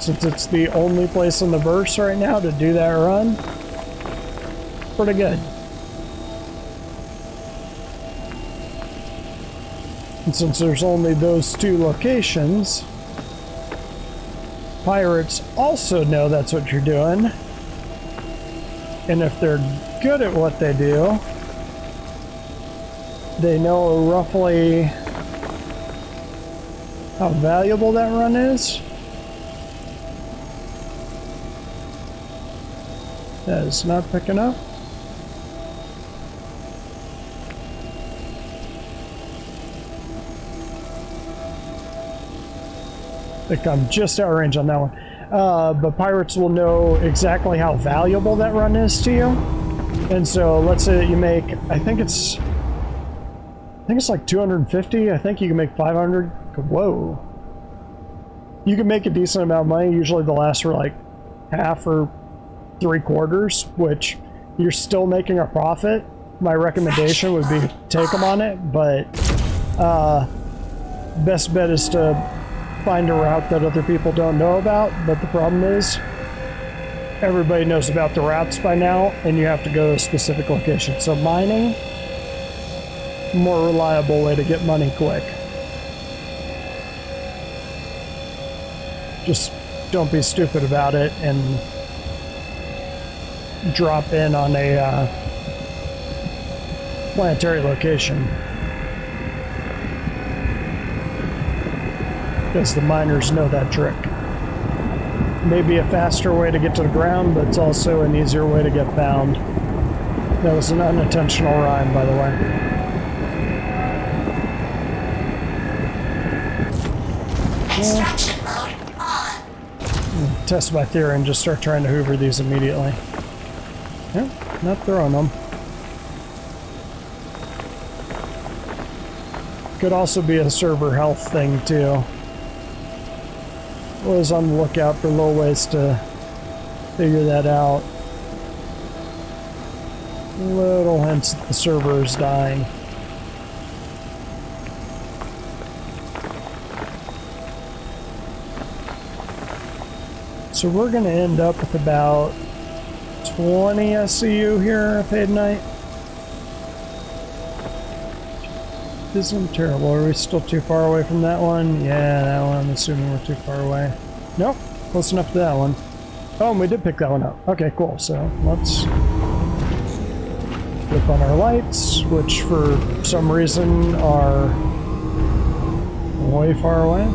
since it's the only place in the verse right now to do that run. Pretty good. And since there's only those two locations, pirates also know that's what you're doing. And if they're good at what they do, they know roughly how valuable that run is. That is not picking up. I think I'm just out of range on that one. But pirates will know exactly how valuable that run is to you. And so let's say that you make, I think it's like 250. I think you can make 500. Whoa. You can make a decent amount of money. Usually they'll last for like half or 3/4, which you're still making a profit. My recommendation would be take them on it, but best bet is to find a route that other people don't know about. But the problem is everybody knows about the routes by now, and you have to go to a specific location. So mining, more reliable way to get money quick. Just don't be stupid about it and drop in on a planetary location, because the miners know that trick. Maybe a faster way to get to the ground, but it's also an easier way to get found. That was an unintentional rhyme, by the way. Extraction mode on. Test my theory and just start trying to hoover these immediately. Yep, not throwing them. Could also be a server health thing too. Always on the lookout for little ways to figure that out. Little hints that the server is dying. So we're going to end up with about 20 SCU here at Hadanite. Isn't terrible. Are we still too far away from that one? Yeah, that one. I'm assuming we're too far away. Nope, close enough to that one. Oh, and we did pick that one up. Okay, cool. So let's flip on our lights, which for some reason are way far away.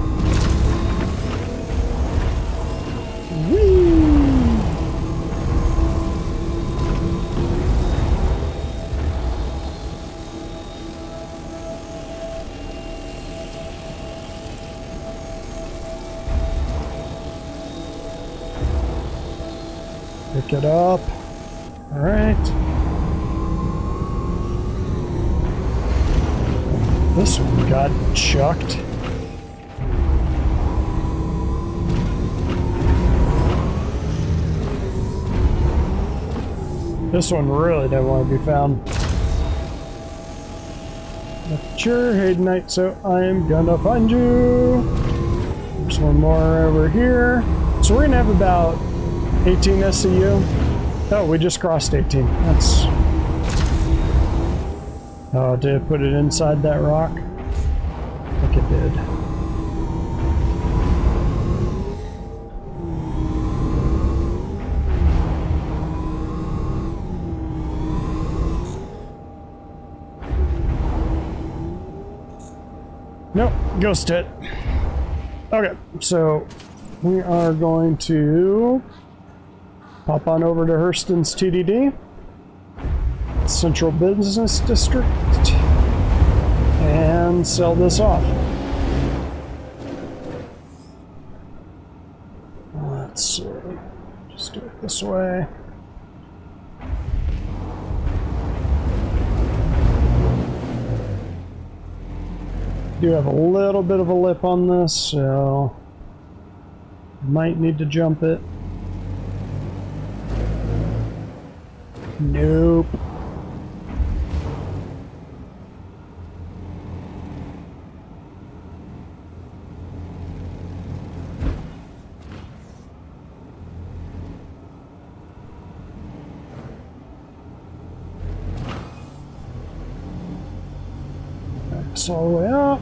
Whee! Pick it up. All right. This one got chucked. This one really didn't want to be found. But you're Hadanite, so I'm gonna find you. There's one more over here. So we're gonna have about 18 SCU. Oh, we just crossed 18. That's... Oh, did it put it inside that rock? I think it did. Nope, ghost hit. Okay, so we are going to pop on over to Hurston's TDD, Central Business District, and sell this off. Let's see, just do it this way. Do have a little bit of a lip on this, so might need to jump it. Nope. That's all the way up.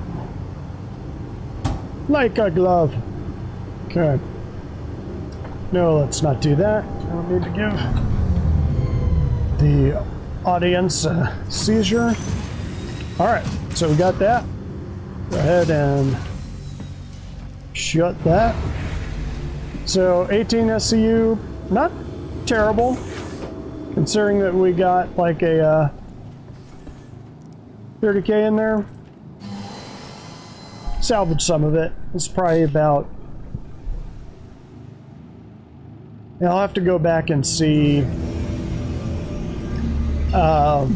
Like a glove. Okay. No, let's not do that. I don't need to give the audience a seizure. Alright, so we got that. Go ahead and shut that. So 18 SCU, not terrible, considering that we got like a 30k in there. Salvage some of it. It's probably about... I'll have to go back and see how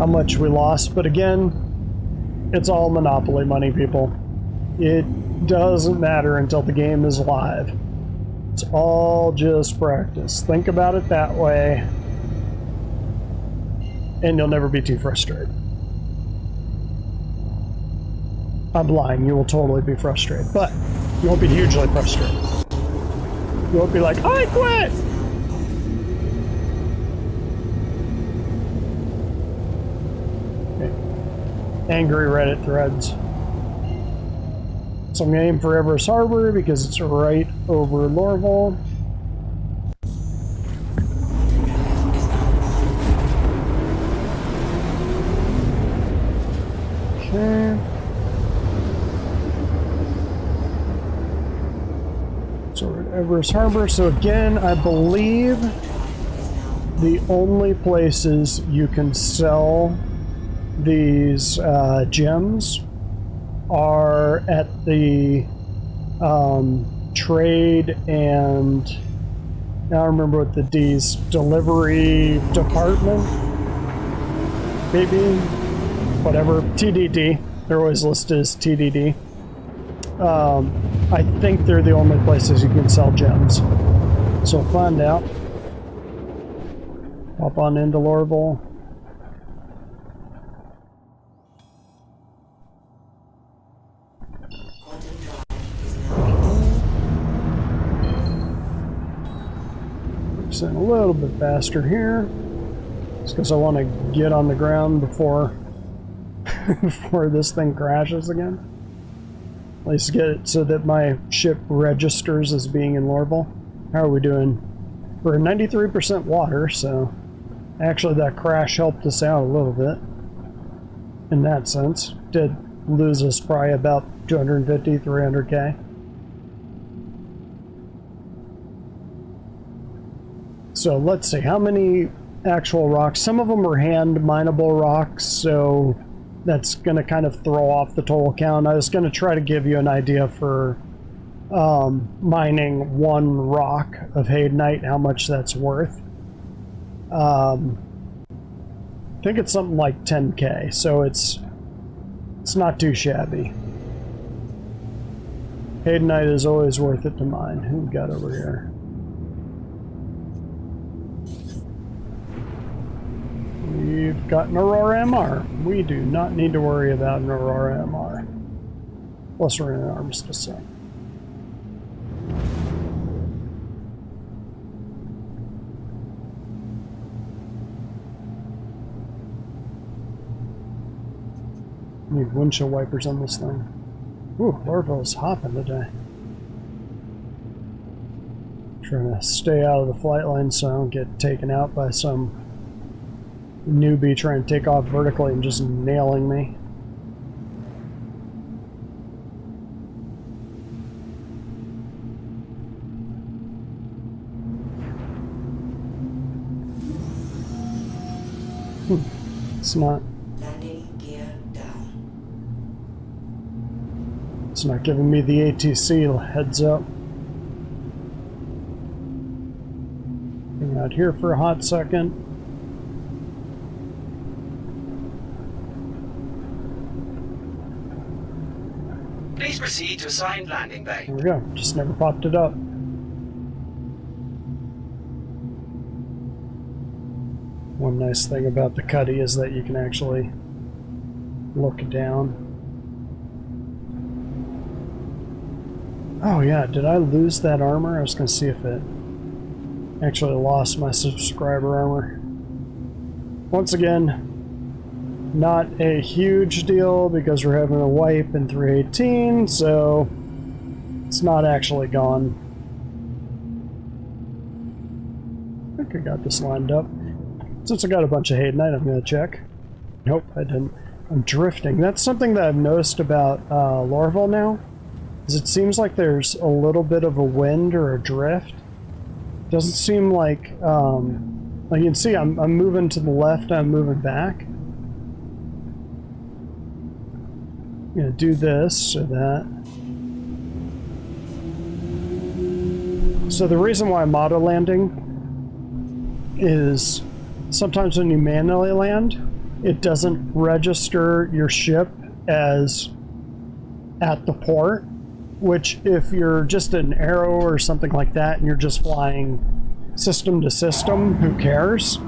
much we lost, but again, it's all Monopoly money, people. It doesn't matter until the game is live. It's all just practice. Think about it that way, and you'll never be too frustrated. I'm lying, you will totally be frustrated, but you won't be hugely frustrated. You won't be like, I quit! Okay. Angry Reddit threads. So I'm gonna aim for Everest Harbor because it's right over Lorville. Okay. So we're at Everest Harbor. So again, I believe the only places you can sell these gems are at the trade and now I remember what the D's delivery department, maybe whatever, TDD. They're always listed as TDD. I think they're the only places you can sell gems. So we'll find out. Hop on into Lorville. Just a little bit faster here. Just because I want to get on the ground before before this thing crashes again. At least get it so that my ship registers as being in Lorville. How are we doing? We're 93% water, so actually that crash helped us out a little bit in that sense. Did lose us probably about 250, 300k. So let's see, how many actual rocks? Some of them are hand mineable rocks, so that's going to kind of throw off the total count. I was going to try to give you an idea for mining one rock of Hadanite, how much that's worth. I think it's something like 10k, so it's not too shabby. Hadanite is always worth it to mine. Who we got over here? We've got an Aurora MR. We do not need to worry about an Aurora MR. Plus we're in an armistice zone. Need windshield wipers on this thing. Ooh, Lorville's hopping today. Trying to stay out of the flight line so I don't get taken out by some newbie trying to take off vertically and just nailing me. It's not. Landing gear down. It's not giving me the ATC heads up. Hang out here for a hot second. Please proceed to assigned landing bay. There we go. Just never popped it up. One nice thing about the cuddy is that you can actually look down. Oh yeah, did I lose that armor? I was going to see if it actually lost my subscriber armor. Once again, not a huge deal because we're having a wipe in 318, so it's not actually gone. I think I got this lined up. Since I got a bunch of Hadanite, I'm going to check. Nope, I didn't. I'm drifting. That's something that I've noticed about Lorville now, is it seems like there's a little bit of a wind or a drift. Doesn't seem like, like you can see I'm moving to the left, I'm moving back. I'm going to do this or that. So the reason why I'm auto landing is sometimes when you manually land, it doesn't register your ship as at the port, which if you're just an arrow or something like that and you're just flying system to system, who cares?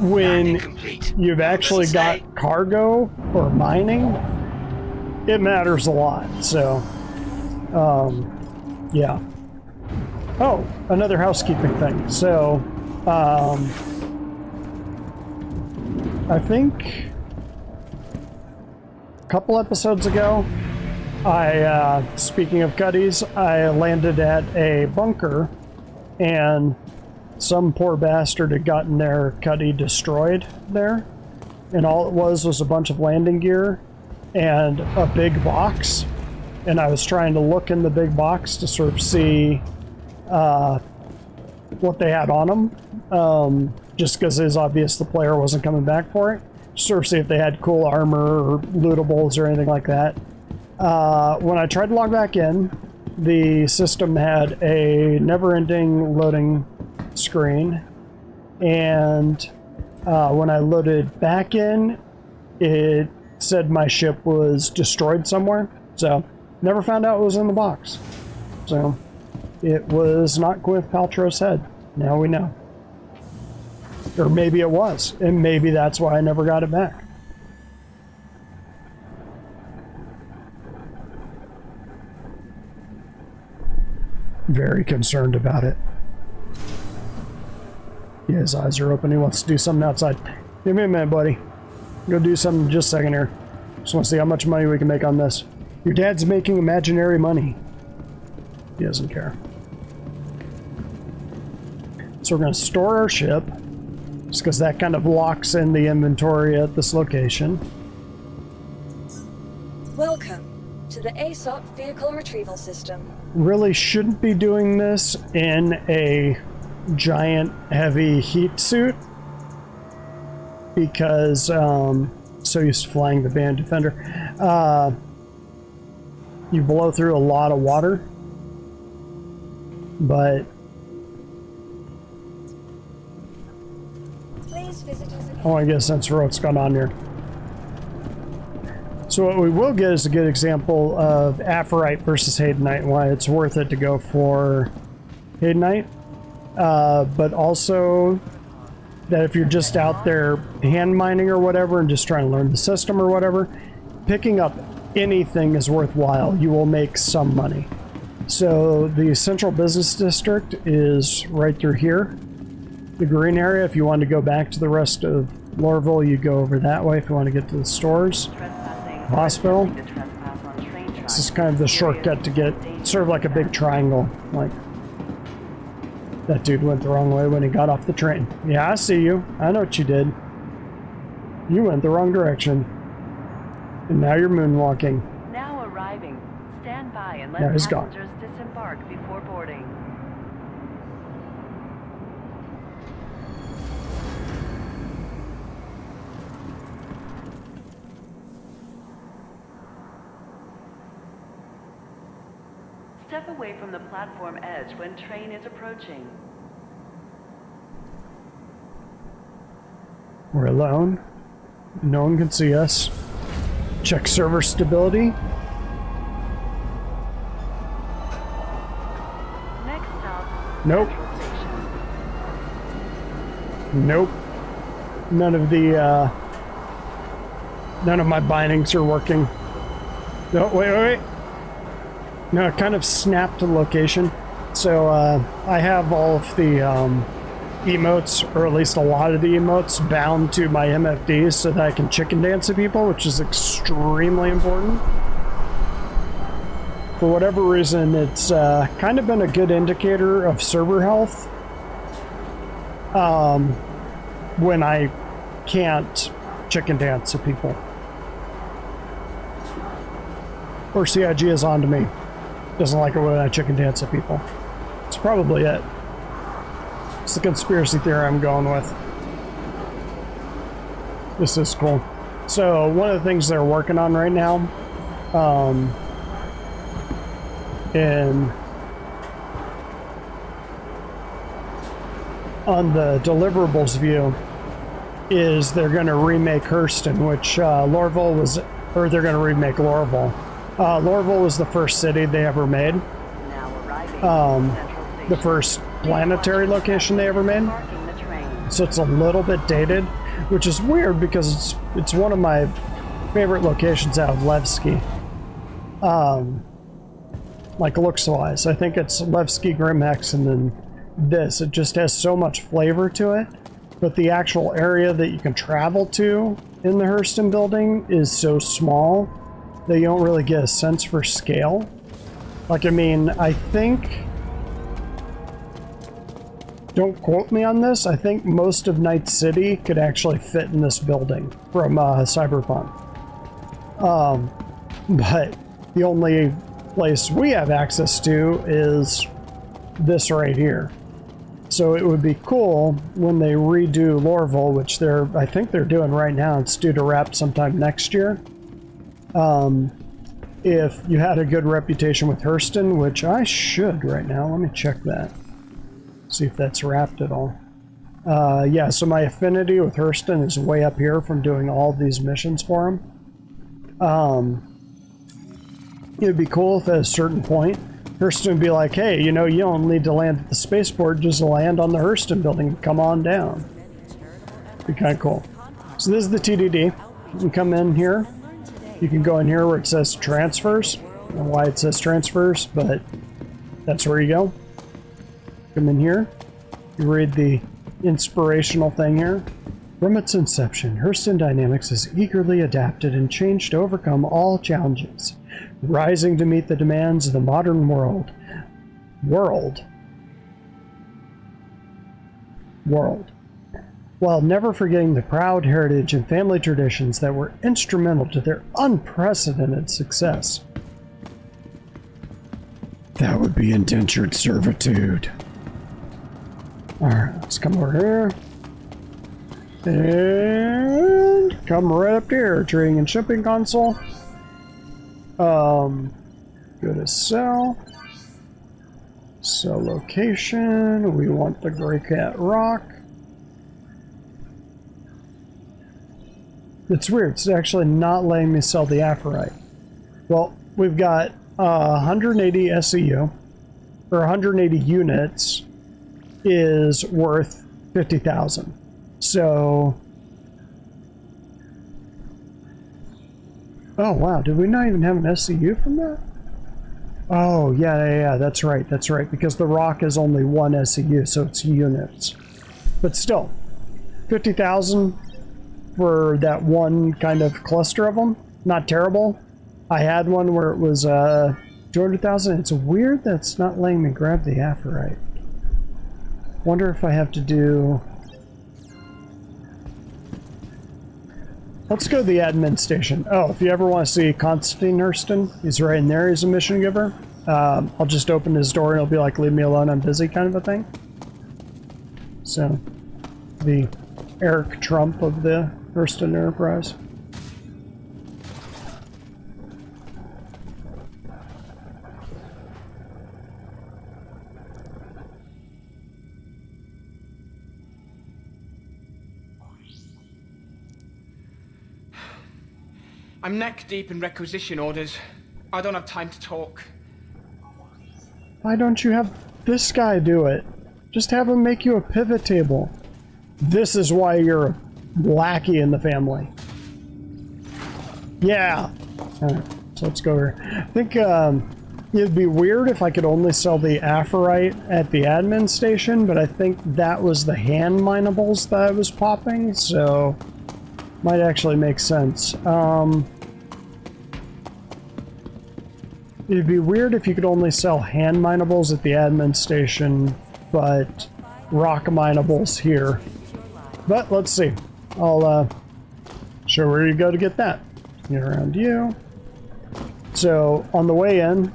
When you've actually got cargo or mining, it matters a lot. So, yeah. Oh, another housekeeping thing. So, I think a couple episodes ago, speaking of cuddies, I landed at a bunker and some poor bastard had gotten their cuddy destroyed there. And all it was a bunch of landing gear and a big box. And I was trying to look in the big box to sort of see what they had on them. Just because it's obvious the player wasn't coming back for it. Sort of see if they had cool armor or lootables or anything like that. When I tried to log back in, the system had a never-ending loading screen, and when I loaded back in, it said my ship was destroyed somewhere. So never found out it was in the box. So it was not Gwyneth Paltrow's head. Now we know. Or maybe it was, and maybe that's why I never got it back. Very concerned about it. Yeah, his eyes are open. He wants to do something outside. Give me a minute, buddy. Go do something in just a second here. Just want to see how much money we can make on this. Your dad's making imaginary money. He doesn't care. So we're going to store our ship, just because that kind of locks in the inventory at this location. Welcome to the ASOP Vehicle Retrieval System. Really shouldn't be doing this in a giant heavy heat suit because so used to flying the Band Defender. You blow through a lot of water, but Please visit us again. I want to get a sense for what's going on here. So what we will get is a good example of Aphorite versus Hadanite, and why it's worth it to go for Hadanite. But also that if you're just out there hand mining or whatever and just trying to learn the system or whatever, picking up anything is worthwhile. You will make some money. So the central business district is right through here. The green area, if you want to go back to the rest of Lorville, you go over that way if you want to get to the stores. Hospital. This is kind of the shortcut to get, sort of like a big triangle. Like, that dude went the wrong way when he got off the train. Yeah, I see you. I know what you did. You went the wrong direction. And now you're moonwalking. Now arriving. Stand by and let Now he's passengers gone. disembark before boarding. Step away from the platform edge when train is approaching. We're alone. No one can see us. Check server stability. Next stop. Nope. Central Station. Nope. None of the, none of my bindings are working. No, wait. No, it kind of snapped to location. So, I have all of the, emotes, or at least a lot of the emotes, bound to my MFDs so that I can chicken dance to people, which is extremely important. For whatever reason, it's kind of been a good indicator of server health when I can't chicken dance to people. Or CIG is on to me. Doesn't like it when I chicken dance to people. It's probably it. It's the conspiracy theory I'm going with. This is cool. So one of the things they're working on right now, on the deliverables view, is they're going to remake Hurston, which Lorville was, or they're going to remake Lorville. Lorville was the first city they ever made. Now arriving. Central Station. The first planetary location they ever made. Parking the train. So it's a little bit dated, which is weird because it's one of my favorite locations out of Levski. Like looks wise, I think it's Levski, Grimhex, and then this. It just has so much flavor to it, but the actual area that you can travel to in the Hurston building is so small that you don't really get a sense for scale. Like, I mean, I think, don't quote me on this, I think most of Night City could actually fit in this building from Cyberpunk. But the only place we have access to is this right here. So it would be cool when they redo Lorville, which I think they're doing right now. It's due to wrap sometime next year. If you had a good reputation with Hurston, which I should right now. Let me check that. See if that's wrapped at all. Yeah, so my affinity with Hurston is way up here from doing all these missions for him. It'd be cool if at a certain point, Hurston would be like, hey, you know, you don't need to land at the spaceport, just land on the Hurston building, come on down. Be kind of cool. So this is the TDD. You can come in here. You can go in here where it says transfers. I don't know why it says transfers, but that's where you go. Come in here. You read the inspirational thing here. From its inception, Hurston Dynamics has eagerly adapted and changed to overcome all challenges, rising to meet the demands of the modern world. While never forgetting the proud heritage and family traditions that were instrumental to their unprecedented success. That would be indentured servitude. Alright, let's come over here. And come right up here. Trading and shipping console. Go to sell. Sell location. We want the Grey Cat Rock. It's weird. It's actually not letting me sell the Aphorite. Well, we've got 180 SEU, or 180 units is worth 50,000. So, oh wow, did we not even have an SCU from that? Oh yeah, that's right, because the rock is only one SCU, so it's units. But still, 50,000 for that one kind of cluster of them, not terrible. I had one where it was 200,000. It's weird that it's not letting me grab the Aphorite. Wonder if I have to do... Let's go to the admin station. Oh, if you ever want to see Constantine Hurston, he's right in there. He's a mission giver. I'll just open his door and he'll be like, leave me alone, I'm busy kind of a thing. So, the Eric Trump of the Hurston Enterprise. I'm neck deep in requisition orders. I don't have time to talk. Why don't you have this guy do it? Just have him make you a pivot table. This is why you're a lackey in the family. Yeah. Alright, so let's go here. I think it'd be weird if I could only sell the Aphorite at the admin station, but I think that was the hand minables that I was popping, so might actually make sense. It'd be weird if you could only sell hand minables at the admin station, but rock minables here. But let's see. I'll show where you go to get that. Get around you. So on the way in,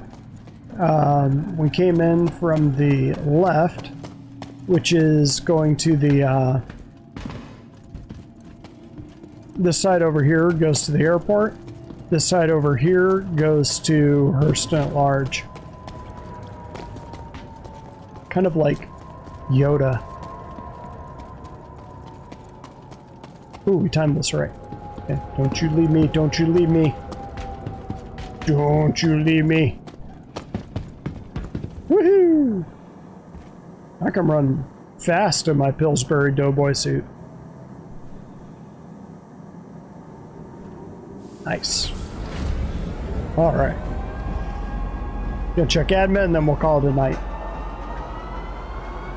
we came in from the left, which is going to the this side over here goes to the airport. This side over here goes to Hurston at large. Kind of like Yoda. Ooh, we timed this right. Okay, don't you leave me, don't you leave me. Don't you leave me. Woohoo! I can run fast in my Pillsbury Doughboy suit. Nice. Alright. Gonna check admin and then we'll call it a night.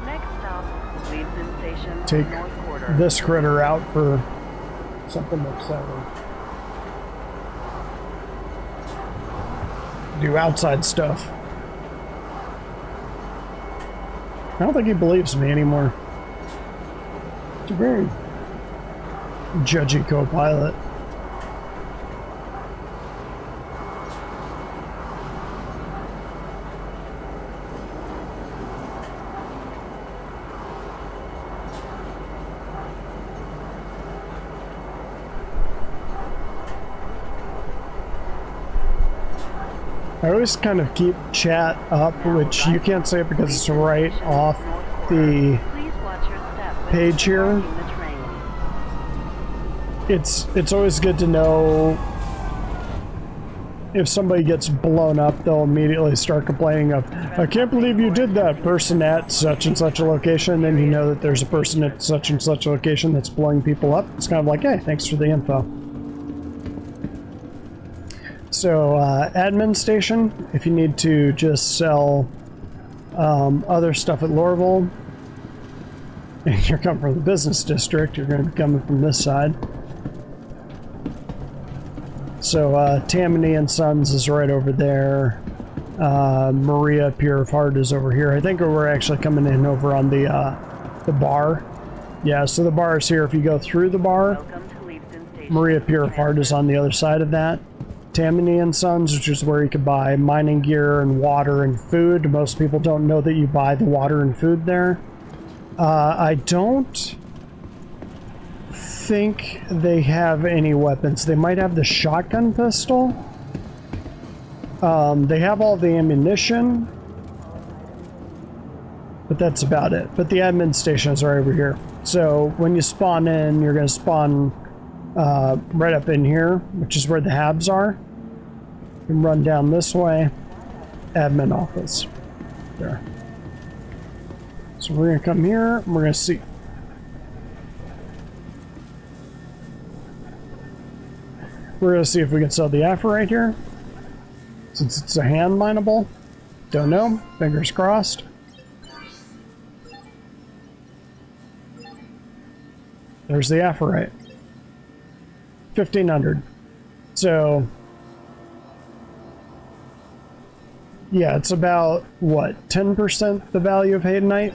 Next stop, Leavesden Station, Take North Quarter. this critter out for something exciting. Do outside stuff. I don't think he believes me anymore. It's a very judgy co-pilot. I always kind of keep chat up, which you can't say it because it's right off the Please watch your step when page here. boarding the train. It's always good to know if somebody gets blown up, they'll immediately start complaining of, I can't believe you did that, person at such and such a location, and then you know that there's a person at such and such a location that's blowing people up. It's kind of like, hey, thanks for the info. So, admin station, if you need to just sell other stuff at Lorville, and you're coming from the business district, you're going to be coming from this side. So, Tammany and Sons is right over there. Maria Pure of Heart is over here. I think we're actually coming in over on the bar. Yeah, so the bar is here. If you go through the bar, Welcome to Leavesden Station. Maria Pure of Heart is on the other side of that. Tammany and Sons, which is where you could buy mining gear and water and food. Most people don't know that you buy the water and food there. I don't think they have any weapons. They might have the shotgun pistol. They have all the ammunition, but that's about it. But the admin stations are over here. So when you spawn in, you're going to spawn right up in here, which is where the habs are. You can run down this way. Admin office. There. So we're going to come here, and we're going to see. We're going to see if we can sell the Aphorite here. Since it's a hand mineable. Don't know. Fingers crossed. There's the Aphorite. 1,500. So, yeah, it's about, what, 10% the value of Hadanite?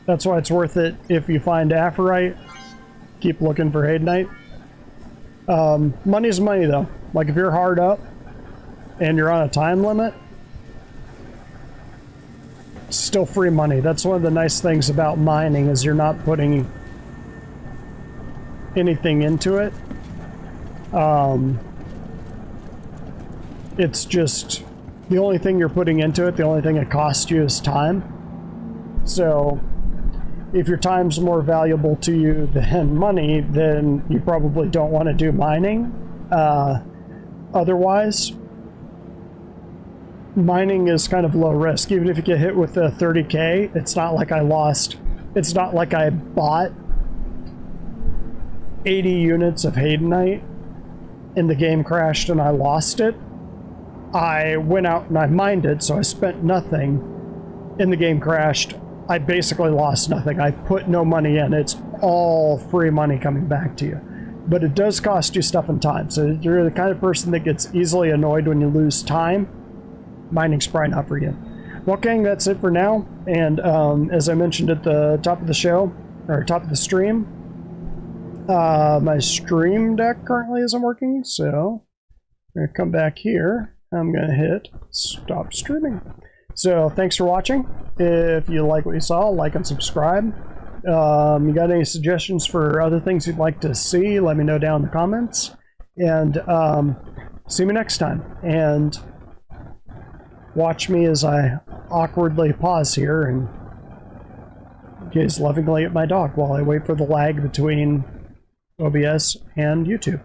That's why it's worth it if you find Aphorite. Keep looking for Hadanite. Money's money, though. Like, if you're hard up and you're on a time limit, it's still free money. That's one of the nice things about mining, is you're not putting anything into it. It's just the only thing you're putting into it, the only thing it costs you is time. So if your time's more valuable to you than money, then you probably don't want to do mining. Otherwise, mining is kind of low risk. Even if you get hit with a 30k, it's not like I lost. It's not like I bought 80 units of Hadanite and the game crashed and I lost it. I went out and I mined it, so I spent nothing and the game crashed. I basically lost nothing. I put no money in. It's all free money coming back to you. But it does cost you stuff and time. So if you're the kind of person that gets easily annoyed when you lose time, mining's probably not for you. Well, gang, that's it for now. And as I mentioned at the top of the show, or top of the stream, my stream deck currently isn't working, so I'm going to come back here. I'm going to hit stop streaming. So thanks for watching. If you like what you saw, like and subscribe. You got any suggestions for other things you'd like to see, let me know down in the comments. And see me next time. And watch me as I awkwardly pause here and gaze lovingly at my dog while I wait for the lag between OBS and YouTube.